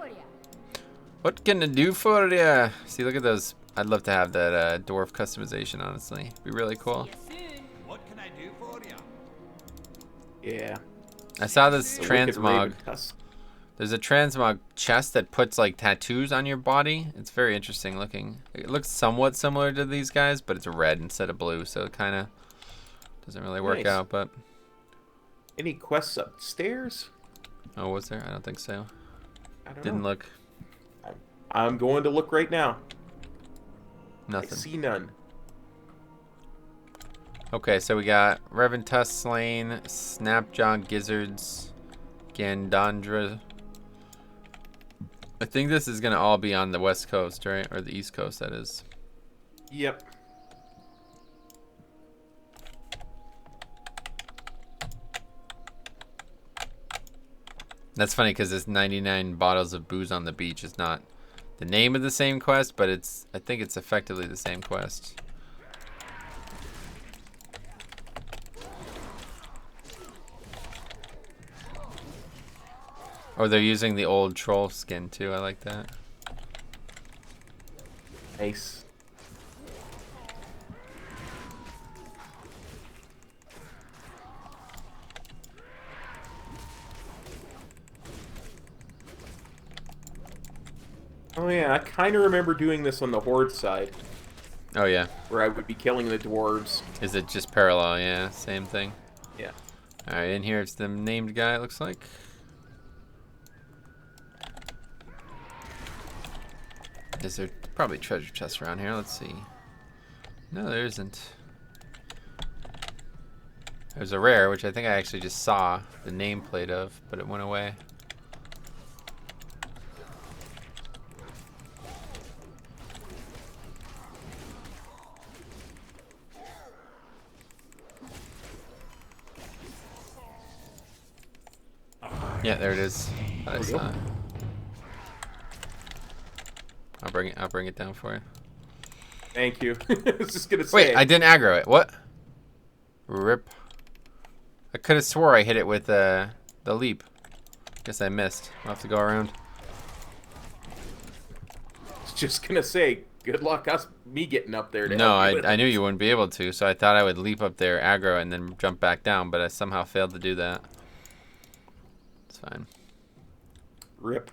What can I do for ya? See, look at those. I'd love to have that dwarf customization, honestly. It'd be really cool. What can I do for ya? Yeah. I saw this transmog. There's a transmog chest that puts like tattoos on your body. It's very interesting looking. It looks somewhat similar to these guys, but it's red instead of blue, so it kind of doesn't really work out. But any quests upstairs? Oh, was there? I don't think so. I don't Didn't know. look. I'm going to look right now. Nothing. I see none. Okay, so we got Reventus slain, Snapjaw gizzards, Gandandra. I think this is gonna all be on the west coast, right? Or the east coast, that is. Yep. That's funny because this 99 bottles of booze on the beach is not the name of the same quest, but I think it's effectively the same quest. Oh, they're using the old troll skin too. I like that. Nice. Oh yeah, I kind of remember doing this on the Horde side, Oh yeah. where I would be killing the dwarves. Is it just parallel? Yeah, same thing. Yeah. All right, in here it's the named guy. It looks like. Is there probably treasure chests around here? Let's see. No, there isn't. There's a rare, which I think I actually just saw the nameplate of, but it went away. Yeah, there it is. I saw it. I'll bring it down for you. Thank you. I was just gonna say. Wait, I didn't aggro it. What? Rip. I could have swore I hit it with the leap. Guess I missed. I'll have to go around. was just gonna say, good luck me getting up there. To No, help you with I it. knew you wouldn't be able to, so I thought I would leap up there, aggro, and then jump back down, but I somehow failed to do that. It's fine. Rip.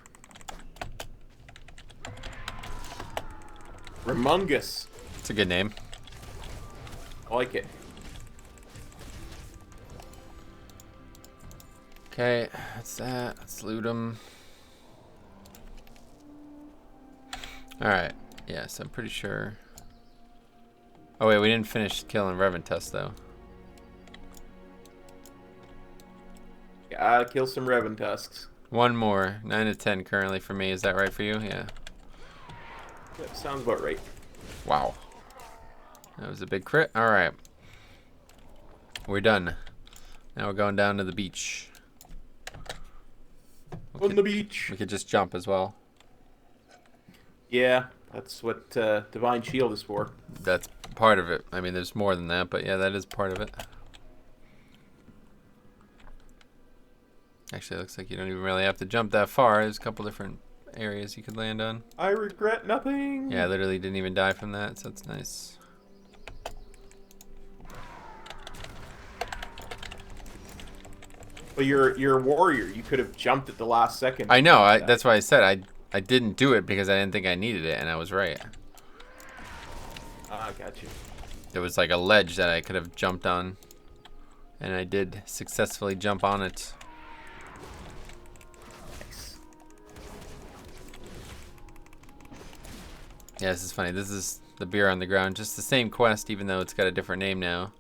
Remungus. It's a good name. I like it. Okay, that's that. Let's loot them. Alright. Yes, I'm pretty sure. Oh, wait, we didn't finish killing Reventus, though. Gotta kill some Revan tusks. One more. 9 to 10 currently for me. Is that right for you? Yeah. That sounds about right. Wow. That was a big crit. Alright. We're done. Now we're going down to the beach. On the beach. We could just jump as well. Yeah, that's what Divine Shield is for. That's part of it. I mean, there's more than that, but yeah, that is part of it. Actually, it looks like you don't even really have to jump that far. There's a couple different areas you could land on. I regret nothing. Yeah, I literally didn't even die from that, so that's nice. Well, you're a warrior. You could have jumped at the last second. I know. That's why I said I didn't do it because I didn't think I needed it, and I was right. Ah, got you. There was like a ledge that I could have jumped on, and I did successfully jump on it. Nice. Yeah, this is funny. This is the beer on the ground. Just the same quest, even though it's got a different name now.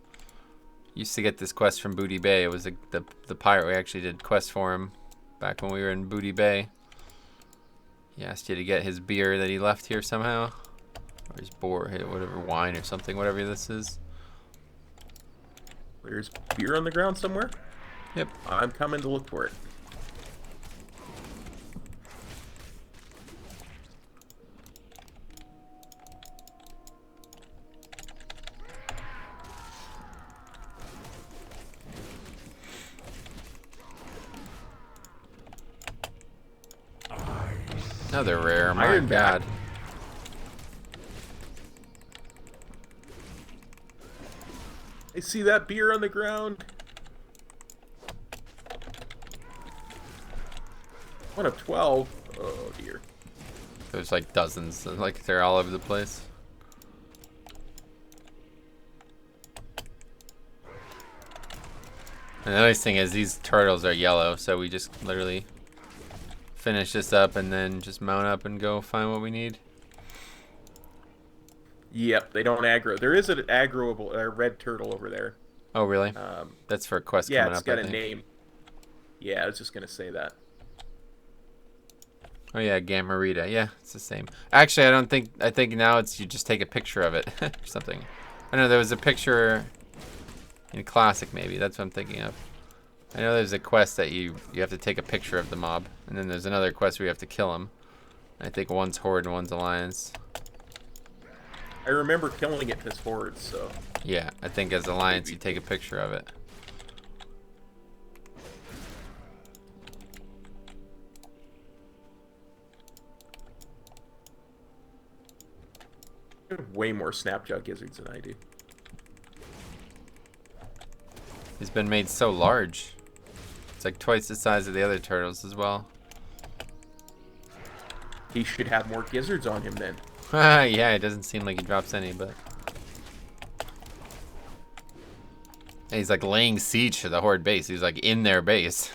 Used to get this quest from Booty Bay. It was the pirate. We actually did quest for him back when we were in Booty Bay. He asked you to get his beer that he left here somehow. Or his whatever, wine or something, whatever this is. There's beer on the ground somewhere? Yep. I'm coming to look for it. Another rare. My Iron God. back. I see that beer on the ground. One of 12. Oh dear. There's like dozens. Like they're all over the place. And the nice thing is these turtles are yellow, so we just literally finish this up and then just mount up and go find what we need. Yep, they don't aggro. There is an aggroable red turtle over there. Oh, really? That's for a quest Yeah, coming it's up, got I a think. name. Yeah, I was just gonna say that. Oh yeah, Gamarita. Yeah, it's the same. Actually, I don't think. I think now it's you just take a picture of it or something. I know there was a picture in Classic, maybe. That's what I'm thinking of. I know there's a quest that you have to take a picture of the mob, and then there's another quest where you have to kill him. I think one's Horde and one's Alliance. I remember killing it as Horde, so... Yeah, I think as Alliance you take a picture of it. You have way more Snapjaw Gizzards than I do. He's been made so large. It's like twice the size of the other turtles as well. He should have more gizzards on him then. Yeah, it doesn't seem like he drops any, but... He's like laying siege to the Horde base. He's like in their base.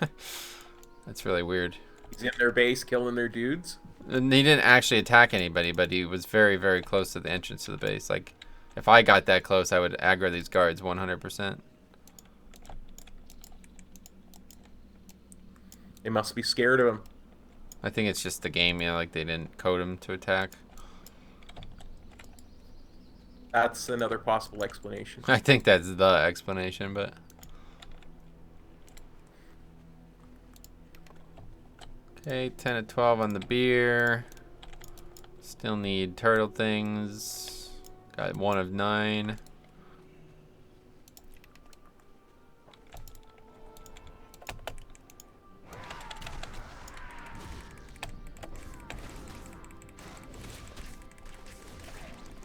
That's really weird. He's in their base killing their dudes. And he didn't actually attack anybody, but he was very, very close to the entrance to the base. Like, if I got that close, I would aggro these guards 100%. They must be scared of him. I think it's just the game, you know, like they didn't code him to attack. That's another possible explanation. I think that's the explanation, but... Okay, 10 of 12 on the beer. Still need turtle things. Got 1 of 9.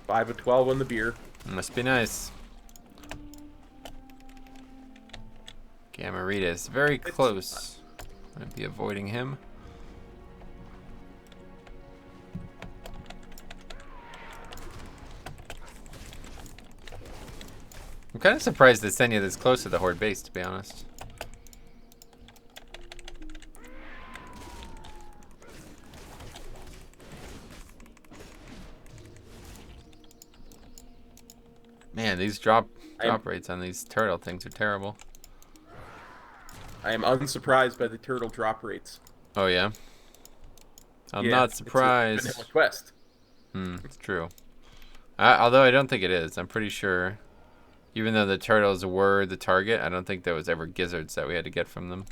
Five of 12 on the beer. Must be nice. Gamarita is very close. I'm gonna be avoiding him. I'm kind of surprised they send you this close to the Horde base, to be honest. Man, these drop rates on these turtle things are terrible. I am unsurprised by the turtle drop rates. Oh yeah? I'm Yeah, not it's a surprised. vanilla quest. It's true. Although I don't think it is. I'm pretty sure, even though the turtles were the target, I don't think there was ever gizzards that we had to get from them.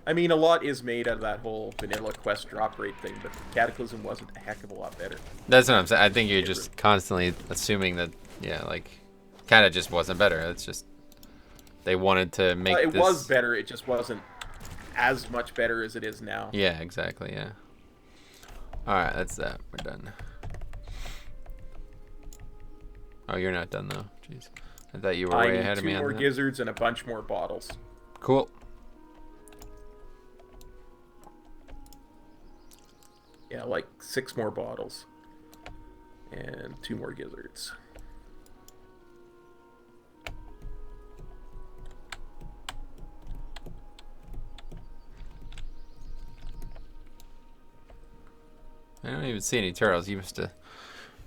I mean, a lot is made out of that whole vanilla quest drop rate thing, but Cataclysm wasn't a heck of a lot better. That's what I'm saying. I think you're just constantly assuming that, yeah, like, kind of just wasn't better. It's just they wanted to make It this... was better, it just wasn't as much better as it is now. Yeah, exactly, yeah. Alright, that's that. We're done. Oh, you're not done, though. Jeez. I thought you were way ahead of me on I need 2 more that. gizzards and a bunch more bottles. Cool. Yeah, like 6 more bottles. And 2 more gizzards. I don't even see any turtles. You must have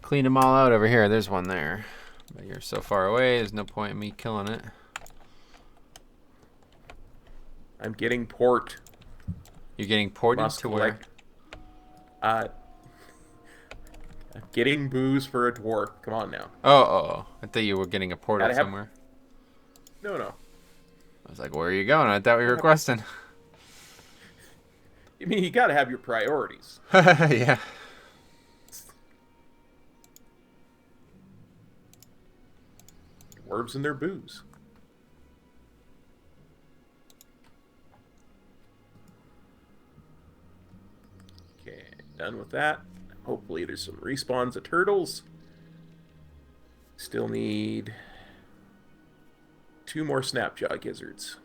cleaned them all out over here. There's one there. But you're so far away, there's no point in me killing it. I'm getting port. You're getting ported Must to where? I'm getting booze for a dwarf. Come on now. Oh. I thought you were getting a portal Gotta have- somewhere. No. I was like, where are you going? I thought we were questing. I mean, you gotta have your priorities. Yeah. Dwarves and their booze. Okay, done with that. Hopefully there's some respawns of turtles. Still need 2 more Snapjaw Gizzards.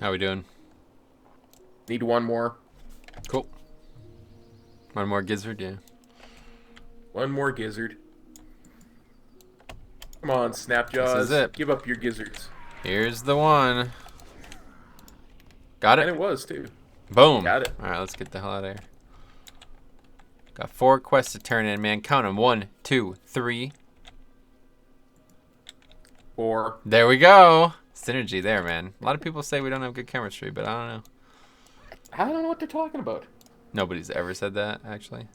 How we doing? Need one more. Cool. One more gizzard, yeah. One more gizzard. Come on, Snapjaws. This is it. Give up your gizzards. Here's the one. Got And it? it was, too. Boom. Got it. Alright, let's get the hell out of here. Got 4 quests to turn in, man. Count them. 1, 2, 3. 4. There we go. Synergy there, man. A lot of people say we don't have good chemistry, but I don't know. I don't know what they're talking about. Nobody's ever said that, actually.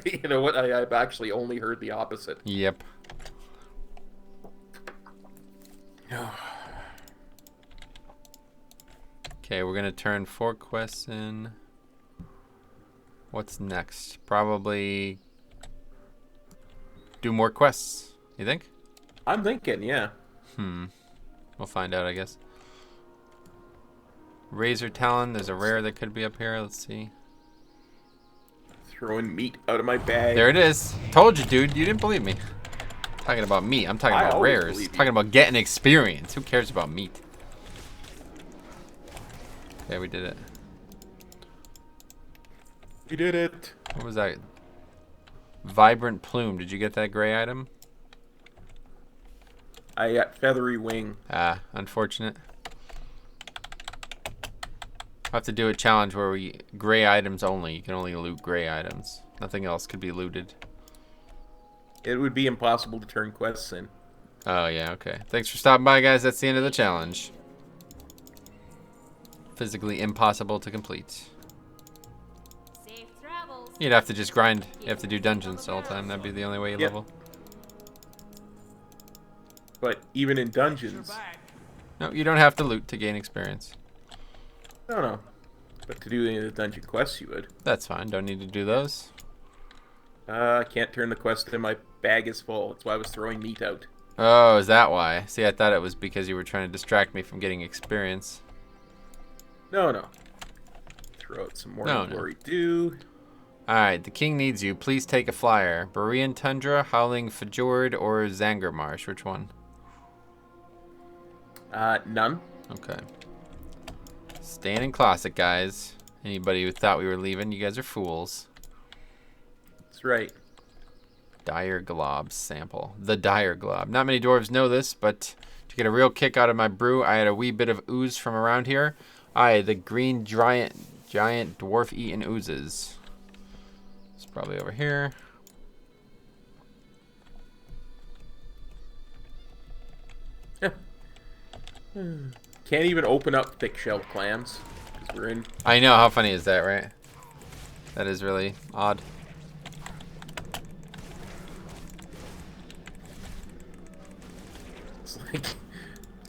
You know what? I've actually only heard the opposite. Yep. Okay, we're gonna turn 4 quests in. What's next? Probably do more quests. You think? I'm thinking, yeah. We'll find out, I guess. Razor Talon. There's a rare that could be up here. Let's see. Throwing meat out of my bag. There it is. Told you, dude. You didn't believe me. Talking about meat. I'm talking I about always rares. believe you. Talking about getting experience. Who cares about meat? Okay, we did it. We did it. What was that? Vibrant Plume. Did you get that gray item? I got feathery wing. Ah, unfortunate. I'll have to do a challenge where we gray items only. You can only loot gray items. Nothing else could be looted. It would be impossible to turn quests in. Oh, yeah, okay. Thanks for stopping by, guys. That's the end of the challenge. Physically impossible to complete. Safe travels. You'd have to just grind. You have to do dungeons the whole time. That'd be the only way you Yep. level. But even in dungeons... No, you don't have to loot to gain experience. No. But to do any of the dungeon quests, you would. That's fine. Don't need to do those. I can't turn the quest in. My bag is full. That's why I was throwing meat out. Oh, is that why? See, I thought it was because you were trying to distract me from getting experience. No. Throw out some more No. glory dew. Alright, the king needs you. Please take a flyer. Berean Tundra, Howling Fjord, or Zanger Marsh? Which one? None. Okay. Staying in Classic, guys. Anybody who thought we were leaving, you guys are fools. That's right. Dire Glob sample. The Dire Glob. Not many dwarves know this, but to get a real kick out of my brew, I had a wee bit of ooze from around here. The green giant dwarf eating oozes. It's probably over here. Can't even open up thick-shelled clams. Because we're in... I know, how funny is that, right? That is really odd. It's like...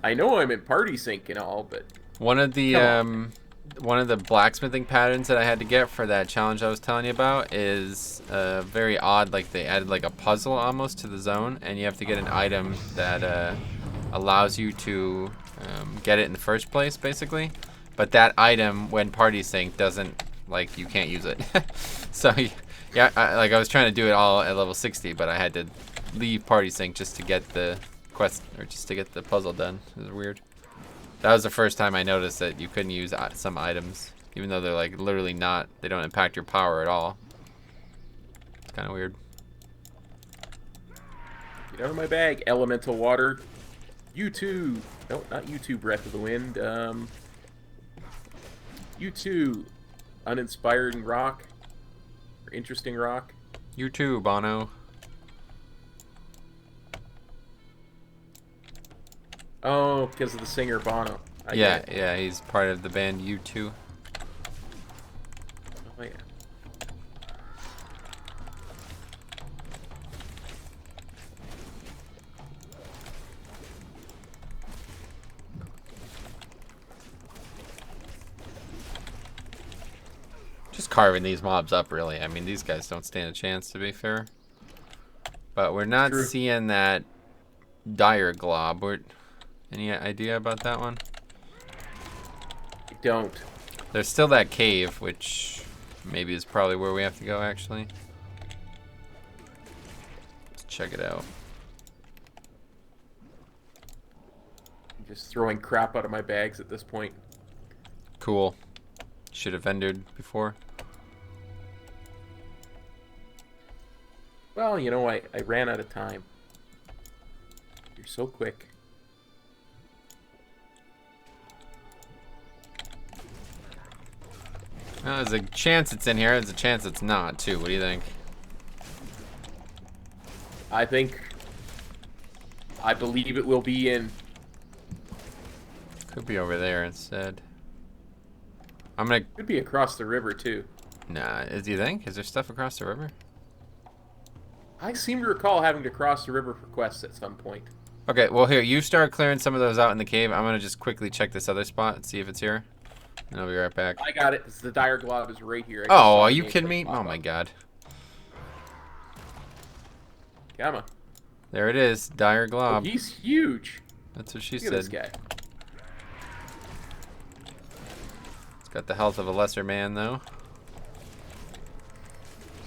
I know I'm in party sync and all, but... One of the Come one of the blacksmithing patterns that I had to get for that challenge I was telling you about is very odd. Like they added like a puzzle almost to the zone, and you have to get an item that allows you to get it in the first place, basically. But that item, when party sync, doesn't, like, you can't use it. So yeah, I was trying to do it all at level 60, but I had to leave party sync just to get the quest, or just to get the puzzle done. It was weird. That was the first time I noticed that you couldn't use some items, even though they're like literally not, they don't impact your power at all. It's kind of weird. Get out of my bag, elemental water. U2. No, not U2, Breath of the Wind. U2, uninspiring rock. Or interesting rock. You too, Bono. Oh, because of the singer Bono. I get it. Yeah, he's part of the band U2. Oh, yeah. Just carving these mobs up, really. I mean, these guys don't stand a chance, to be fair. But we're not True. seeing that dire glob. Any idea about that one? I don't. There's still that cave, which maybe is probably where we have to go, actually. Let's check it out. Just throwing crap out of my bags at this point. Cool. Should have vendored before. Well, you know, I ran out of time. You're so quick. Well, there's a chance it's in here. There's a chance it's not, too. What do you think? I believe it will be in. Could be over there instead. I'm gonna... Could be across the river, too. Nah, do you think? Is there stuff across the river? I seem to recall having to cross the river for quests at some point. Okay, well, here, you start clearing some of those out in the cave. I'm gonna just quickly check this other spot and see if it's here. And I'll be right back. I got it. It's the dire glove is right here. Oh, are you kidding me? Oh, my God. Come on. There it is. Dire Oh, glob. he's huge. That's what she Look at this said. guy. It's got the health of a lesser man, though.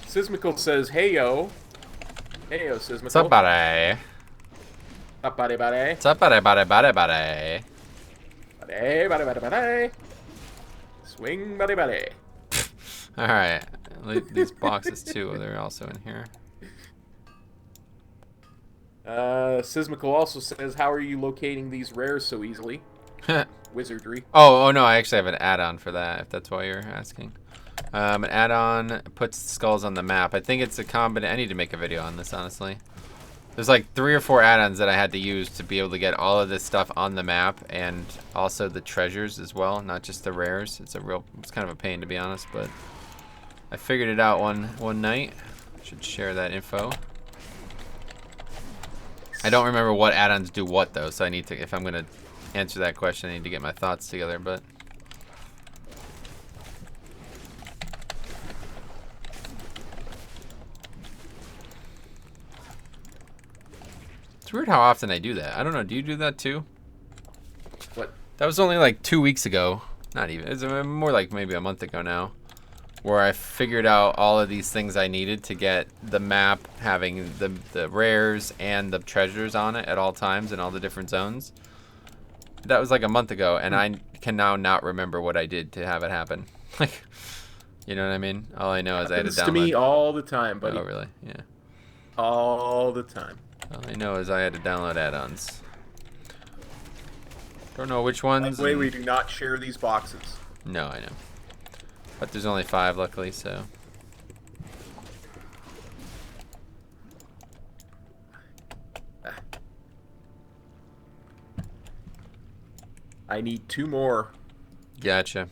Sismical says, "Hey yo, Sismical. What's up, buddy? Up, buddy, buddy, What's up, buddy? buddy, buddy, buddy. Swing, buddy, buddy." All right. These boxes, too. They're also in here. Sismical also says, "How are you locating these rares so easily?" Wizardry. Oh, no. I actually have an add-on for that, if that's why you're asking. An add-on puts skulls on the map. I think it's a combination. I need to make a video on this, honestly. There's like 3 or 4 add-ons that I had to use to be able to get all of this stuff on the map, and also the treasures as well, not just the rares. It's kind of a pain, to be honest, but I figured it out one night. Should share that info. I don't remember what add-ons do what, though, so I need to, if I'm gonna answer that question, I need to get my thoughts together, but it's weird how often I do that. I don't know. Do you do that too? What? That was only like 2 weeks ago. Not even. It's more like maybe a month ago now. Where I figured out all of these things I needed to get the map having the rares and the treasures on it at all times in all the different zones. That was like a month ago, and I can now not remember what I did to have it happen. Like, you know what I mean? All I know is I had to download. To me all the time, buddy. Oh, really? Yeah. All the time. All I know is I had to download add-ons. Don't know which ones. By the way, we do not share these boxes. No, I know. But there's only 5, luckily, so. I need 2 more. Gotcha.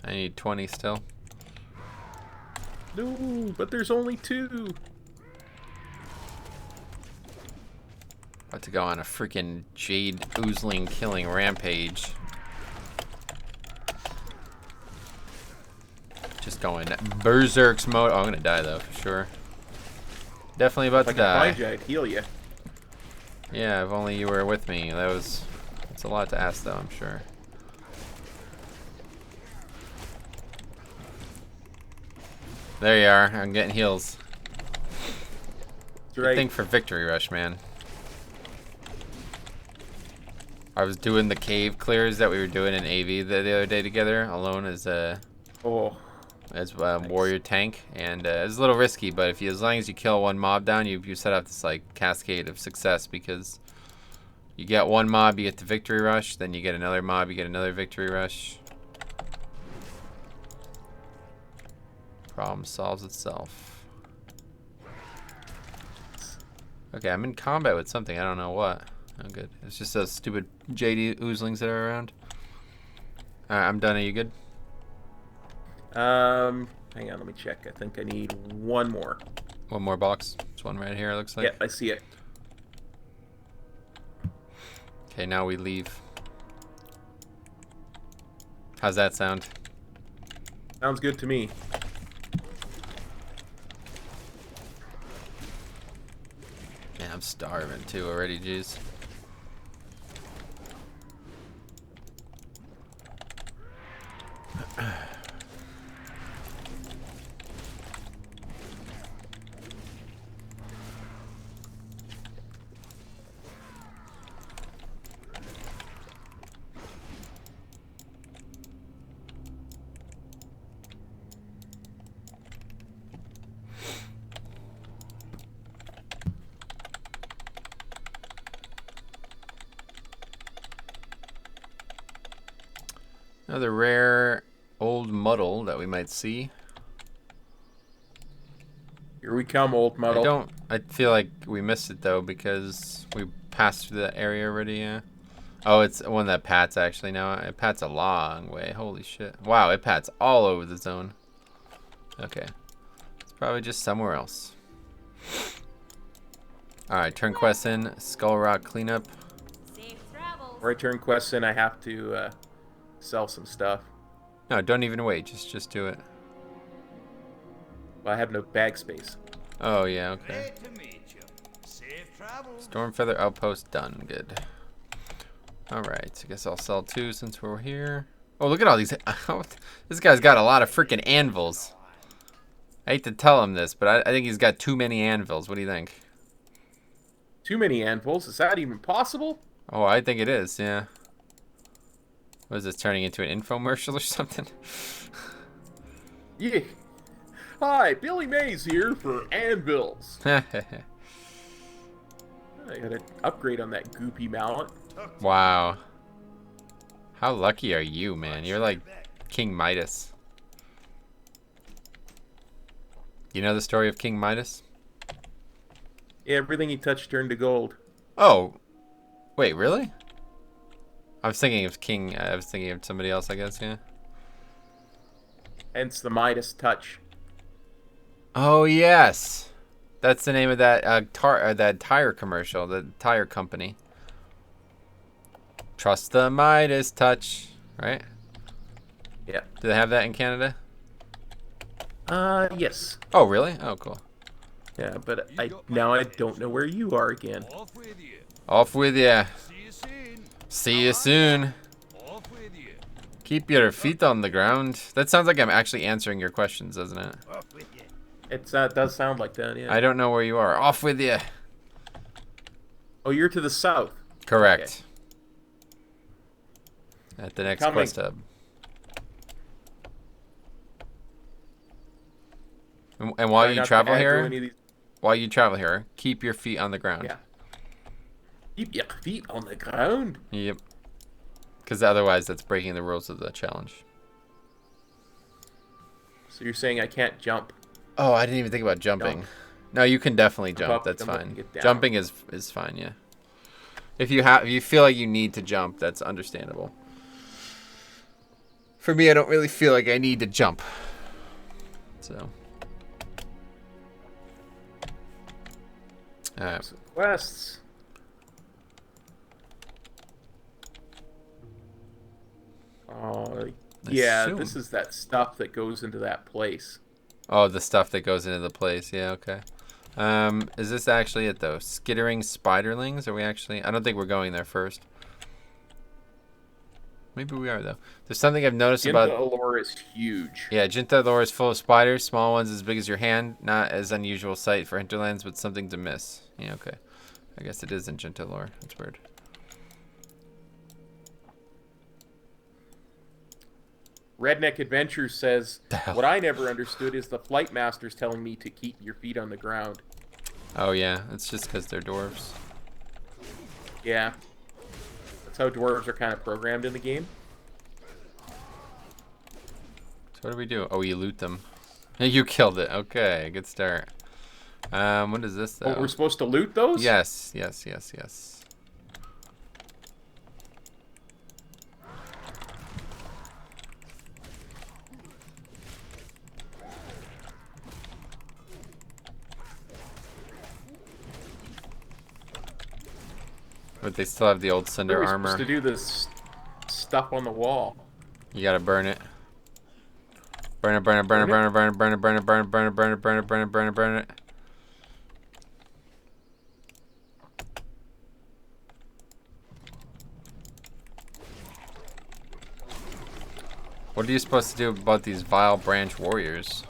I need 20 still. No, but there's only 2. About to go on a freaking Jade Oozling killing rampage. Just going berserks mode. Oh, I'm gonna die though, for sure. Definitely about to If I die. can find you, I'd heal you. Yeah, if only you were with me. That's a lot to ask though, I'm sure. There you are. I'm getting heals. That's Good right. thing for Victory Rush, man. I was doing the cave clears that we were doing in AV the other day together, alone as Oh, warrior tank, and it was a little risky, but as long as you kill one mob down, you set up this like cascade of success, because you get one mob, you get the Victory Rush, then you get another mob, you get another Victory Rush. Problem solves itself. Okay, I'm in combat with something. I don't know what. Oh, good. It's just those stupid JD oozlings that are around. Alright, I'm done. Are you good? hang on, let me check. I think I need 1 more. One more box. There's one right here, it looks like. Yeah, I see it. Okay, now we leave. How's that sound? Sounds good to me. Man, I'm starving too already, jeez. Another rare old muddle that we might see. Here we come, old muddle. I feel like we missed it though because we passed through that area already. Yeah. Oh, it's one that pats actually now. It pats a long way. Holy shit! Wow, it pats all over the zone. Okay, it's probably just somewhere else. All right, turn quest in. Skull Rock cleanup. Safe travels. Before I turn quests in, I have to sell some stuff. No, don't even wait. Just do it. Well, I have no bag space. Oh yeah, okay. Great to meet you. Safe travels. Stormfeather outpost done. Good. All right, I guess I'll sell 2 since we're here. Oh, look at all these. This guy's got a lot of freaking anvils. I hate to tell him this, but I think he's got too many anvils. What do you think? Too many anvils? Is that even possible? Oh, I think it is, yeah. What is this, turning into an infomercial or something? Yeah. Hi, Billy Mays here for anvils. I got an upgrade on that goopy mallet. Wow. How lucky are you, man? You're like King Midas. You know the story of King Midas? Yeah, everything he touched turned to gold. Oh. Wait, really? I was thinking of somebody else, I guess, yeah. Hence the Midas touch. Oh, yes. That's the name of that that tire commercial, the tire company. Trust the Midas touch, right? Yeah. Do they have that in Canada? Yes. Oh, really? Oh, cool. Yeah, but now I don't know where you are again. Off with you. Off with ya. See you soon. See you soon. Off with you. Keep your feet on the ground. That sounds like I'm actually answering your questions, doesn't it? Off with you. It does sound like that, yeah. I don't know where you are. Off with ya. Oh, you're to the south. Correct. At the next Coming. quest hub. And while Try you not to travel aggro here, any of keep your feet on the ground. Yeah. Keep your feet on the ground. Yep. Because otherwise, that's breaking the rules of the challenge. So you're saying I can't jump? Oh, I didn't even think about jumping. Jump. No, you can definitely Jump jump. up, That's jump up, and fine. get down. Jumping is fine. Yeah. If you feel like you need to jump, that's understandable. For me, I don't really feel like I need to jump. So. Some quests. Yeah, assume. this is that stuff that goes into that place. Oh, the stuff that goes into the place. Yeah, okay. Is this actually it, though? Skittering Spiderlings? Are we actually... I don't think we're going there first. Maybe we are, though. There's something I've noticed about... Allure is huge. Yeah, Jinta Allure is full of spiders. Small ones as big as your hand. Not as unusual sight for Hinterlands, but something to miss. Yeah, okay. I guess it is in Jinta Allure. That's weird. Redneck Adventures says, The hell? what I never understood is the flight masters telling me to keep your feet on the ground. Oh, yeah. It's just because they're dwarves. Yeah. That's how dwarves are kind of programmed in the game. So what do we do? Oh, you loot them. You killed it. Okay, good start. What is this, though? Oh, we're supposed to loot those? Yes, yes, yes, yes. But they still have the old cinder We're armor. supposed to do this stuff on the wall. You gotta burn it. Burn it, burn it, burn it, burn it, burn it, burn it, burn it, burn it, burn it, burn it, burn it, burn it, burn it, burn it. What are you supposed to do about these vile branch warriors?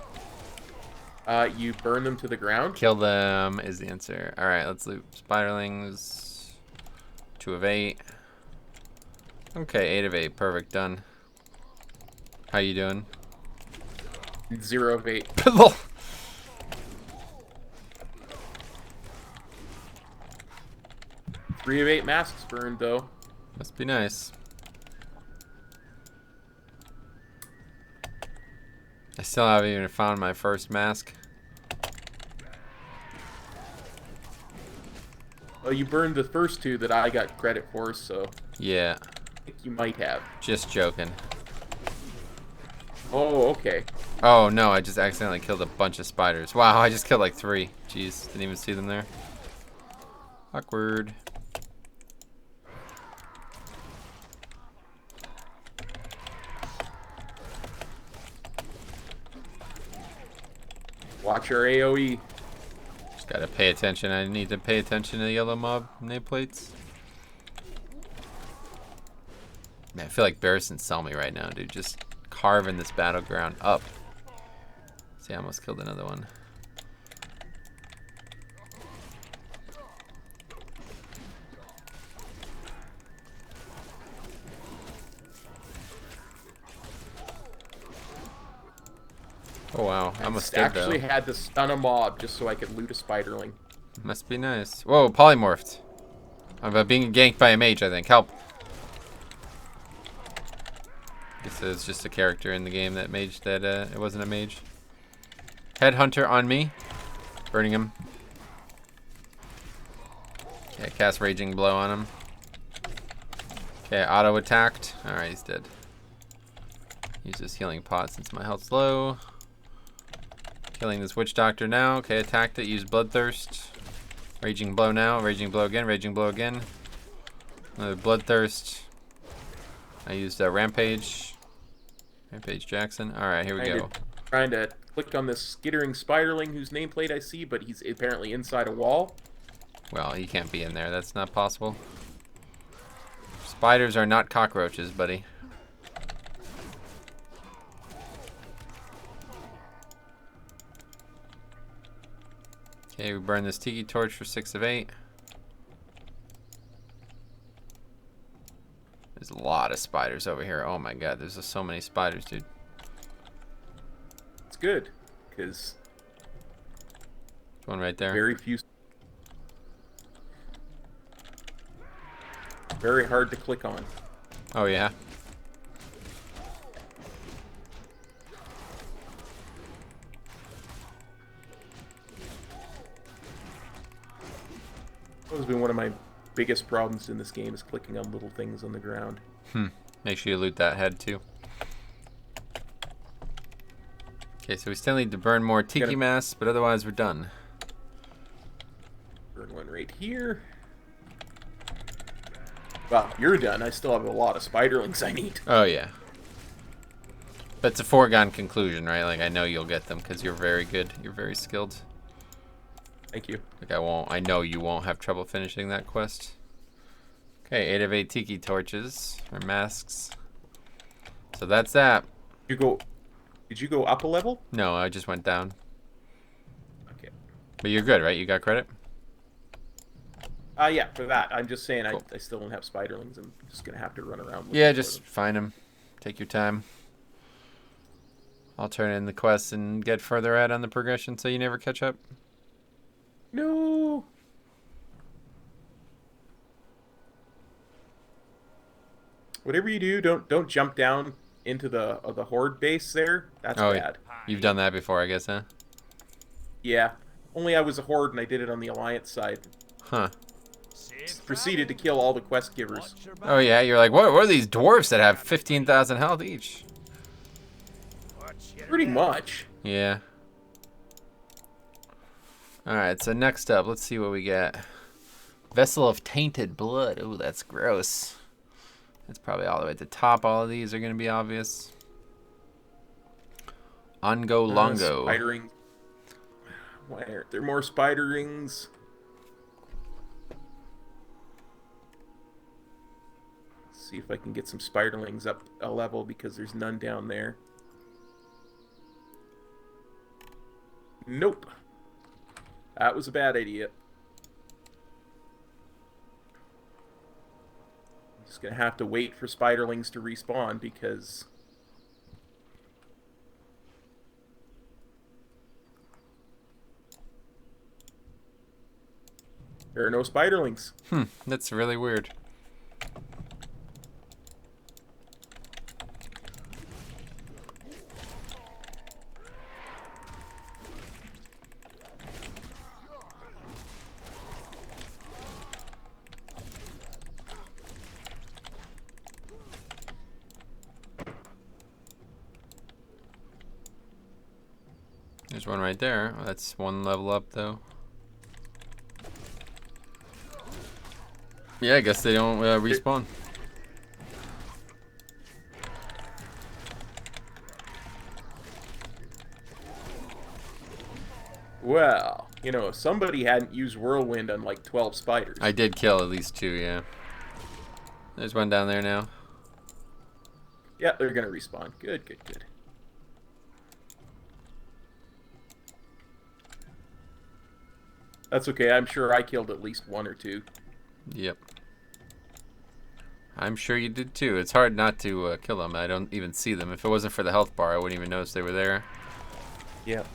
You burn them to the ground. Kill them is the answer. Alright, let's loot spiderlings. 2 of 8. Okay, 8 of 8. Perfect, done. How you doing? 0 of 8. 3 of 8 masks burned, though. Must be nice. I still haven't even found my first mask. Well, you burned the first two that I got credit for, so Yeah, I think you might have. just joking. Oh, okay. Oh no, I just accidentally killed a bunch of spiders. Wow, I just killed like 3. Jeez, didn't even see them there. Awkward. Watch our AoE. Just gotta pay attention. I need to pay attention to the yellow mob nameplates. Man, I feel like Barristan sell me right now, dude. Just carving this battleground up. See, I almost killed another one. Oh wow, I almost did though. Actually had to stun a mob just so I could loot a spiderling. Must be nice. Whoa, polymorphed. I'm being ganked by a mage, I think. Help. Guess it's just a character in the game that mage that it wasn't a mage. Headhunter on me. Burning him. Okay, cast Raging Blow on him. Okay, auto attacked. Alright, he's dead. Use this healing pot since my health's low. Killing this witch doctor now. Okay, attacked it. Use bloodthirst. Raging blow now. Raging blow again. Raging blow again. Another bloodthirst. I used rampage. Rampage Jackson. All right, here we go. Trying to click on this skittering spiderling whose nameplate I see, but he's apparently inside a wall. Well, he can't be in there. That's not possible. Spiders are not cockroaches, buddy. Okay, we burn this tiki torch for 6 of 8. There's a lot of spiders over here. Oh my god, there's just so many spiders, dude. It's good, because One right there. very few. Very hard to click on. Oh yeah. That has been one of my biggest problems in this game is clicking on little things on the ground. Make sure you loot that head too. Okay, so we still need to burn more tiki masks, but otherwise we're done. Burn one right here. Well, you're done. I still have a lot of spiderlings I need. Oh yeah. But it's a foregone conclusion, right? Like I know you'll get them because you're very good. You're very skilled. Thank you. Like I know you won't have trouble finishing that quest. Okay, 8 of 8 tiki torches or masks. So that's that. Did you go up a level? No, I just went down. Okay. But you're good, right? You got credit? Yeah, for that. I'm just saying Cool. I still don't have spiderlings. I'm just going to have to run around looking Yeah, for just them. find them. Take your time. I'll turn in the quests and get further ahead on the progression so you never catch up. No. Whatever you do, don't jump down into the horde base there. That's Oh, bad. You've done that before, I guess, huh? Yeah. Only I was a horde and I did it on the alliance side. Huh. Safe Proceeded to travels. kill all the quest givers. Watch your back. Oh yeah, you're like, what are these dwarves that have 15,000 health each? Watch your Pretty back. much. Yeah. Alright, so next up, let's see what we get. Vessel of Tainted Blood. Ooh, that's gross. That's probably all the way at the top. All of these are going to be obvious. Ongo Longo. Spidering. Why aren't there more spiderings? See if I can get some spiderlings up a level because there's none down there. Nope. That was a bad idea. I'm just gonna have to wait for spiderlings to respawn because there are no spiderlings. That's really weird. There's one right there. That's one level up, though. Yeah, I guess they don't respawn. Well, you know, if somebody hadn't used Whirlwind on like 12 spiders. I did kill at least 2, yeah. There's one down there now. Yeah, they're gonna respawn. Good, good, good. That's okay. I'm sure I killed at least 1 or 2. Yep. I'm sure you did too. It's hard not to kill them. I don't even see them. If it wasn't for the health bar, I wouldn't even notice they were there. Yep.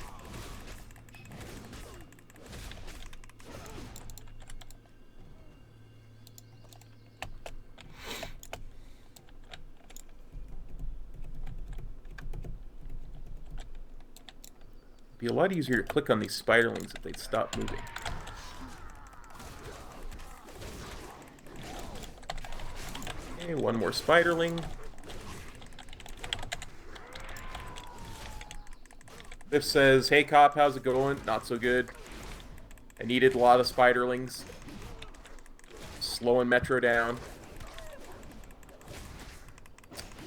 Be a lot easier to click on these spiderlings if they'd stop moving. Okay, one more spiderling. Biff says, "Hey cop, how's it going? Not so good. I needed a lot of spiderlings. Slowing Metro down."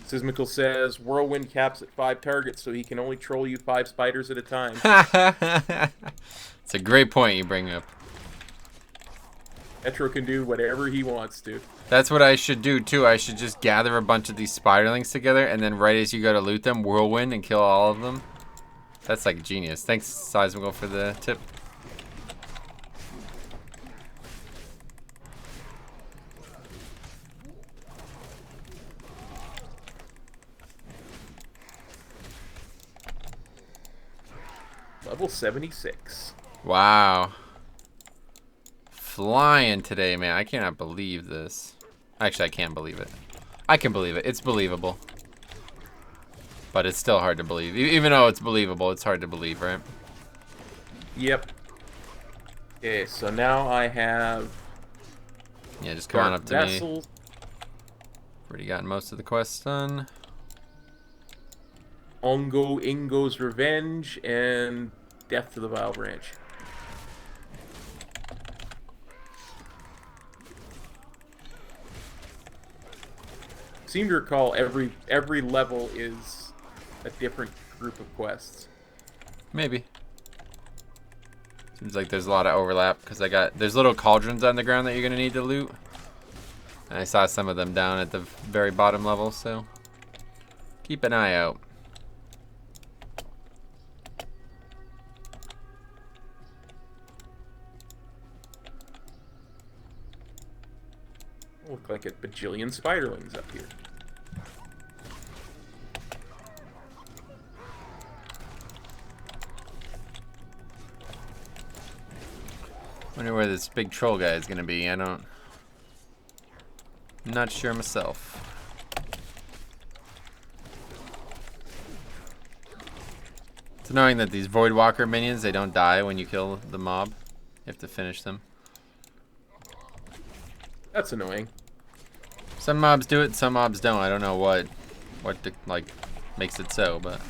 Sismical says, "Whirlwind caps at 5 targets, so he can only troll you 5 spiders at a time." It's a great point you bring up. Metro can do whatever he wants to. That's what I should do too. I should just gather a bunch of these spiderlings together, and then right as you go to loot them, whirlwind and kill all of them. That's like genius. Thanks, Seismical, for the tip. Level 76. Wow. Flying today, man. I cannot believe this. Actually, I can't believe it. I can believe it. It's believable. But it's still hard to believe. Even though it's believable, it's hard to believe, right? Yep. Okay, so now I have... Yeah, just come on up to Vessels. me. Already gotten most of the quests done. Ongo Ingo's Revenge, and Death to the Vile Branch. Seem to recall every level is a different group of quests. Maybe. Seems like there's a lot of overlap because there's little cauldrons on the ground that you're gonna need to loot. And I saw some of them down at the very bottom level, so keep an eye out. Look like a bajillion spiderlings up here. Wonder where this big troll guy is gonna be. I'm not sure myself. It's annoying that these Voidwalker minions, they don't die when you kill the mob. You have to finish them. That's annoying. Some mobs do it, some mobs don't. I don't know what like makes it so, but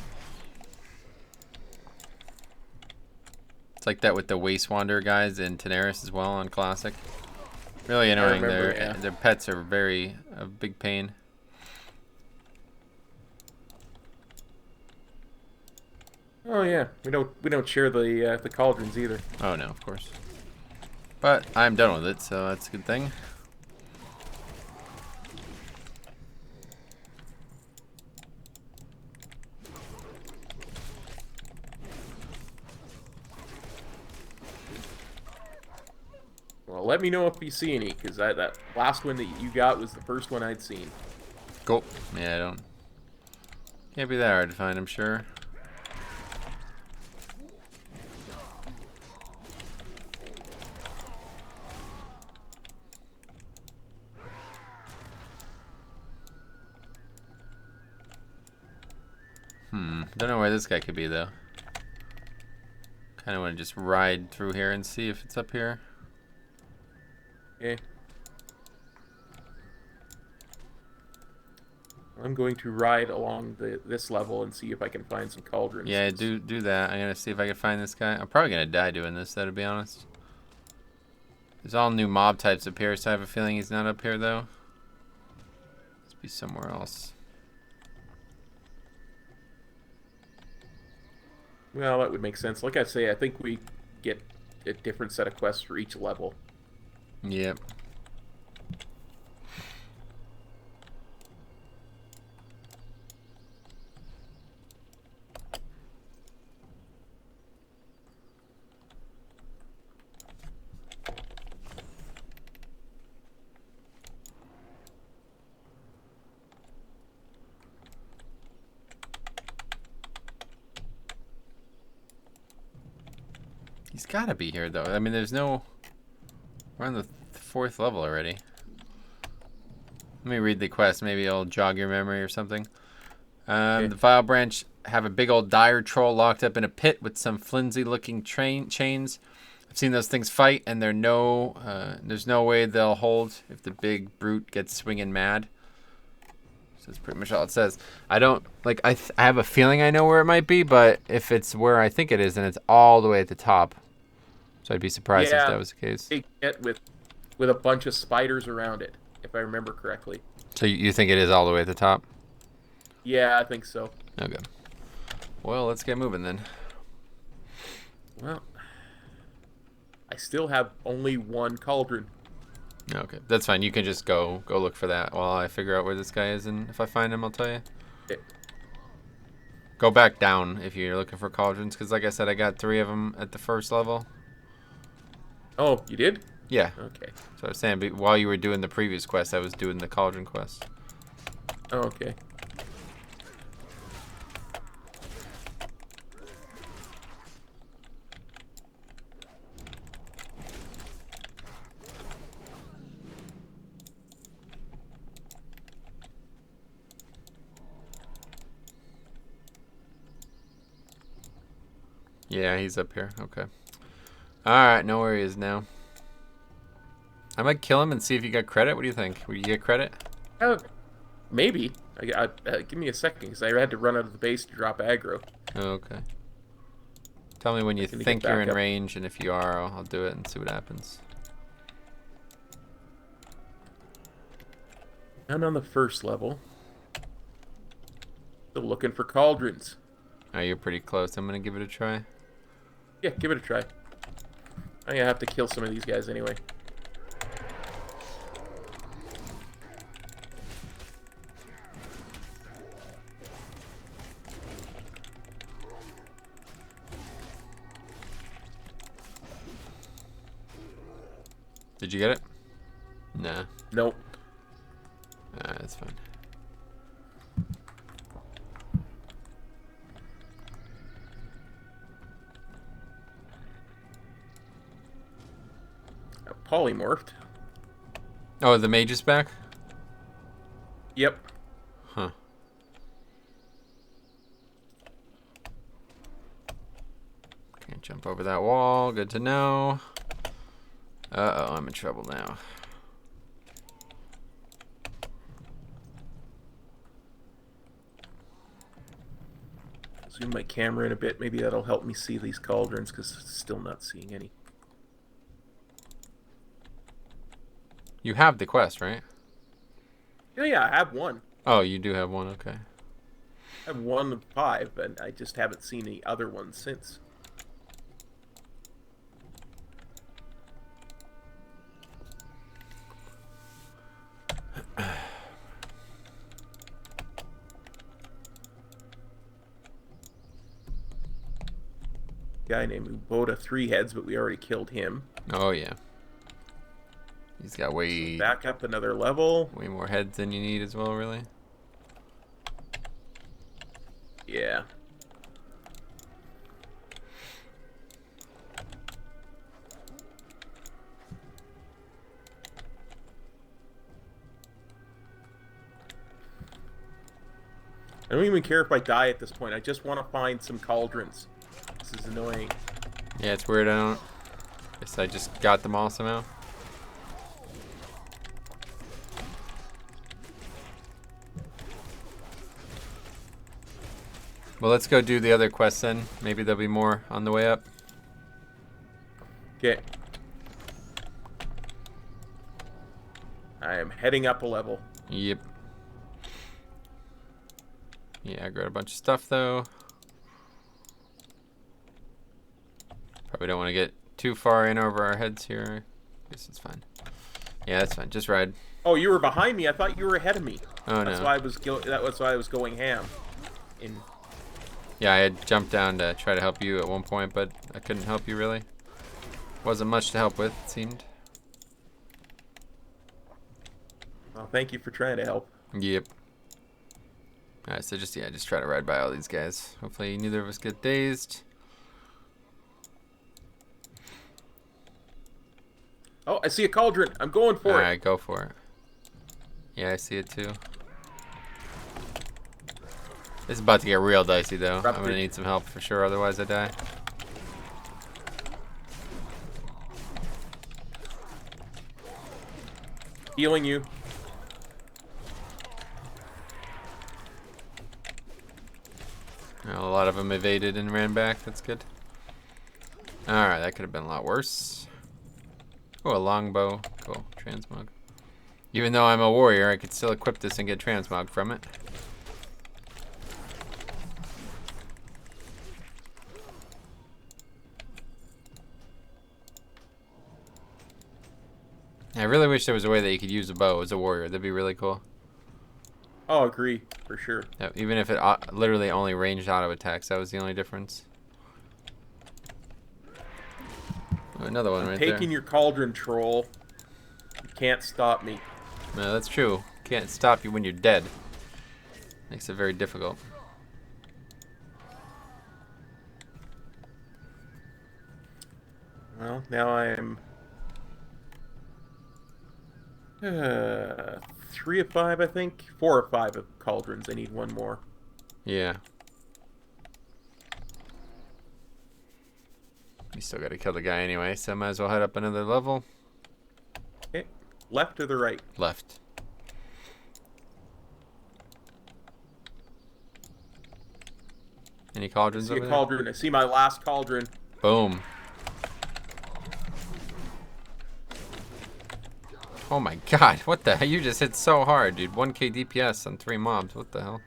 it's like that with the Waste Wanderer guys in Tenaris as well on Classic. Really annoying. Their pets are a big pain. Oh yeah, we don't share the cauldrons either. Oh no, of course. But I'm done with it, so that's a good thing. Well, let me know if you see any, because that last one that you got was the first one I'd seen. Cool. Yeah, can't be that hard to find, I'm sure. Don't know where this guy could be though. Kind of want to just ride through here and see if it's up here. Okay. I'm going to ride along this level and see if I can find some cauldrons. Yeah, do that. I'm gonna see if I can find this guy. I'm probably gonna die doing this, though, to be honest. There's all new mob types up here, so I have a feeling he's not up here, though. Let's be somewhere else. Well, that would make sense. Like I say, I think we get a different set of quests for each level. Yep. He's gotta be here, though. I mean, there's no... We're on the 4th level already. Let me read the quest. Maybe it'll jog your memory or something. The Vile Branch have a big old dire troll locked up in a pit with some flimsy-looking chains. I've seen those things fight, and there's no way they'll hold if the big brute gets swinging mad. So that's pretty much all it says. I don't... Like, I have a feeling I know where it might be, but if it's where I think it is, then it's all the way at the top. So I'd be surprised if that was the case. Big pit with a bunch of spiders around it, if I remember correctly. So you think it is all the way at the top? Yeah, I think so. Okay. Well, let's get moving then. Well, I still have only one cauldron. Okay, that's fine. You can just go look for that while I figure out where this guy is, and if I find him, I'll tell you. Okay. Go back down if you're looking for cauldrons, because like I said, I got 3 of them at the 1st level. Oh, you did? Yeah. Okay. So I was saying, while you were doing the previous quest, I was doing the cauldron quest. Oh, okay. Yeah, he's up here. Okay. Alright, know where he is now. I might kill him and see if you got credit. What do you think? Will you get credit? Maybe. Give me a second, because I had to run out of the base to drop aggro. Okay. Tell me when you think you're in range, and if you are, I'll do it and see what happens. And on the 1st level, still looking for cauldrons. Oh, you're pretty close. I'm going to give it a try. Yeah, give it a try. I'm going to have to kill some of these guys anyway. Did you get it? Nah. Nope. That's fine. Polymorphed. Oh, the mage is back? Yep. Huh. Can't jump over that wall. Good to know. Uh-oh, I'm in trouble now. Zoom my camera in a bit. Maybe that'll help me see these cauldrons, because still not seeing any. You have the quest, right? Yeah, I have one. Oh, you do have one. Okay. I have 1 of 5, and I just haven't seen any other ones since. Guy named Uboda 3 heads, but we already killed him. Oh, yeah. He's got Back up another level. way more heads than you need as well, really. Yeah. I don't even care if I die at this point. I just want to find some cauldrons. This is annoying. Yeah, it's weird. Guess I just got them all somehow. Well, let's go do the other quests then. Maybe there'll be more on the way up. Okay. I am heading up a level. Yep. Yeah, I got a bunch of stuff though. Probably don't want to get too far in over our heads here. Guess it's fine. Yeah, that's fine. Just ride. Oh, you were behind me. I thought you were ahead of me. Oh That's no. why that was why I was going ham. Yeah, I had jumped down to try to help you at one point, but I couldn't help you really. Wasn't much to help with, it seemed. Well, thank you for trying to help. Yep. Alright, so just try to ride by all these guys. Hopefully neither of us get dazed. Oh, I see a cauldron. I'm going for it. Alright, go for it. Yeah, I see it too. This is about to get real dicey though. I'm gonna need some help for sure, otherwise I die. Healing you. Well, a lot of them evaded and ran back. That's good. Alright, that could have been a lot worse. Oh, a longbow. Cool. Transmog. Even though I'm a warrior, I could still equip this and get transmog from it. I really wish there was a way that you could use a bow as a warrior. That'd be really cool. Oh, agree. For sure. Yep, even if it literally only ranged auto attacks, that was the only difference. Oh, another one right there. Taking your cauldron, troll. You can't stop me. No, that's true. Can't stop you when you're dead. Makes it very difficult. Well, now I am 3 of 5, I think. 4 of 5 of cauldrons. I need one more. Yeah. You still gotta kill the guy anyway, so might as well head up another level. Okay. Left or the right? Left. Any I cauldrons see over a there? cauldron. I see my last cauldron. Boom. Oh my god, what the hell? You just hit so hard, dude. 1k DPS on 3 mobs. What the hell?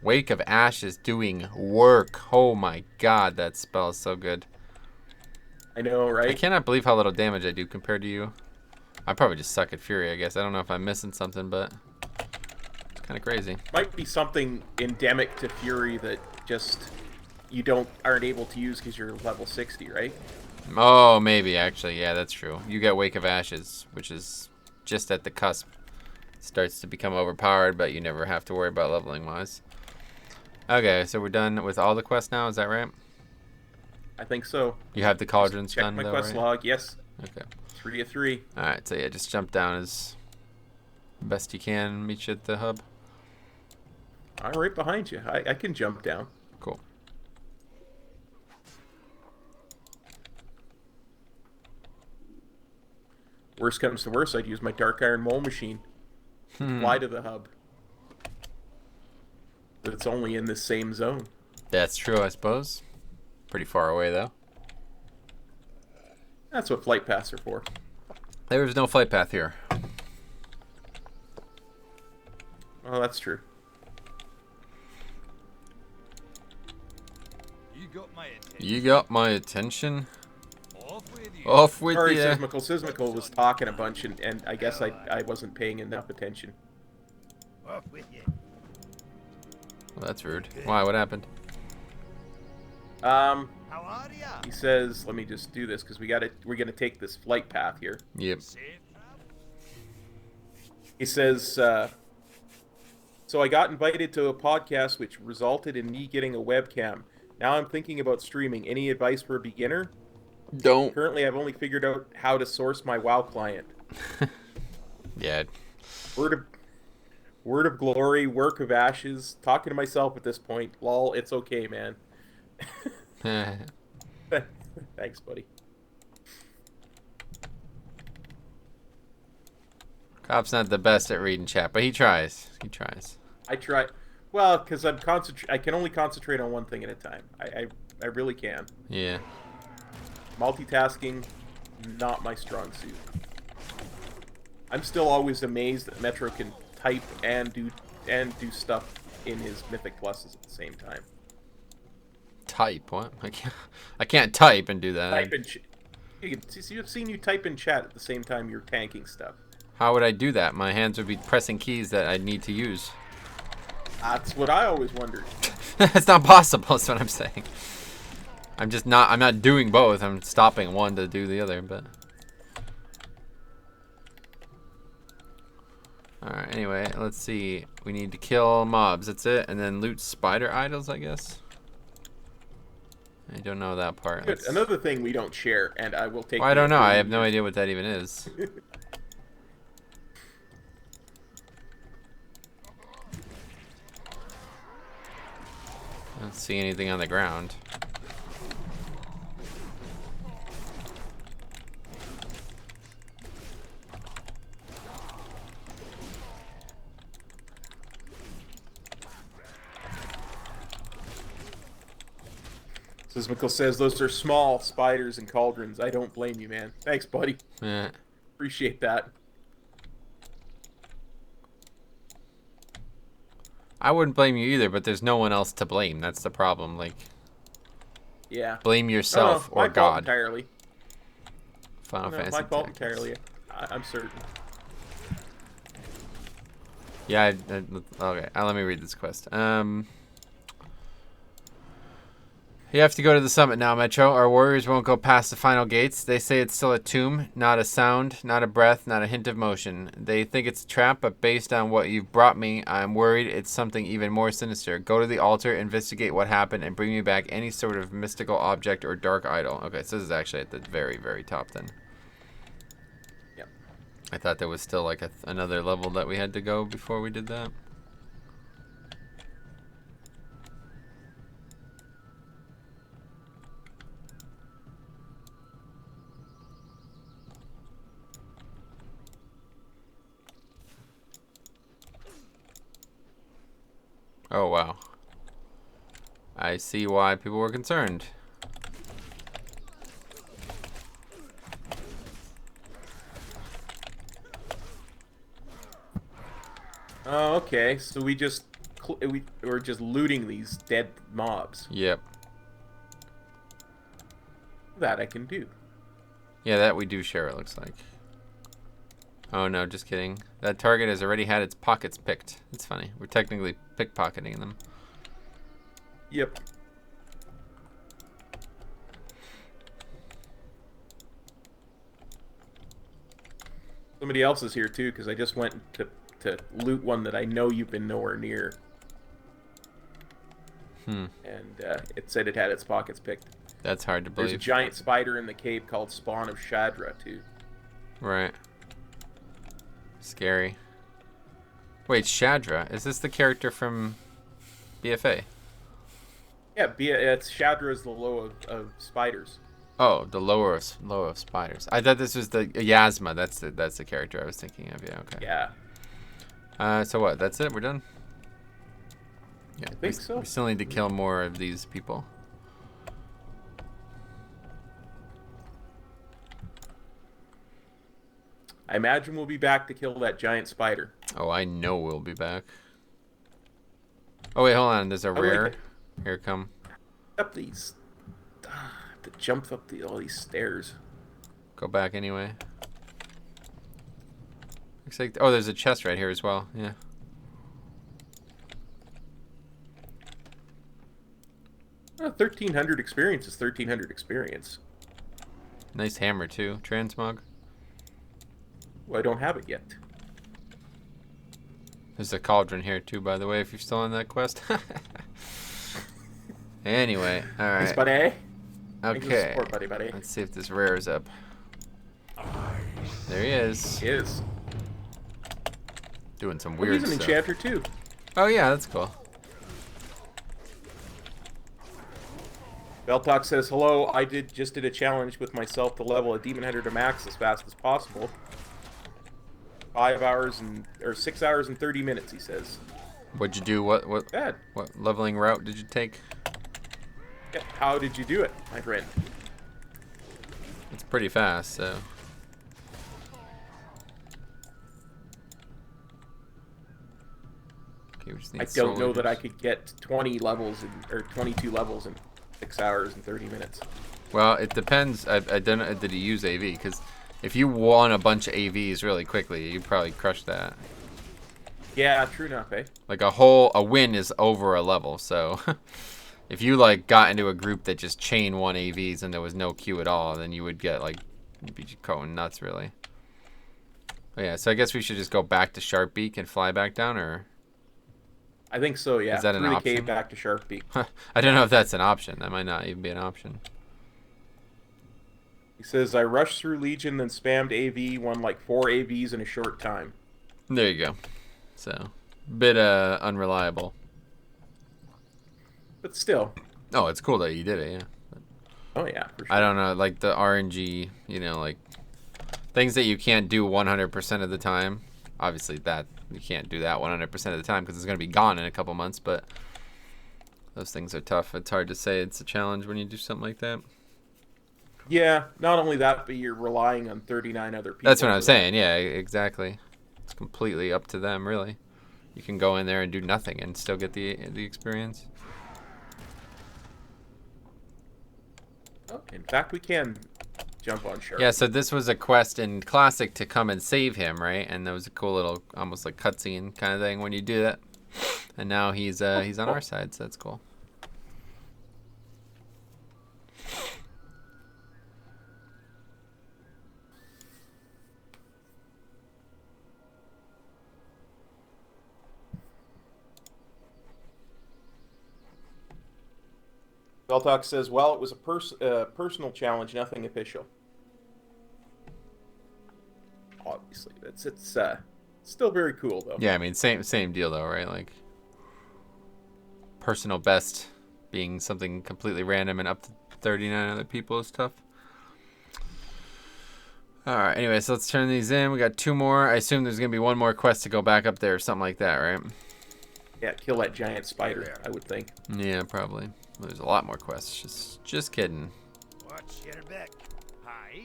Wake of Ashes doing work. Oh my god, that spell is so good. I know, right? I cannot believe how little damage I do compared to you. I probably just suck at Fury, I guess. I don't know if I'm missing something, but it's kind of crazy. Might be something endemic to Fury that just you aren't able to use because you're level 60, right? Oh, maybe, actually. Yeah, that's true. You get Wake of Ashes, which is just at the cusp. It starts to become overpowered, but you never have to worry about leveling wise. Okay, so we're done with all the quests now, is that right? I think so. You have the cauldrons Check done my though, quest right? log. Yes. Okay. 3 of 3. Alright, so yeah, just jump down as best you can, meet you at the hub. I'm right behind you. I can jump down. Cool. Worst comes to worst, I'd use my dark iron mole machine. Fly to the hub. But it's only in this same zone. That's true, I suppose. Pretty far away though. That's what flight paths are for. There is no flight path here. Oh, that's true. You got my attention. You got my attention. Off with you. Off with Sorry, you. Sismical. Sismical was talking a bunch, and I guess I wasn't paying enough attention. Off with you. Well, that's rude. Why? What happened? Um, How are ya? he says, let me just do this because we're gonna take this flight path here. Yep. Safe travel? He says, so I got invited to a podcast which resulted in me getting a webcam. Now I'm thinking about streaming. Any advice for a beginner? Don't. Currently, I've only figured out how to source my WoW client. Yeah. Word of glory, work of ashes. Talking to myself at this point. Lol, it's okay, man. Thanks, buddy. Cop's not the best at reading chat, but he tries. He tries. I try. Well, because I can only concentrate on one thing at a time. I really can. Yeah. Multitasking, not my strong suit. I'm still always amazed that Metro can type and do stuff in his Mythic Pluses at the same time. Type? What? I can't type and do that. Type and I've seen you type in chat at the same time you're tanking stuff. How would I do that? My hands would be pressing keys that I'd need to use. That's what I always wondered. It's not possible. That's what I'm saying. I'm not doing both. I'm stopping one to do the other, but. Alright, anyway, let's see. We need to kill mobs, that's it. And then loot spider idols, I guess. I don't know that part. Good. Another thing we don't share, and I will take... Well, I don't know. I have no idea what that even is. I don't see anything on the ground. Sismical says those are small spiders and cauldrons. I don't blame you, man. Thanks, buddy. Yeah. Appreciate that. I wouldn't blame you either, but there's no one else to blame. That's the problem. Like, yeah. Blame yourself or my fault God. Entirely. Final Fantasy my fault Tactics. entirely. I'm certain. Yeah. Okay. Let me read this quest. You have to go to the summit now, Metro. Our warriors won't go past the final gates. They say it's still a tomb, not a sound, not a breath, not a hint of motion. They think it's a trap, but based on what you've brought me, I'm worried it's something even more sinister. Go to the altar, investigate what happened, and bring me back any sort of mystical object or dark idol. Okay, so this is actually at the very, very top then. Yep. I thought there was still like another level that we had to go before we did that. Oh, wow. I see why people were concerned. Oh, okay. So we're just looting these dead mobs. Yep. That I can do. Yeah, that we do share, it looks like. Oh, no, just kidding. That target has already had its pockets picked. It's funny. We're technically pickpocketing them. Yep. Somebody else is here, too, because I just went to loot one that I know you've been nowhere near. Hmm. And it said it had its pockets picked. That's hard to believe. There's a giant spider in the cave called Spawn of Shadra, too. Right. Scary. Wait, Shadra. Is this the character from BFA? Yeah, it's Shadra is the low of spiders. Oh, the lower of spiders. I thought this was the Yasma. That's the character I was thinking of. Yeah, okay. Yeah. So what? That's it? We're done? Yeah, I think so. We still need to kill more of these people. I imagine we'll be back to kill that giant spider. Oh, I know we'll be back. Oh, wait, hold on. There's a rare. Here come. Up these. To jump up all these stairs. Go back anyway. Looks like. Oh, there's a chest right here as well. Yeah. Well, 1,300 experience is 1,300 experience. Nice hammer too. Transmog. Well, I don't have it yet. There's a cauldron here too, by the way, if you're still on that quest. Anyway, all right. Thanks, buddy. Okay. Support, buddy. Let's see if this rare is up. There he is. He is. Doing some Well, weird he's an stuff. enchanter too. Oh yeah, that's cool. Beltalk says, hello, I just did a challenge with myself to level a Demon Hunter to max as fast as possible. 6 hours and 30 minutes, he says. What'd you do? What Bad. leveling route did you take? Yeah, how did you do it, my friend? It's pretty fast, so. Okay, we just need I don't know that I soldiers. could get 20 levels or 22 levels in 6 hours and 30 minutes. Well, it depends. I don't know. Did he use AV? Because if you won a bunch of AVs really quickly, you'd probably crush that. Yeah, true enough, eh? Like a win is over a level, so if you like got into a group that just chain won AVs and there was no queue at all, then you would get like, you'd be going nuts really. But yeah, so I guess we should just go back to Sharpbeak and fly back down, or I think so, yeah. is that an Through the option? cave back to Sharpbeak. I don't know if that's an option. That might not even be an option. He says, I rushed through Legion, then spammed AV, won like 4 AVs in a short time. There you go. So, bit unreliable. But still. Oh, it's cool that you did it, yeah. Oh, yeah, for sure. I don't know, like the RNG, you know, like things that you can't do 100% of the time. Obviously, that you can't do that 100% of the time because it's going to be gone in a couple months, but those things are tough. It's hard to say it's a challenge when you do something like that. Yeah, not only that, but you're relying on 39 other people. That's what I'm saying. Yeah, exactly. It's completely up to them, really. You can go in there and do nothing and still get the experience. Oh, in fact, we can jump on Shark. Yeah, so this was a quest in Classic to come and save him, right? And that was a cool little, almost like cutscene kind of thing when you do that. And now he's on our side, so that's cool. Beltalk says, well, it was a personal challenge, nothing official. Obviously, it's still very cool, though. Yeah, I mean, same deal, though, right? Like, personal best being something completely random and up to 39 other people is tough. All right, anyway, so let's turn these in. We got 2 more. I assume there's going to be 1 more quest to go back up there or something like that, right? Yeah, kill that giant spider, I would think. Yeah, probably. Well, there's a lot more quests. Just kidding. Watch your back. Hi.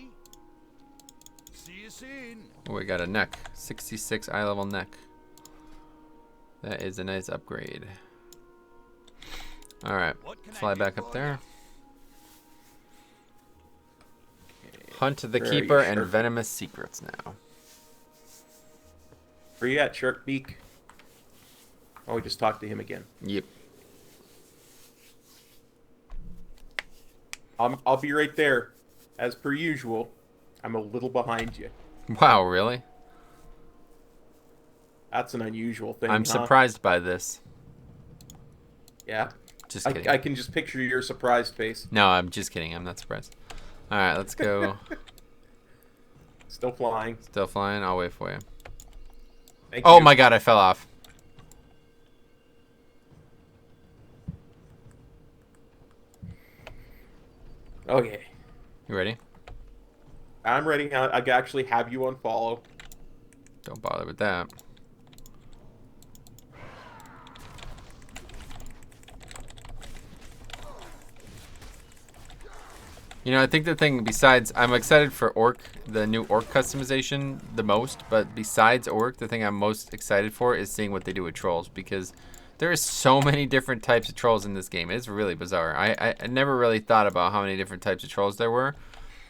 See you soon. Oh, we got a neck. 66 eye level neck. That is a nice upgrade. All right, What can I fly do back up for there. Okay. Hunt the Where are you, Keeper and Shark? Venomous Secrets now. Where you at, Sharkbeak? Oh, we just talked to him again. Yep. I'll be right there. As per usual, I'm a little behind you. Wow, really? That's an unusual thing, I'm huh? surprised by this. Yeah. Just kidding. I can just picture your surprised face. No, I'm just kidding. I'm not surprised. All right, let's go. Still flying. Still flying. I'll wait for you. Thank Oh you. my God, I fell off. Okay. You ready? I'm ready. I actually have you on follow. Don't bother with that. You know, I think the thing besides, I'm excited for Orc, the new Orc customization the most, but besides Orc, the thing I'm most excited for is seeing what they do with Trolls, because there is so many different types of Trolls in this game. It's really bizarre. I never really thought about how many different types of Trolls there were,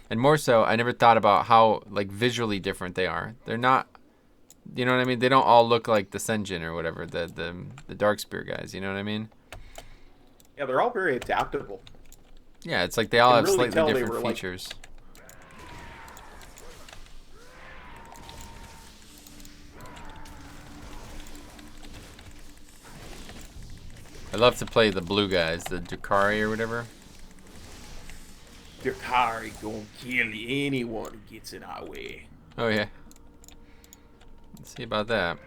and more so, I never thought about how, like, visually different they are. They're not, you know what I mean? They don't all look like the Senjin or whatever, the Darkspear guys, you know what I mean? Yeah, they're all very adaptable. Yeah, it's like they all can have really slightly tell they different were, like- features. I love to play the blue guys, the Dukari or whatever. Drakari gonna kill anyone who gets in our way. Oh yeah. Let's see about that.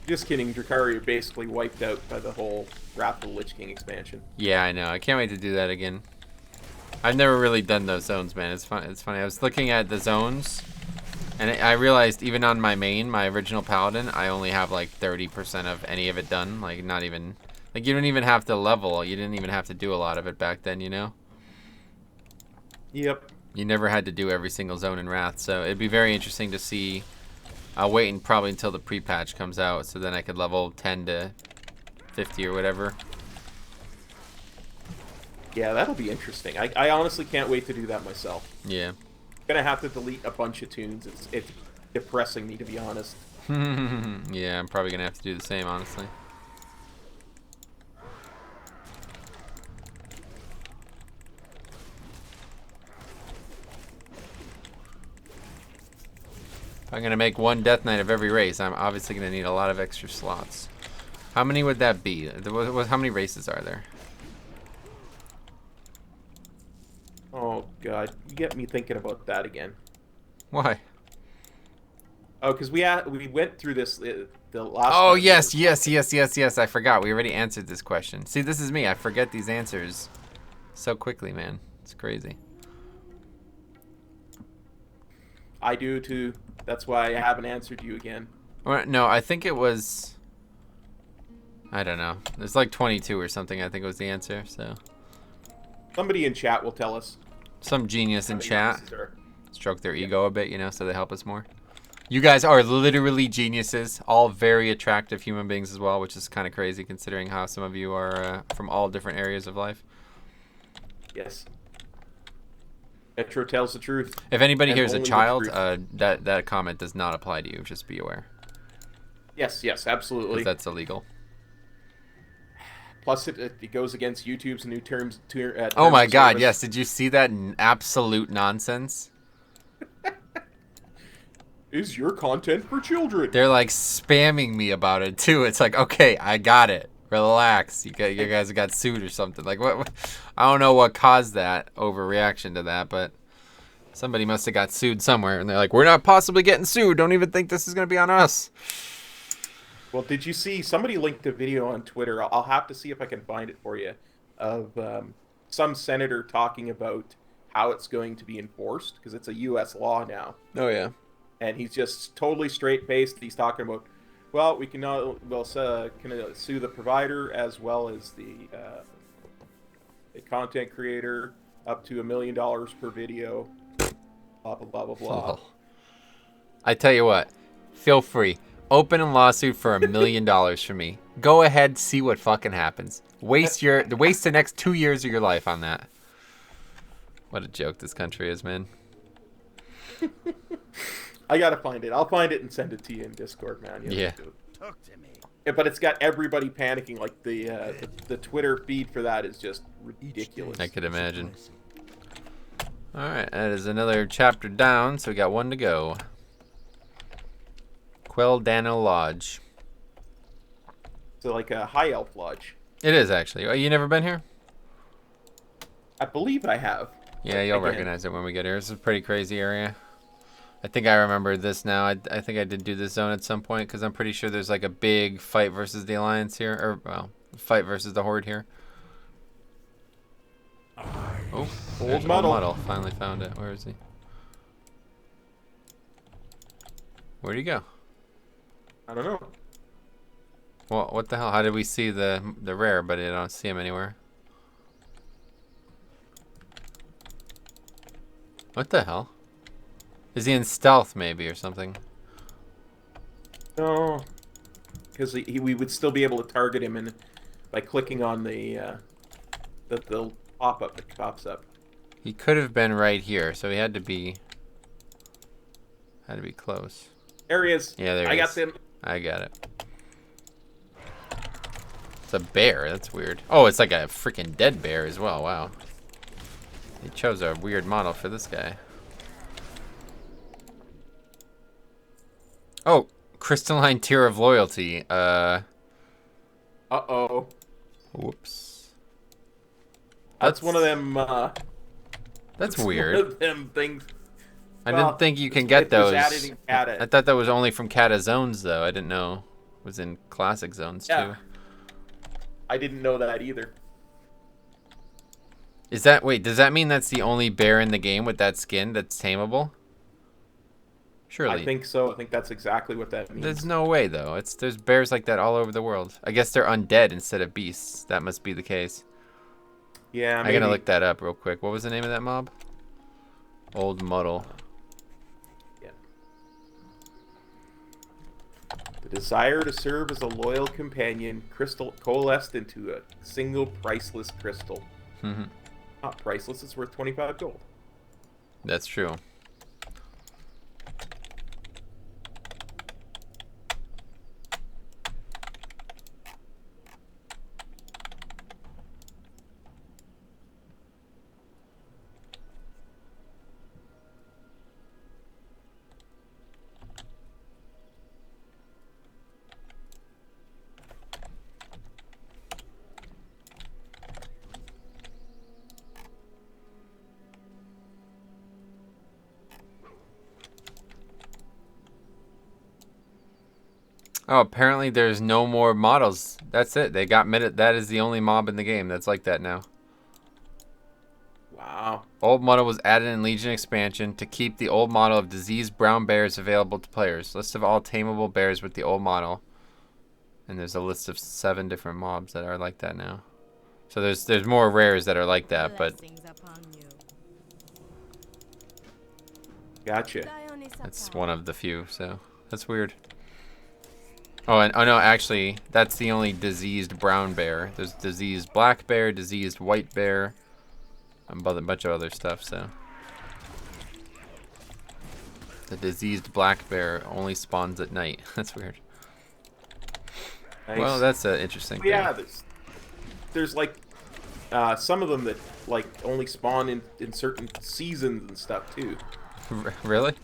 Just kidding, Drakari are basically wiped out by the whole Wrath of the Lich King expansion. Yeah, I know. I can't wait to do that again. I've never really done those zones, man. It's fun. It's funny. I was looking at the zones, and I realized even on my main, my original paladin, I only have like 30% of any of it done. Like not even, like you don't even have to level. You didn't even have to do a lot of it back then, you know? Yep. You never had to do every single zone in Wrath, so it'd be very interesting to see. I'll wait and probably until the pre-patch comes out, so then I could level 10 to 50 or whatever. Yeah, that'll be interesting. I honestly can't wait to do that myself. Yeah. Gonna have to delete a bunch of tunes. It's depressing me, to be honest. Yeah, I'm probably gonna have to do the same, honestly. If I'm gonna make one Death Knight of every race, I'm obviously gonna need a lot of extra slots. How many would that be? How many races are there? Oh god, you get me thinking about that again. Why? Oh, because we went through this the last. Oh time. yes. I forgot. We already answered this question. See, this is me. I forget these answers so quickly, man. It's crazy. I do too. That's why I haven't answered you again. No, I think it was. I don't know. There's like 22 or something. I think was the answer. So. Somebody in chat will tell us. Some genius in how many chat races are. stroke their ego a bit, you know, so they help us more. You guys are literally geniuses, all very attractive human beings as well, which is kind of crazy considering how some of you are from all different areas of life. Yes. Metro tells the truth. If anybody And here is a only the child, truth. that comment does not apply to you. Just be aware. Yes, absolutely. 'Cause that's illegal. Plus, it goes against YouTube's new terms. Oh my of God! service. Yes, did you see that absolute nonsense? Is your content for children? They're like spamming me about it too. It's like, okay, I got it. Relax. You guys got sued or something. Like what? I don't know what caused that overreaction to that, but somebody must have got sued somewhere. And they're like, we're not possibly getting sued. Don't even think this is gonna be on us. Well, did you see somebody linked a video on Twitter? I'll have to see if I can find it for you of some senator talking about how it's going to be enforced because it's a U.S. law now. Oh yeah. And he's just totally straight-faced. He's talking about, well, we can sue the provider as well as the content creator up to $1 million per video. Blah blah blah blah blah. Oh. I tell you what, feel free. Open a lawsuit for $1 million for me. Go ahead, see what fucking happens. Waste the next 2 years of your life on that. What a joke this country is, man. I gotta find it. I'll find it and send it to you in Discord, man. You have to do it. Talk to me. Yeah, but it's got everybody panicking. Like the Twitter feed for that is just ridiculous. I could imagine. All right, that is another chapter down, so we got one to go. Queldano Lodge. So like a high elf lodge. It is actually. Oh, you never been here? I believe I have. Yeah, you'll Again. recognize it when we get here. This is a pretty crazy area. I think I remember this now. I think I did do this zone at some point because I'm pretty sure there's like a big fight versus the Alliance here, or well, fight versus the Horde here. Oh, there's Muddle. Muddle. Finally found it. Where is he? Where'd he go? I don't know. Well, what the hell? How did we see the rare, but I don't see him anywhere? What the hell? Is he in stealth maybe or something? No, because we would still be able to target him by clicking on the pop-up that pops up. He could have been right here, so he had to be close. There he is. Yeah, there he I is. got them. I got it. It's a bear. That's weird. Oh, it's like a freaking dead bear as well. Wow. He chose a weird model for this guy. Oh, crystalline tier of loyalty. Uh-oh. Whoops. That's one of them. That's One weird. of them things. I Well, didn't think you can it get was those. added in Kata. I thought that was only from Kata zones, though. I didn't know it was in classic zones Yeah. too. I didn't know that either. Is that, wait, does that mean that's the only bear in the game with that skin that's tameable? Surely. I think so. I think that's exactly what that means. There's no way though. There's bears like that all over the world. I guess they're undead instead of beasts. That must be the case. Yeah, I maybe. gotta look that up real quick. What was the name of that mob? Old Muddle. Yeah. The desire to serve as a loyal companion crystal coalesced into a single priceless crystal. Not priceless, it's worth 25 gold. That's true. Oh, apparently there's no more models. That's it. They got minute. That is the only mob in the game that's like that now. Wow. Old model was added in Legion expansion to keep the old model of diseased brown bears available to players. List of all tameable bears with the old model. And there's a list of 7 different mobs that are like that now. So there's more rares that are like that, but Blessings upon you. Gotcha. that's one of the few. So that's weird. Oh, and oh no, actually, that's the only diseased brown bear. There's diseased black bear, diseased white bear, and a bunch of other stuff. So the diseased black bear only spawns at night. That's weird. Nice. Well, that's an interesting thing. Yeah, there's like some of them that like only spawn in certain seasons and stuff too. Really?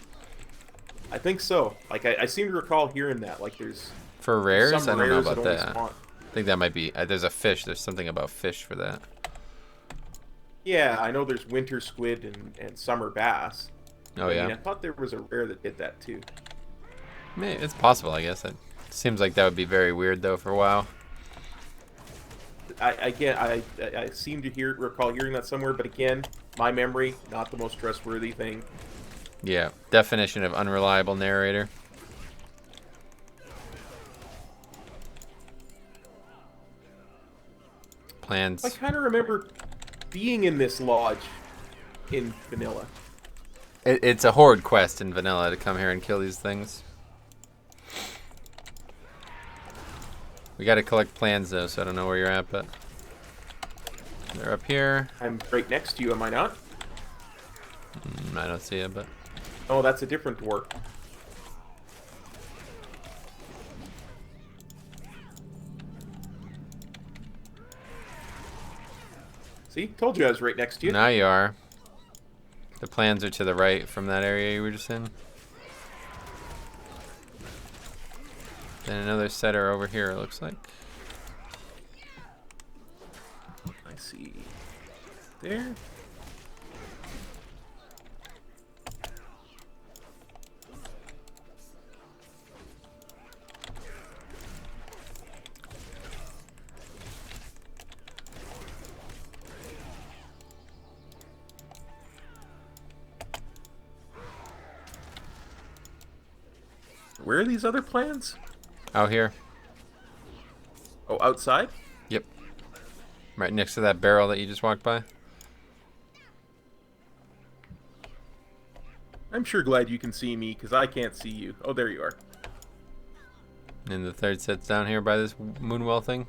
I think so. Like I seem to recall hearing that. Like there's For rares? I some don't know rares about only that. spawn. I think that might be. There's a fish. There's something about fish for that. Yeah, I know there's winter squid and summer bass. Oh, I yeah? mean, I thought there was a rare that did that too. Maybe it's possible, I guess. It seems like that would be very weird, though, for a while. I seem to recall hearing that somewhere, but again, my memory, not the most trustworthy thing. Yeah. Definition of unreliable narrator. Plans. I kind of remember being in this lodge in vanilla. It's a horde quest in vanilla to come here and kill these things. We gotta collect plans, though, so I don't know where you're at, but they're up here. I'm right next to you, am I not? I don't see it, but Oh, that's a different dwarf. See? Told you I was right next to you. now you are. The plans are to the right from that area you were just in. Then another set are over here, it looks like. I see. There. Where are these other plans? Out here. Oh, outside? Yep. Right next to that barrel that you just walked by. I'm sure glad you can see me, because I can't see you. Oh, there you are. And the third set's down here by this moonwell thing.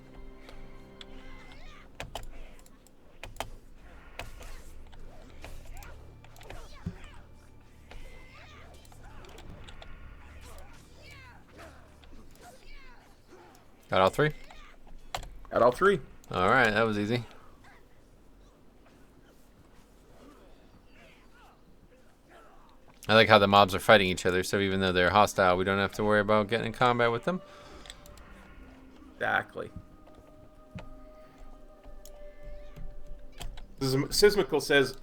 Got all 3? Got all 3. Alright, that was easy. I like how the mobs are fighting each other, so even though they're hostile, we don't have to worry about getting in combat with them. Exactly. Sismical says,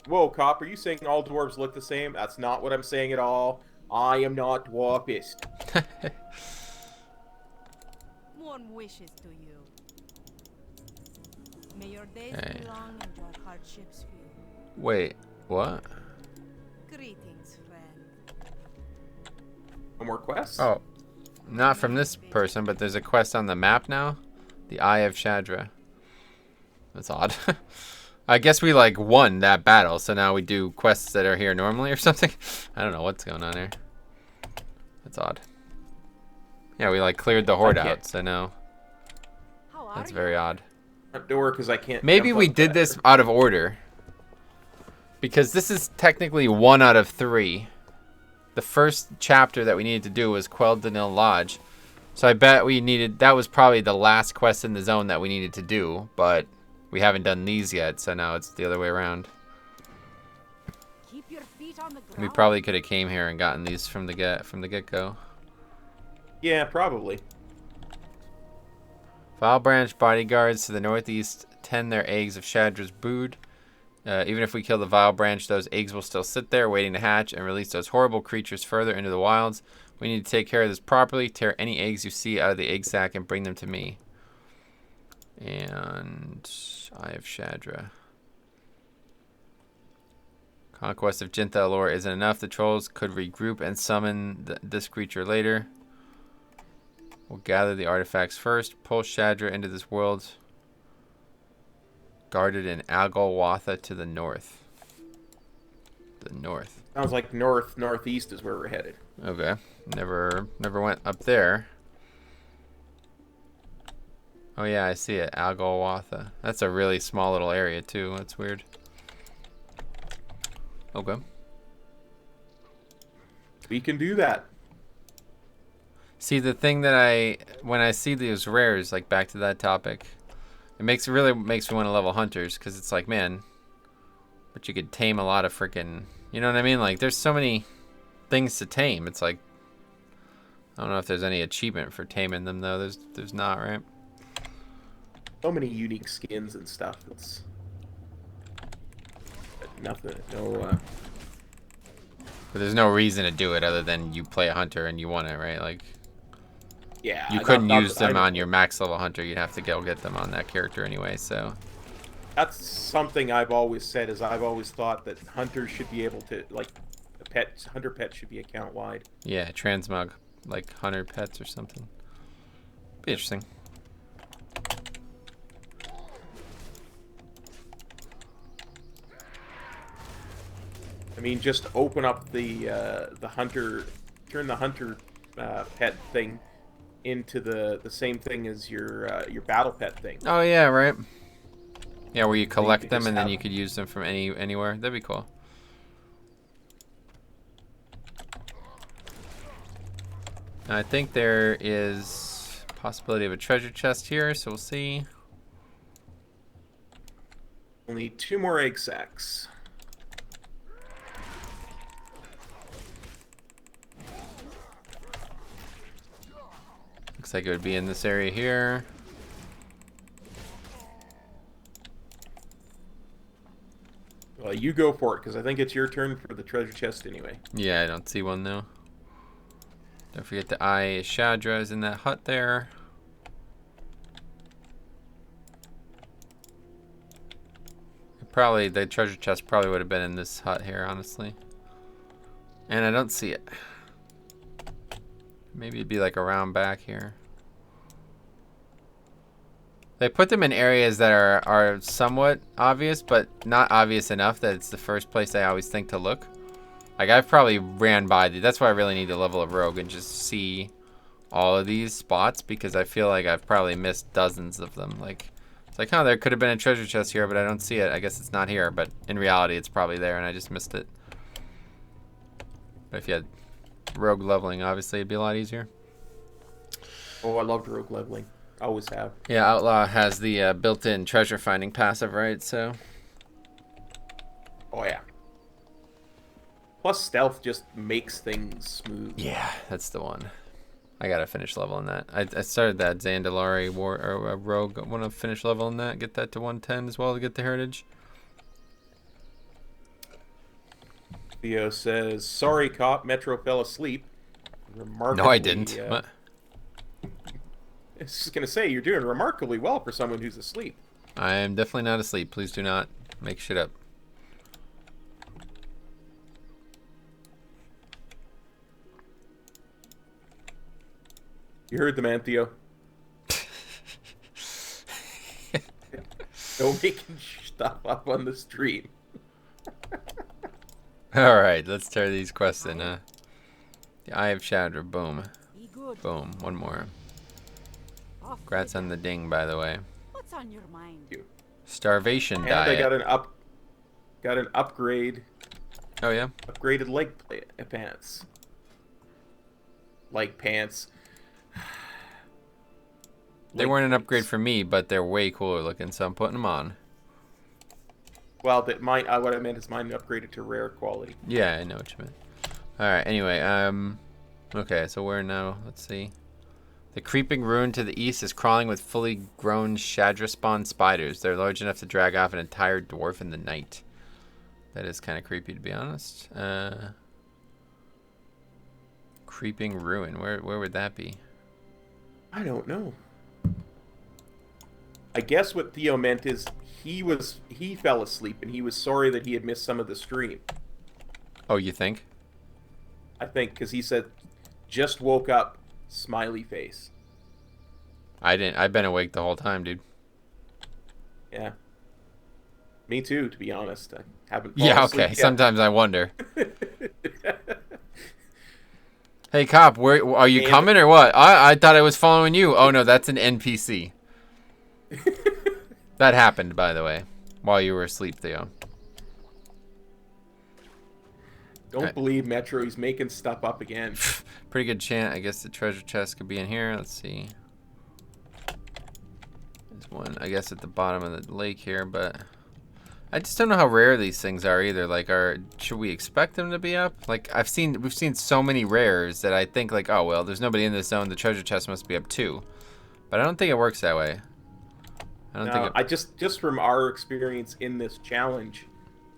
"Whoa, cop, are you saying all dwarves look the same? That's not what I'm saying at all. I am not dwarfist." One wishes to you. May your days Okay. be long and your hardships few. Wait, what? Greetings, friend. No more quests? Oh, not from this person, but there's a quest on the map now. The Eye of Shadra. That's odd. I guess we like won that battle, so now we do quests that are here normally or something. I don't know what's going on here. That's odd. Yeah, we like cleared the horde out, so now How are that's you? very odd. Front door, because I can't. Maybe jump we up did that. this out of order. Because this is technically 1 out of 3. The first chapter that we needed to do was Quell Danil Lodge. So I bet we needed, that was probably the last quest in the zone that we needed to do, but we haven't done these yet, so now it's the other way around. Keep your feet on the ground. We probably could have came here and gotten these from the get-go. Yeah, probably. Vile Branch bodyguards to the northeast tend their eggs of Shadra's brood. Even if we kill the Vile Branch, those eggs will still sit there waiting to hatch and release those horrible creatures further into the wilds. We need to take care of this properly. Tear any eggs you see out of the egg sac and bring them to me. And Eye of Shadra. Conquest of Jinta Allure isn't enough. The trolls could regroup and summon this creature later. We'll gather the artifacts first. Pull Shadra into this world. Guarded in Algolwatha to the north. The north. Sounds like northeast is where we're headed. Okay. Never went up there. Oh yeah, I see it. Algolwatha. That's a really small little area too. That's weird. Okay. We can do that. See, the thing that when I see these rares, like back to that topic, it really makes me want to level hunters, because it's like, man, but you could tame a lot of freaking, you know what I mean? Like, there's so many things to tame. It's like, I don't know if there's any achievement for taming them though. There's not, right? So many unique skins and stuff. It's nothing. No. But there's no reason to do it other than you play a hunter and you want it, right? Like, Yeah. you couldn't use them on your max level hunter. You'd have to go get them on that character anyway. So That's something I've always said. Is I've always thought that hunters should be able to, like, hunter pet should be account wide. yeah, transmog, like hunter pets or something. Be interesting. I mean, just open up the hunter, turn the hunter pet thing into the same thing as your battle pet thing. Oh yeah, right. Yeah, where you collect could them just and then have you could use them from anywhere. That'd be cool. I think there is possibility of a treasure chest here, so we'll see. Only 2 more egg sacs. Looks like it would be in this area here. Well, you go for it, because I think it's your turn for the treasure chest anyway. Yeah, I don't see one though. Don't forget the Eye Shadra is in that hut there. Probably the treasure chest probably would have been in this hut here, honestly. And I don't see it. Maybe it'd be like around back here. They put them in areas that are somewhat obvious, but not obvious enough that it's the first place I always think to look. Like, I've probably ran by these. That's why I really need to level up Rogue and just see all of these spots, because I feel like I've probably missed dozens of them. Like, it's like, oh, there could have been a treasure chest here, but I don't see it. I guess it's not here, but in reality, it's probably there, and I just missed it. But if you had Rogue leveling, obviously, it'd be a lot easier. Oh, I loved rogue leveling. Always have. Yeah, Outlaw has the built-in treasure finding passive, right? So, Oh, yeah. Plus, stealth just makes things smooth. yeah, that's the one. I gotta finish leveling that. I started that Zandalari Rogue. I want to finish leveling that, get that to 110 as well to get the heritage. Theo says, "Sorry, cop. Metro fell asleep." Remarkably, No, I didn't. What? I was just gonna say, you're doing remarkably well for someone who's asleep. I am definitely not asleep. Please do not make shit up. You heard the man, Theo. No making stuff up on the stream. Alright, let's tear these quests in. The Eye of Shadow. Boom. Be good. Boom. One more. Off Congrats with on the it. ding, by the way. What's on your mind? Starvation And diet. I got an upgrade. Oh, yeah? Upgraded leg pants. Leg pants. They Leg weren't an plates. upgrade for me, but they're way cooler looking, so I'm putting them on. Well, that mine. What I meant is mine upgraded to rare quality. Yeah, I know what you meant. Alright, anyway, okay, so where now? Let's see. The creeping ruin to the east is crawling with fully grown Shadra-spawn spiders. They're large enough to drag off an entire dwarf in the night. That is kind of creepy, to be honest. Creeping ruin. Where would that be? I don't know. I guess what Theo meant is he fell asleep and he was sorry that he had missed some of the stream. Oh, you think? I think because he said just woke up, smiley face. I didn't. I've been awake the whole time, dude. Yeah. Me too, to be honest. I haven't. fallen Yeah, asleep okay. yet. Sometimes I wonder. Hey, cop, where are you And- coming or what? I thought I was following you. Oh no, that's an NPC. That happened, by the way, while you were asleep, Theo. Don't Right. believe Metro. He's making stuff up again. Pretty good chance. I guess the treasure chest could be in here. Let's see. There's one, I guess, at the bottom of the lake here, but I just don't know how rare these things are either. Like, should we expect them to be up? Like, we've seen so many rares that I think like, oh well, there's nobody in this zone. The treasure chest must be up too. But I don't think it works that way. I don't think No, it. I just from our experience in this challenge,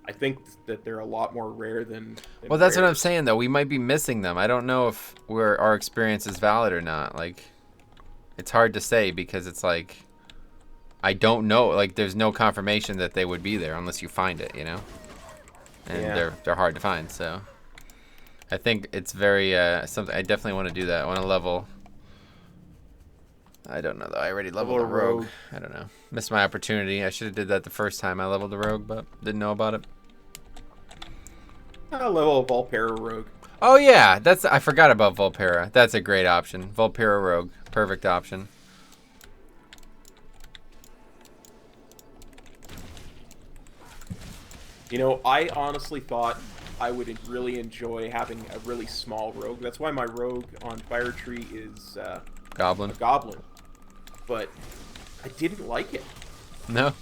I think that they're a lot more rare than Well, that's what I'm rares. saying though. We might be missing them. I don't know if our experience is valid or not. Like, it's hard to say because it's like, I don't know. Like, there's no confirmation that they would be there unless you find it, you know. And Yeah. they're hard to find. So, I think it's very something. I definitely want to do that. I want to level. I don't know though. I already leveled a Level a rogue. rogue. I don't know. Missed my opportunity. I should have did that the first time I leveled the rogue, but didn't know about it. Level of Volpera Rogue. Oh yeah, I forgot about Volpera. That's a great option. Volpera Rogue, perfect option. You know, I honestly thought I would really enjoy having a really small rogue. That's why my rogue on Fire Tree is Goblin. a goblin. But I didn't like it. No,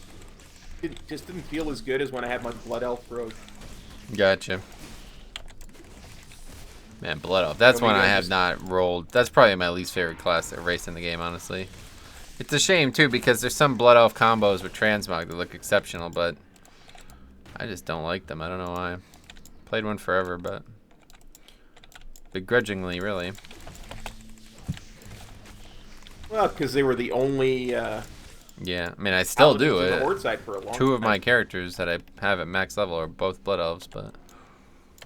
It just didn't feel as good as when I had my Blood Elf rogue. gotcha. Man, Blood Elf. That's I mean, one I I have just- not rolled. That's probably my least favorite class race in the game, honestly. It's a shame too because there's some Blood Elf combos with Transmog that look exceptional, but I just don't like them. I don't know why. Played one forever, but begrudgingly, really. Well, because they were the only. Yeah, I mean, I still do paladins in it. the Horde side for a long Two of time. my characters that I have at max level are both Blood Elves, but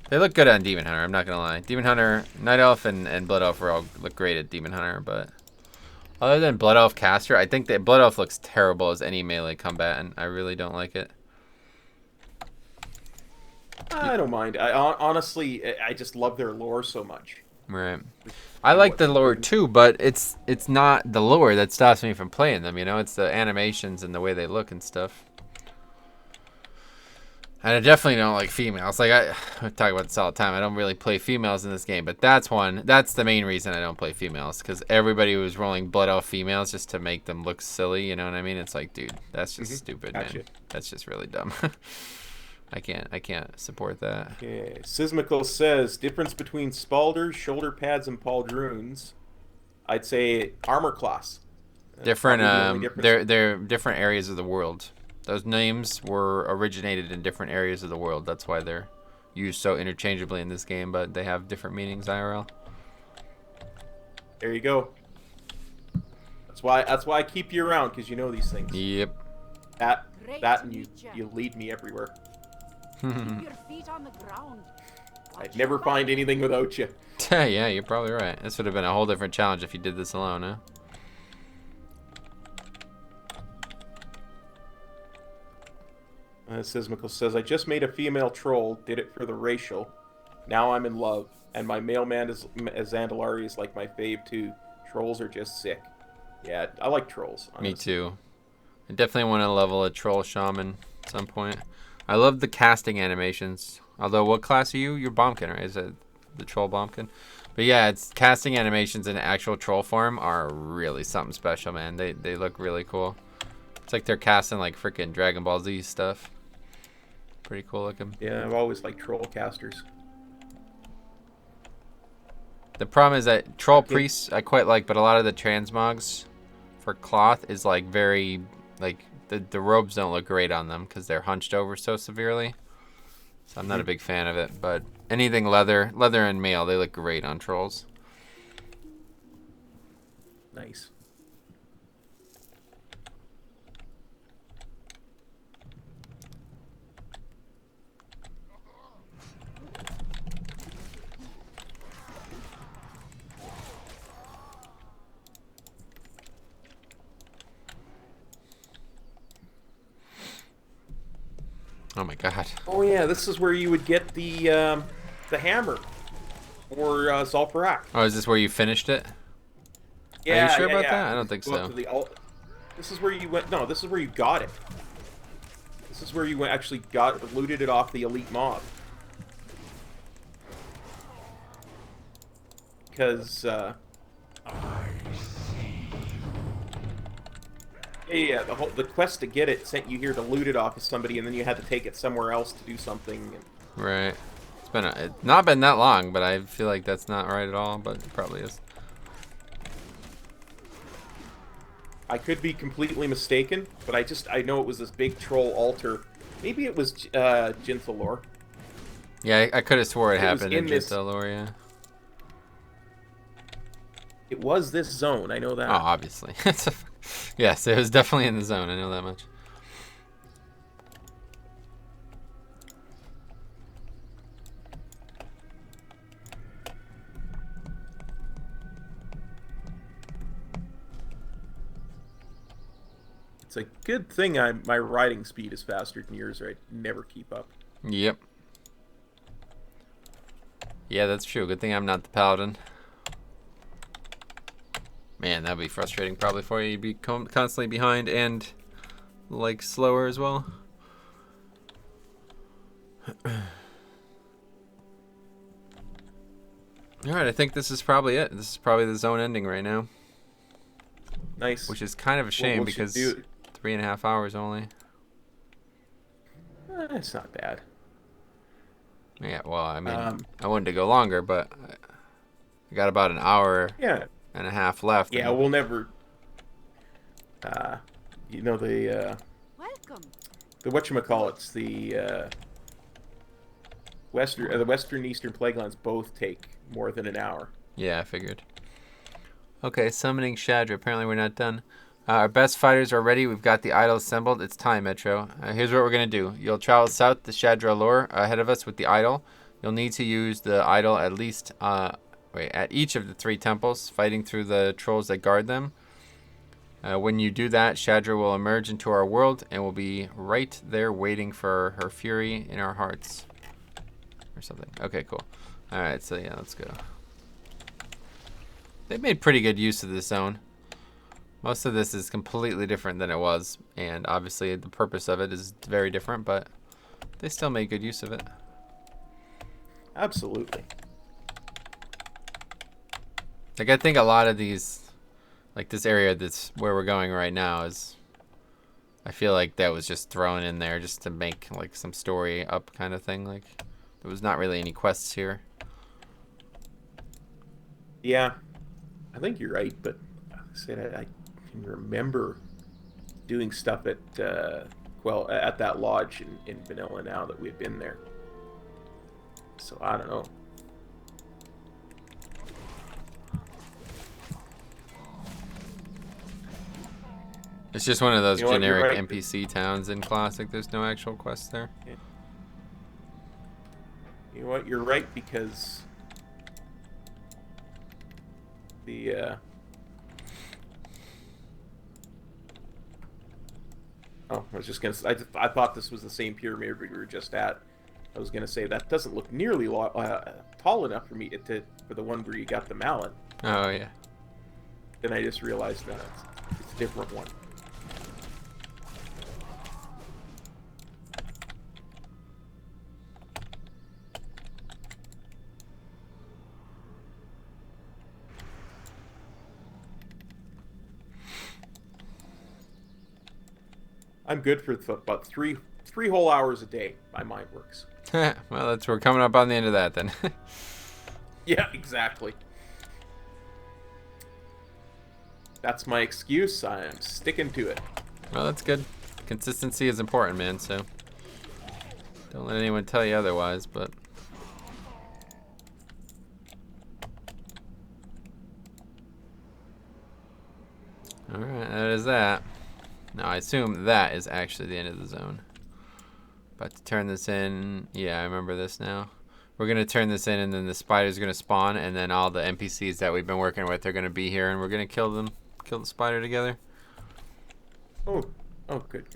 they look good on Demon Hunter, I'm not gonna lie. Demon Hunter, Night Elf, and Blood Elf all look great at Demon Hunter, but other than Blood Elf Caster, I think that Blood Elf looks terrible as any melee combatant. I really don't like it. I don't mind. Honestly, I just love their lore so much. Right. I like the lore too, but it's not the lore that stops me from playing them, you know? It's the animations and the way they look and stuff. And I definitely don't like females. Like, I talk about this all the time. I don't really play females in this game, but that's the main reason I don't play females, because everybody was rolling Blood Elf females just to make them look silly, you know what I mean? It's like, dude, that's just stupid, Gotcha. man. That's just really dumb. I can't support that. Okay. Sismical says difference between spalders, shoulder pads, and pauldroons. I'd say armor class. That's Different probably the only difference. they're different areas of the world. Those names were originated in different areas of the world. That's why they're used so interchangeably in this game, but they have different meanings IRL. There you go. That's why I keep you around, because you know these things. Yep. Great that to and you meet ya. you lead me everywhere. Keep your feet on the ground. I'd Watch never your find back. anything without you. Yeah, you're probably right. This would have been a whole different challenge if you did this alone, huh? Sismical says, I just made a female troll, did it for the racial. Now I'm in love, and my mailman is Zandalari is like my fave too. Trolls are just sick. Yeah, I like trolls. Honestly. Me too. I definitely want to level a troll shaman at some point. I love the casting animations. Although, what class are you? You're Bombkin, right? Is it the troll Bombkin? But yeah, it's casting animations in actual troll form are really something special, man. They look really cool. It's like they're casting like freaking Dragon Ball Z stuff. Pretty cool looking. Yeah, I've always liked troll casters. The problem is that troll priests I quite like, but a lot of the transmogs for cloth is like very like the robes don't look great on them because they're hunched over so severely. So I'm not a big fan of it, but anything leather and mail, they look great on trolls. Nice. Oh my god. Oh yeah, this is where you would get the hammer, or Zolperak. Oh, is this where you finished it? Yeah, Are you sure yeah, about yeah. that? I don't think Go up so. to the this is where you went. No, this is where you got it. This is where you went. Actually, looted it off the elite mob. Because yeah, the quest to get it sent you here to loot it off of somebody, and then you had to take it somewhere else to do something. And... Right. It's not been that long, but I feel like that's not right at all, but it probably is. I could be completely mistaken, but I know it was this big troll altar. Maybe it was Jinthalor. Yeah, I could have swore it happened in this... Jinthalor, yeah. It was this zone, I know that. Oh, obviously. Yes, it was definitely in the zone, I know that much. It's a good thing my riding speed is faster than yours, or I'd never keep up. Yep. Yeah, that's true. Good thing I'm not the paladin. Man, that'd be frustrating probably for you. You'd be constantly behind and, like, slower as well. Alright, I think this is probably it. This is probably the zone ending right now. Nice. Which is kind of a shame because 3.5 hours only. It's not bad. Yeah, well, I mean, I wanted to go longer, but I got about an hour and a half left. Yeah, we'll never... you know, Welcome. the whatchamacallits, the Western Eastern Plaguelands both take more than an hour. Yeah, I figured. Okay, summoning Shadra. Apparently we're not done. Our best fighters are ready. We've got the idol assembled. It's time, Metro. Here's what we're going to do. You'll travel south to Shadra Lore ahead of us with the idol. You'll need to use the idol at least at each of the 3 temples, fighting through the trolls that guard them. When you do that, Shadra will emerge into our world and will be right there waiting for her fury in our hearts. Or something. Okay, cool. Alright, so yeah, let's go. They made pretty good use of this zone. Most of this is completely different than it was, and obviously the purpose of it is very different, but they still made good use of it. Absolutely. Like, I think a lot of these, like this area that's where we're going right now is, I feel like that was just thrown in there just to make like some story up kind of thing. Like, there was not really any quests here. Yeah, I think you're right, but I said I can remember doing stuff at at that lodge in Vanilla now that we've been there. So I don't know. It's just one of those You know what, you're generic right. NPC towns in Classic. There's no actual quests there. You know what? You're right, because the oh, I was just gonna. I thought this was the same pyramid we were just at. I was gonna say that doesn't look nearly tall enough for me for the one where you got the mallet. Oh, yeah. Then I just realized that it's a different one. I'm good for about three whole hours a day. My mind works. Well, we're coming up on the end of that then. Yeah, exactly. That's my excuse. I'm sticking to it. Well, that's good. Consistency is important, man, so don't let anyone tell you otherwise, but alright, that is that. Now, I assume that is actually the end of the zone. About to turn this in. Yeah, I remember this now. We're going to turn this in, and then the spider's going to spawn, and then all the NPCs that we've been working with are going to be here, and we're going to kill them. Kill the spider together. Oh, good.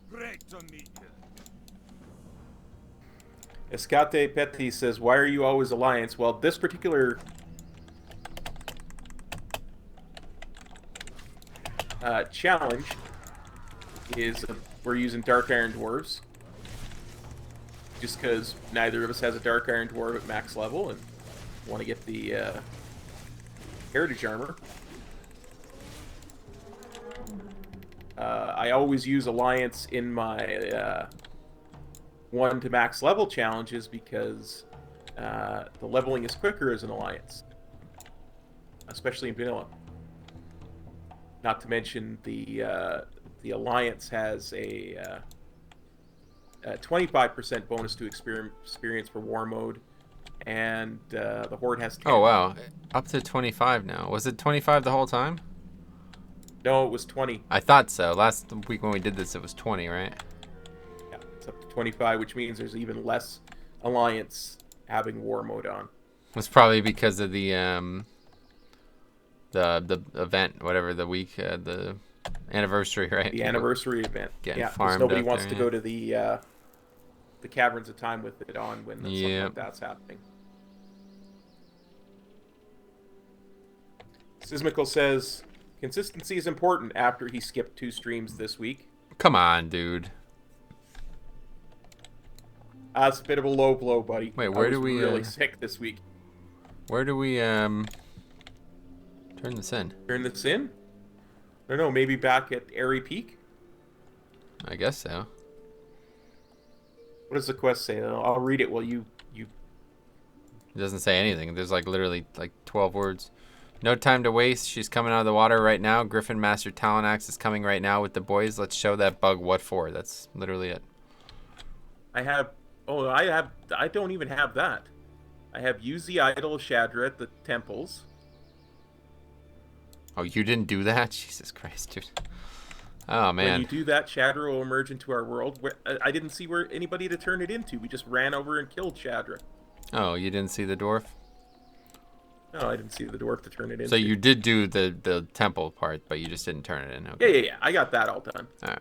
Great to meet you. Escate Petty says, "Why are you always Alliance?" Well, this particular challenge is we're using Dark Iron Dwarves, just because neither of us has a Dark Iron Dwarf at max level and want to get the Heritage Armor. I always use Alliance in my 1 to max level challenges because the leveling is quicker as an Alliance, especially in vanilla. Not to mention the Alliance has a 25% bonus to experience for War Mode, and the Horde has 10. Oh, wow. Up to 25 now. Was it 25 the whole time? No, it was 20. I thought so. Last week when we did this, it was 20, right? Yeah, it's up to 25, which means there's even less Alliance having War Mode on. It's probably because of the event, whatever, the week, the anniversary, right? The anniversary event. Getting Yeah, because farmed nobody up wants there, to go to the Caverns of Time with it on when something Yep. like that's happening. Sismical says, consistency is important after he skipped 2 streams this week. Come on, dude. That's a bit of a low blow, buddy. Wait, where I was do we, really sick this week. Where do we turn this in? Turn this in? I don't know, maybe back at Airy Peak? I guess so. What does the quest say? I'll read it while you... It doesn't say anything. There's like literally like 12 words. No time to waste. She's coming out of the water right now. Griffin Master Talon-Axe is coming right now with the boys. Let's show that bug what for. That's literally it. I don't even have that. I have use the idol of Shadra at the temples. Oh, you didn't do that? Jesus Christ, dude. Oh, man. When you do that, Shadra will emerge into our world. I didn't see where anybody to turn it into. We just ran over and killed Shadra. Oh, you didn't see the dwarf? No, I didn't see the dwarf to turn it into. So you did do the temple part, but you just didn't turn it in. Okay. Yeah. I got that all done. All right.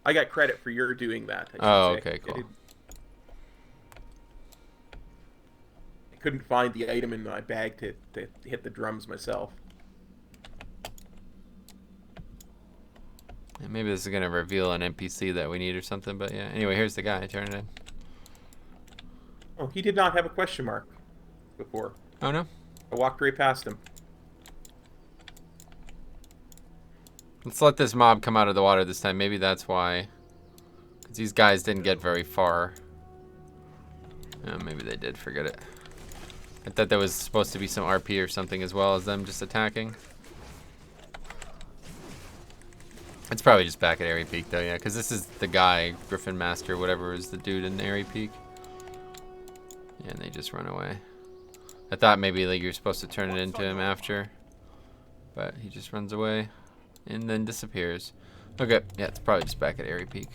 I got credit for your doing that. Oh, okay, cool. I couldn't find the item in my bag to hit the drums myself. Yeah, maybe this is going to reveal an NPC that we need or something, but yeah. Anyway, here's the guy. Turn it in. Oh, he did not have a question mark before. Oh, no? I walked right past him. Let's let this mob come out of the water this time. Maybe that's why. Because these guys didn't get very far. Oh, maybe they did. Forget it. I thought there was supposed to be some RP or something as well as them just attacking. It's probably just back at Airy Peak, though, yeah. Because this is the guy, Griffin Master, whatever is the dude in Airy Peak. Yeah, and they just run away. I thought maybe like you're supposed to turn it into him after, but he just runs away and then disappears. Okay, yeah, it's probably just back at Airy Peak.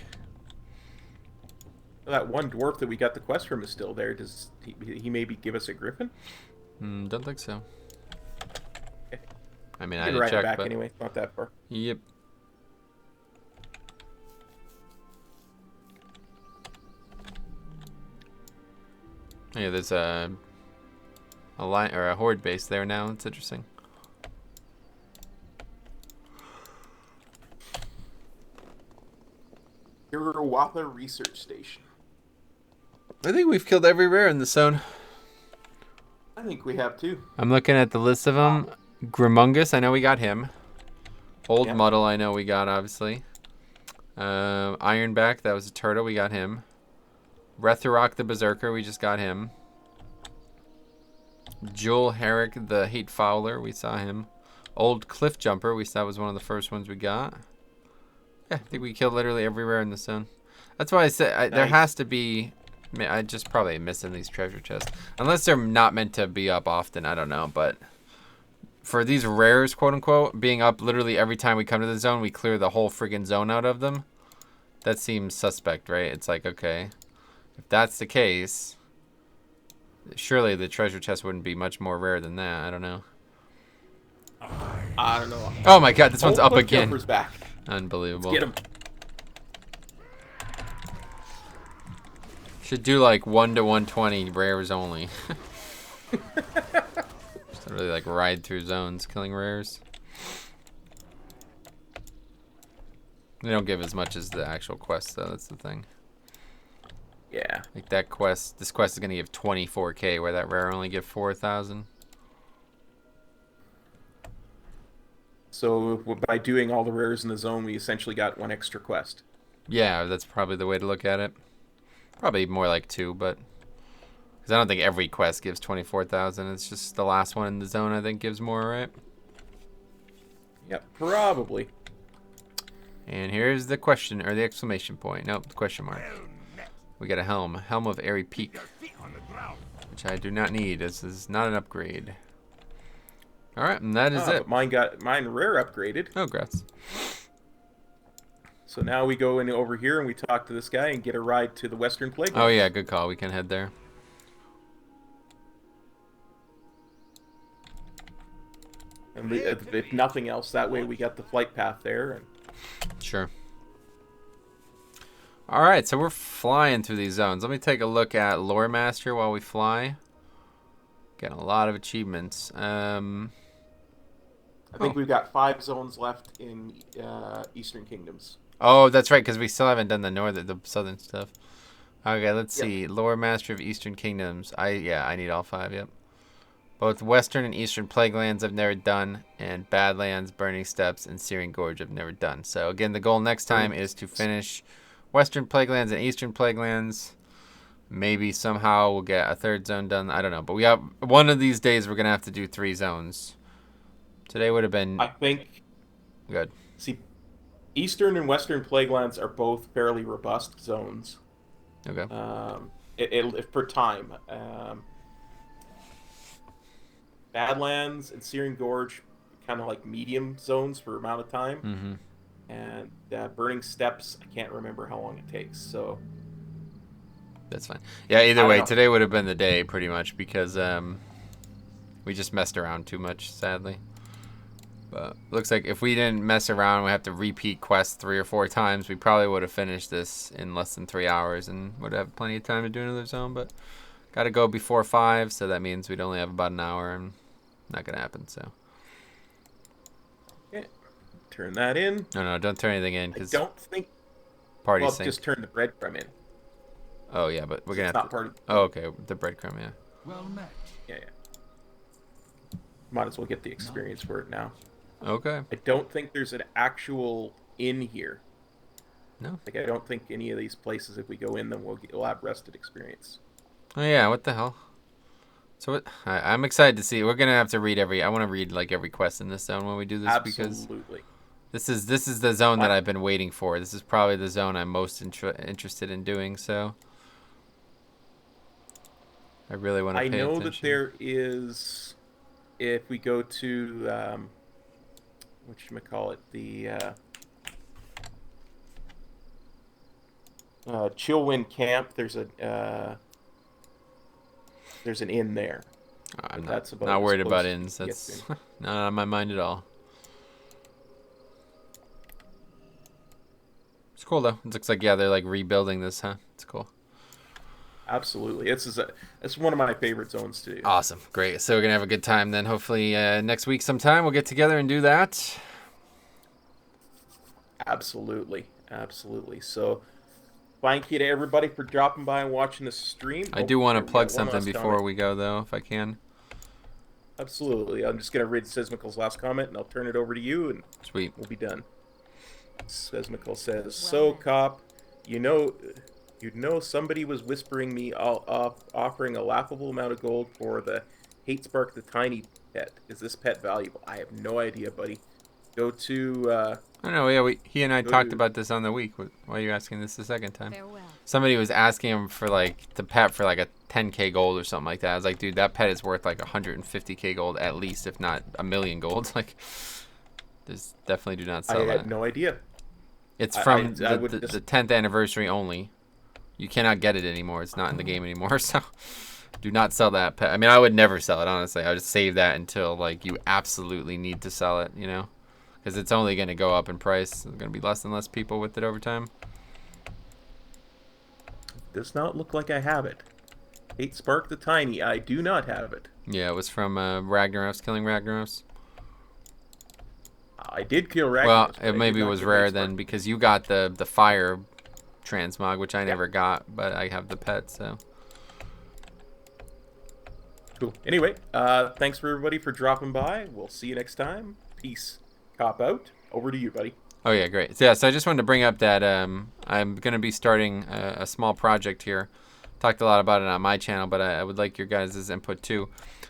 That one dwarf that we got the quest from is still there. Does he maybe give us a griffin? Don't think so. Okay. I mean, You I can didn't ride check, it back but anyway. It's not that far. yep. Yeah, there's a line or a horde base there now. It's interesting. Hirawatha Research Station. I think we've killed every rare in the zone. I think we have too. I'm looking at the list of them. Grimungus, I know we got him. Old Yeah. Muddle, I know we got, obviously. Ironback, that was a turtle, we got him. Retharok the Berserker, we just got him. Jewel Herrick the Hate Fowler, we saw him. Old Cliff Jumper, we saw was one of the first ones we got. Yeah, I think we killed literally every rare in the zone. That's why I said there Nice. has to be. I just probably missing these treasure chests, unless they're not meant to be up often. I don't know, but for these rares, quote unquote, being up literally every time we come to the zone, we clear the whole friggin' zone out of them. That seems suspect, right? It's like, okay, if that's the case, surely the treasure chest wouldn't be much more rare than that. I don't know. I don't know. Oh my god, this one's Old up Cliff again. Jumper's back. Unbelievable. Get him. Should do like 1 to 120 rares only. Just to really like ride through zones, killing rares. They don't give as much as the actual quest though, that's the thing. Yeah. Like that quest, this quest is gonna give 24k where that rare only give 4,000. So by doing all the rares in the zone, we essentially got one extra quest. Yeah, that's probably the way to look at it. Probably more like 2, but because I don't think every quest gives 24,000. It's just the last one in the zone I think gives more, right? Yep, probably. And here's the question, or the exclamation point. Nope, the question mark. We got a helm. Helm of Airy Peak. Which I do not need. This is not an upgrade. Alright, and that is it. But mine rare upgraded. Oh, grats. So now we go in over here and we talk to this guy and get a ride to the Western Playground. Oh yeah, good call. We can head there. And if nothing else, that way we got the flight path there. And Sure. Alright, so we're flying through these zones. Let me take a look at Lore Master while we fly. Getting a lot of achievements. I think we've got 5 zones left in Eastern Kingdoms. Oh, that's right, because we still haven't done the southern stuff. Okay, let's see. Lore Master of Eastern Kingdoms. I need all 5, yep. Both Western and Eastern Plaguelands I've never done, and Badlands, Burning Steppes, and Searing Gorge I've never done. So again, the goal next time is to finish Western Plaguelands and Eastern Plaguelands. Maybe somehow we'll get a 3rd zone done. I don't know. But we have one of these days we're going to have to do 3 zones. Today would have been I think. good. See, Eastern and Western Plaguelands are both fairly robust zones. Okay. For time. Badlands and Searing Gorge, kind of like medium zones for amount of time. Mm-hmm. And Burning Steppes, I can't remember how long it takes. So That's fine. Yeah, either I way, don't know. today would have been the day pretty much because we just messed around too much, sadly. But looks like if we didn't mess around, we have to repeat quests 3 or 4 times. We probably would have finished this in less than 3 hours and would have plenty of time to do another zone. But got to go before 5, so that means we'd only have about an hour, and not gonna happen. So yeah, turn that in. no, don't turn anything in I because don't think. party Well, sync. just turn the breadcrumb in. Oh yeah, but we're gonna It's have not to. party. Oh okay, the breadcrumb, yeah. Well met. Yeah. Might as well get the experience for it now. Okay. I don't think there's an actual inn here. No. Like I don't think any of these places, if we go in them, we'll have rested experience. Oh yeah, what the hell? So what? I'm excited to see. We're gonna have to read every. I want to read like every quest in this zone when we do this because Absolutely. this is the zone that I've been waiting for. This is probably the zone I'm most interested in doing. So I really want to I pay know attention. that there is, if we go to, whatchamacallit, the Chillwind Camp, there's an inn there. I'm But that's about not as worried close about as inns. you can get That's to. not on my mind at all. It's cool though. It looks like, yeah, they're like rebuilding this, huh? It's cool. Absolutely. It's one of my favorite zones to do. Awesome. Great. So we're going to have a good time then. Hopefully next week sometime we'll get together and do that. Absolutely. Absolutely. So thank you to everybody for dropping by and watching this stream. I do want to here we plug got one something last before comment. we go though, if I can. Absolutely. I'm just going to read Sismical's last comment, and I'll turn it over to you, and Sweet. we'll be done. Sismical says, "So, cop, you know somebody was whispering me offering a laughable amount of gold for the Hate Spark the Tiny pet. Is this pet valuable? I have no idea, buddy. Go to... I don't know. Yeah, he and I Go talked to- about this on the week. Why are you asking this the second time? Farewell. Somebody was asking him for like the pet for like a 10k gold or something like that. I was like, dude, that pet is worth like 150k gold at least, if not a million gold. Like, there's definitely do not I sell had that. no idea. It's I from would the just- 10th anniversary only. You cannot get it anymore. It's not in the game anymore. So do not sell that pet. I mean, I would never sell it, honestly. I would just save that until like you absolutely need to sell it, you know? Because it's only going to go up in price. There's going to be less and less people with it over time. Does not look like I have it. Hate Spark the Tiny. I do not have it. Yeah, it was from Ragnaros, Killing Ragnaros. I did kill Well, Ragnaros. but I it did maybe not was kill rare Hate Spark. then because you got the fire transmog, which I never got, but I have the pet, so. Cool. Anyway, thanks for everybody for dropping by. We'll see you next time. Peace. Cop out. Over to you, buddy. Oh yeah, great. So, yeah, so I just wanted to bring up that I'm going to be starting a small project here. Talked a lot about it on my channel, but I would like your guys' input too.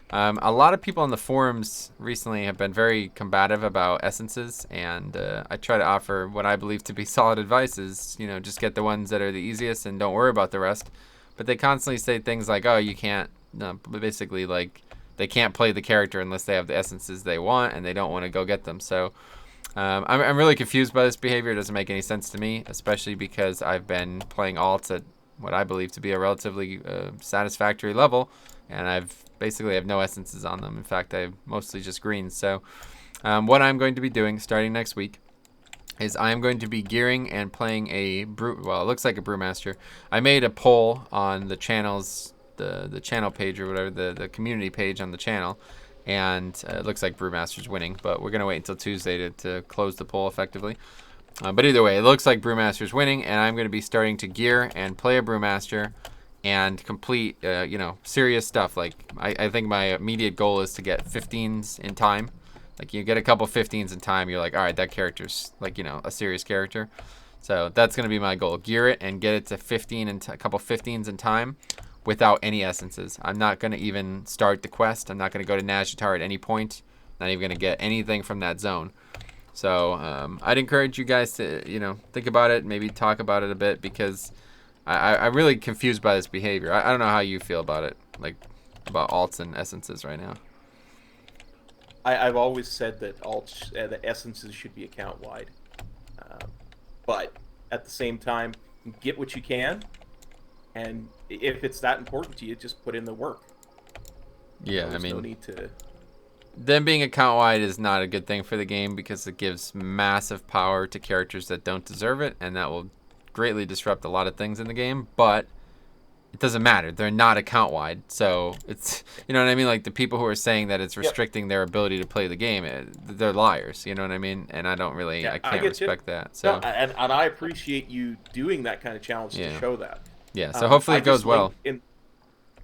A lot of people on the forums recently have been very combative about essences, and I try to offer what I believe to be solid advice is, you know, just get the ones that are the easiest and don't worry about the rest. But they constantly say things like, oh, you can't, basically like they can't play the character unless they have the essences they want, and they don't want to go get them. So I'm really confused by this behavior. It doesn't make any sense to me, especially because I've been playing alts at what I believe to be a relatively satisfactory level, and I've basically have no essences on them. In fact, I have mostly just greens. So what I'm going to be doing starting next week is I'm going to be gearing and playing a well, it looks like a brewmaster. I made a poll on the channel's the channel page or whatever, the community page on the channel, and it looks like brewmaster's winning, but we're gonna wait until Tuesday to close the poll effectively. But either way, it looks like brewmaster's winning, and I'm going to be starting to gear and play a brewmaster and complete, you know, serious stuff. Like I think my immediate goal is to get 15s in time. Like you get a couple 15s in time, you're like, all right, that character's like, you know, a serious character. So that's going to be my goal. Gear it and get it to 15 and a couple 15s in time without any essences. I'm not going to even start the quest. I'm not going to go to Nazjatar at any point. Not even going to get anything from that zone. So I'd encourage you guys to, you know, think about it, maybe talk about it a bit, because I'm really confused by this behavior. I don't know how you feel about it, like about alts and essences right now. I've always said that the essences should be account wide, but at the same time, get what you can, and if it's that important to you, just put in the work. Yeah, There's I mean, no need to. them being account wide is not a good thing for the game because it gives massive power to characters that don't deserve it, and that will greatly disrupt a lot of things in the game. But it doesn't matter. They're not account wide. So it's, you know what I mean? Like the people who are saying that it's restricting their ability to play the game, they're liars. You know what I mean? And I don't really, Yeah, I I can't get you. respect that. So No, and I appreciate you doing that kind of challenge Yeah. to show that. yeah, so hopefully I it goes just well. linked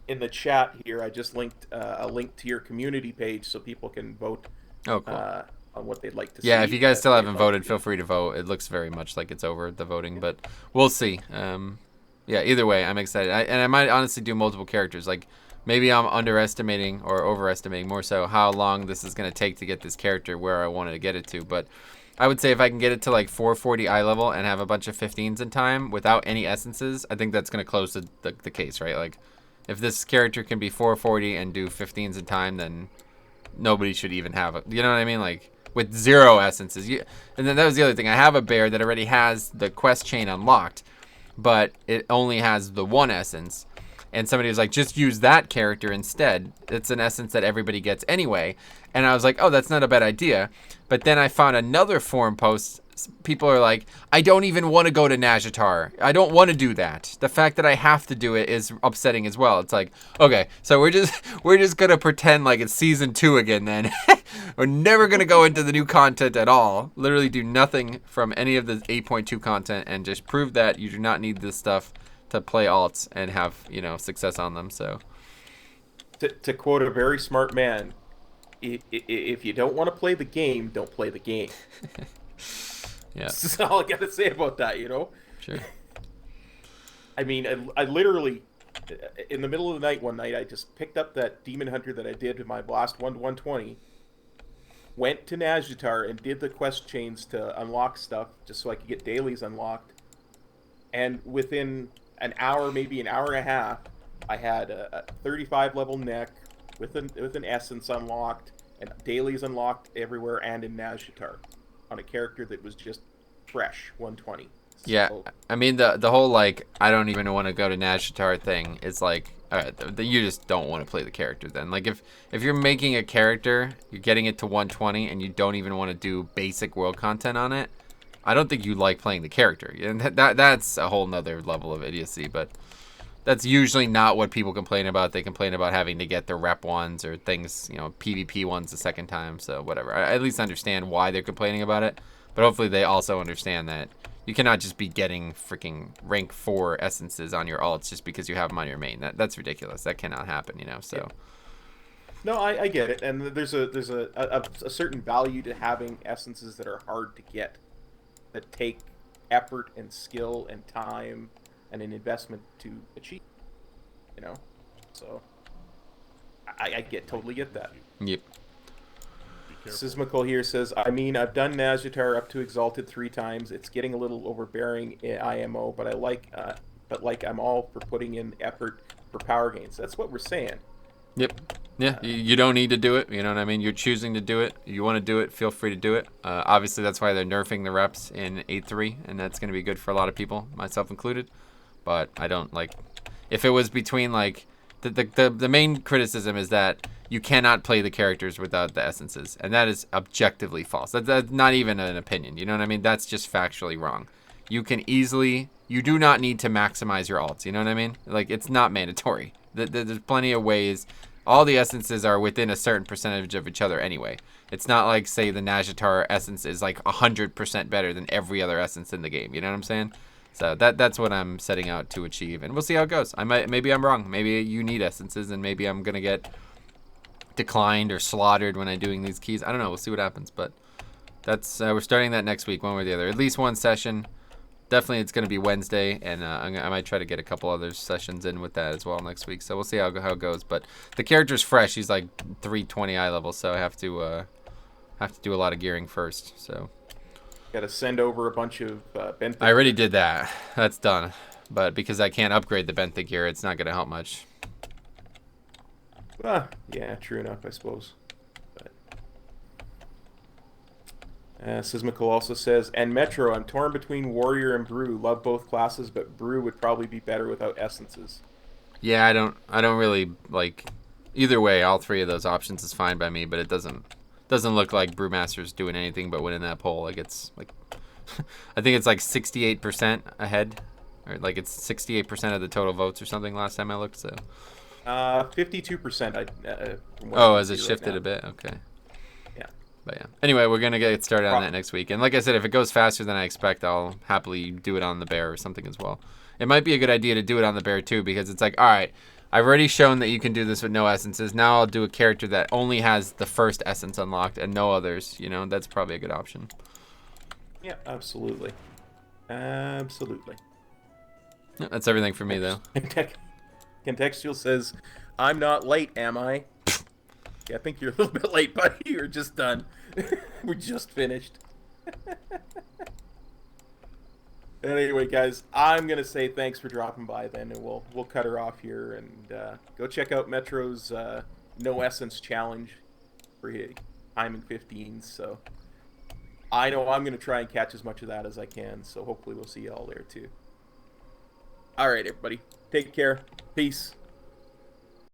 in the chat here, I just linked a link to your community page so people can vote Oh, cool. on what they'd like to see. Yeah, if you guys still They'd haven't like voted, to feel free to vote. It looks very much like it's over, the voting, but we'll see. Yeah, either way, I'm excited. And I might honestly do multiple characters. Like, maybe I'm underestimating or overestimating more so how long this is going to take to get this character where I wanted to get it to. But I would say if I can get it to like 440 eye level and have a bunch of 15s in time without any essences, I think that's going to close the case, right? Like, If this character can be 440 and do 15s in time, then nobody should even have it. You know what I mean? Like, with 0 essences. And then that was the other thing. I have a bear that already has the quest chain unlocked, but it only has the 1 essence. And somebody was like, just use that character instead. It's an essence that everybody gets anyway. And I was like, oh, that's not a bad idea. But then I found another forum post. People are like, I don't even want to go to Nazjatar. I don't want to do that. The fact that I have to do it is upsetting as well. It's like, okay, so we're just gonna pretend like it's season 2 again then. We're never gonna go into the new content at all. Literally do nothing from any of the 8.2 content and just prove that you do not need this stuff to play alts and have, success on them. So To quote a very smart man, if you don't want to play the game, don't play the game. yeah, That's all I got to say about that, Sure. I mean, I literally, in the middle of the night one night, I just picked up that Demon Hunter that I did with my last 1 to 120, went to Nazjatar and did the quest chains to unlock stuff just so I could get dailies unlocked. And within an hour, maybe an hour and a half, I had a 35 level neck with an essence unlocked and dailies unlocked everywhere and in Nazjatar on a character that was just fresh 120. Yeah, So, I mean the whole like I don't even want to go to Nazjatar thing is like, all right, you just don't want to play the character then. Like if you're making a character, you're getting it to 120 and you don't even want to do basic world content on it, I don't think you like playing the character. And that's a whole nother level of idiocy, but that's usually not what people complain about. They complain about having to get the rep ones or things, PvP ones the second time. So whatever. I at least understand why they're complaining about it. But hopefully they also understand that you cannot just be getting freaking rank 4 essences on your alts just because you have them on your main. That's ridiculous. That cannot happen, so. No, I get it. And there's a certain value to having essences that are hard to get, that take effort and skill and time and an investment to achieve, so I totally get that. Yep. Sismical here says, I mean, I've done Nazjatar up to Exalted 3 times. It's getting a little overbearing in IMO, but I'm all for putting in effort for power gains. That's what we're saying. Yep. Yeah, you don't need to do it. You know what I mean? You're choosing to do it. You want to do it, feel free to do it. Obviously, that's why they're nerfing the reps in 8.3, and that's going to be good for a lot of people, myself included. But I don't if it was between the main criticism is that you cannot play the characters without the essences, and that is objectively false. That's not even an opinion. You know what I mean? That's just factually wrong. You do not need to maximize your alts. You know what I mean? It's not mandatory. There's plenty of ways. All the essences are within a certain percentage of each other anyway. It's not like, say, the Nazjatar essence is 100% better than every other essence in the game. You know what I'm saying? So that's what I'm setting out to achieve, and we'll see how it goes. Maybe I'm wrong. Maybe you need essences, and maybe I'm gonna get declined or slaughtered when I'm doing these keys. I don't know. We'll see what happens, but that's we're starting that next week, one way or the other. At least one session. Definitely, it's gonna be Wednesday, and I might try to get a couple other sessions in with that as well next week. So we'll see how it goes. But the character's fresh. He's 320 eye level, so I have to do a lot of gearing first. So. Got to send over a bunch of benthic. I already did that. That's done. But because I can't upgrade the benthic gear, it's not going to help much. Yeah, true enough, I suppose. But Sismical also says, and Metro, I'm torn between Warrior and Brew. Love both classes, but Brew would probably be better without essences. Yeah, I don't really either way. All 3 of those options is fine by me, but it doesn't look like Brewmaster's doing anything but winning that poll. It's I think it's 68% ahead, or it's 68% of the total votes or something last time I looked. So 52%. Has it shifted a bit? Okay. Yeah. But yeah. Anyway, we're gonna get started on that next week, and like I said, if it goes faster than I expect, I'll happily do it on the bear or something as well. It might be a good idea to do it on the bear too, because it's all right. I've already shown that you can do this with no essences. Now I'll do a character that only has the first essence unlocked and no others. That's probably a good option. Yeah, absolutely. Absolutely. Yeah, that's everything for me, though. Contextual says, I'm not late, am I? Yeah, I think you're a little bit late, buddy. You're just done. We're just finished. Anyway, guys, I'm gonna say thanks for dropping by then, and we'll cut her off here and go check out Metro's No Essence Challenge for Hyman 15. So I know I'm gonna try and catch as much of that as I can. So hopefully we'll see you all there too. All right, everybody, take care. Peace.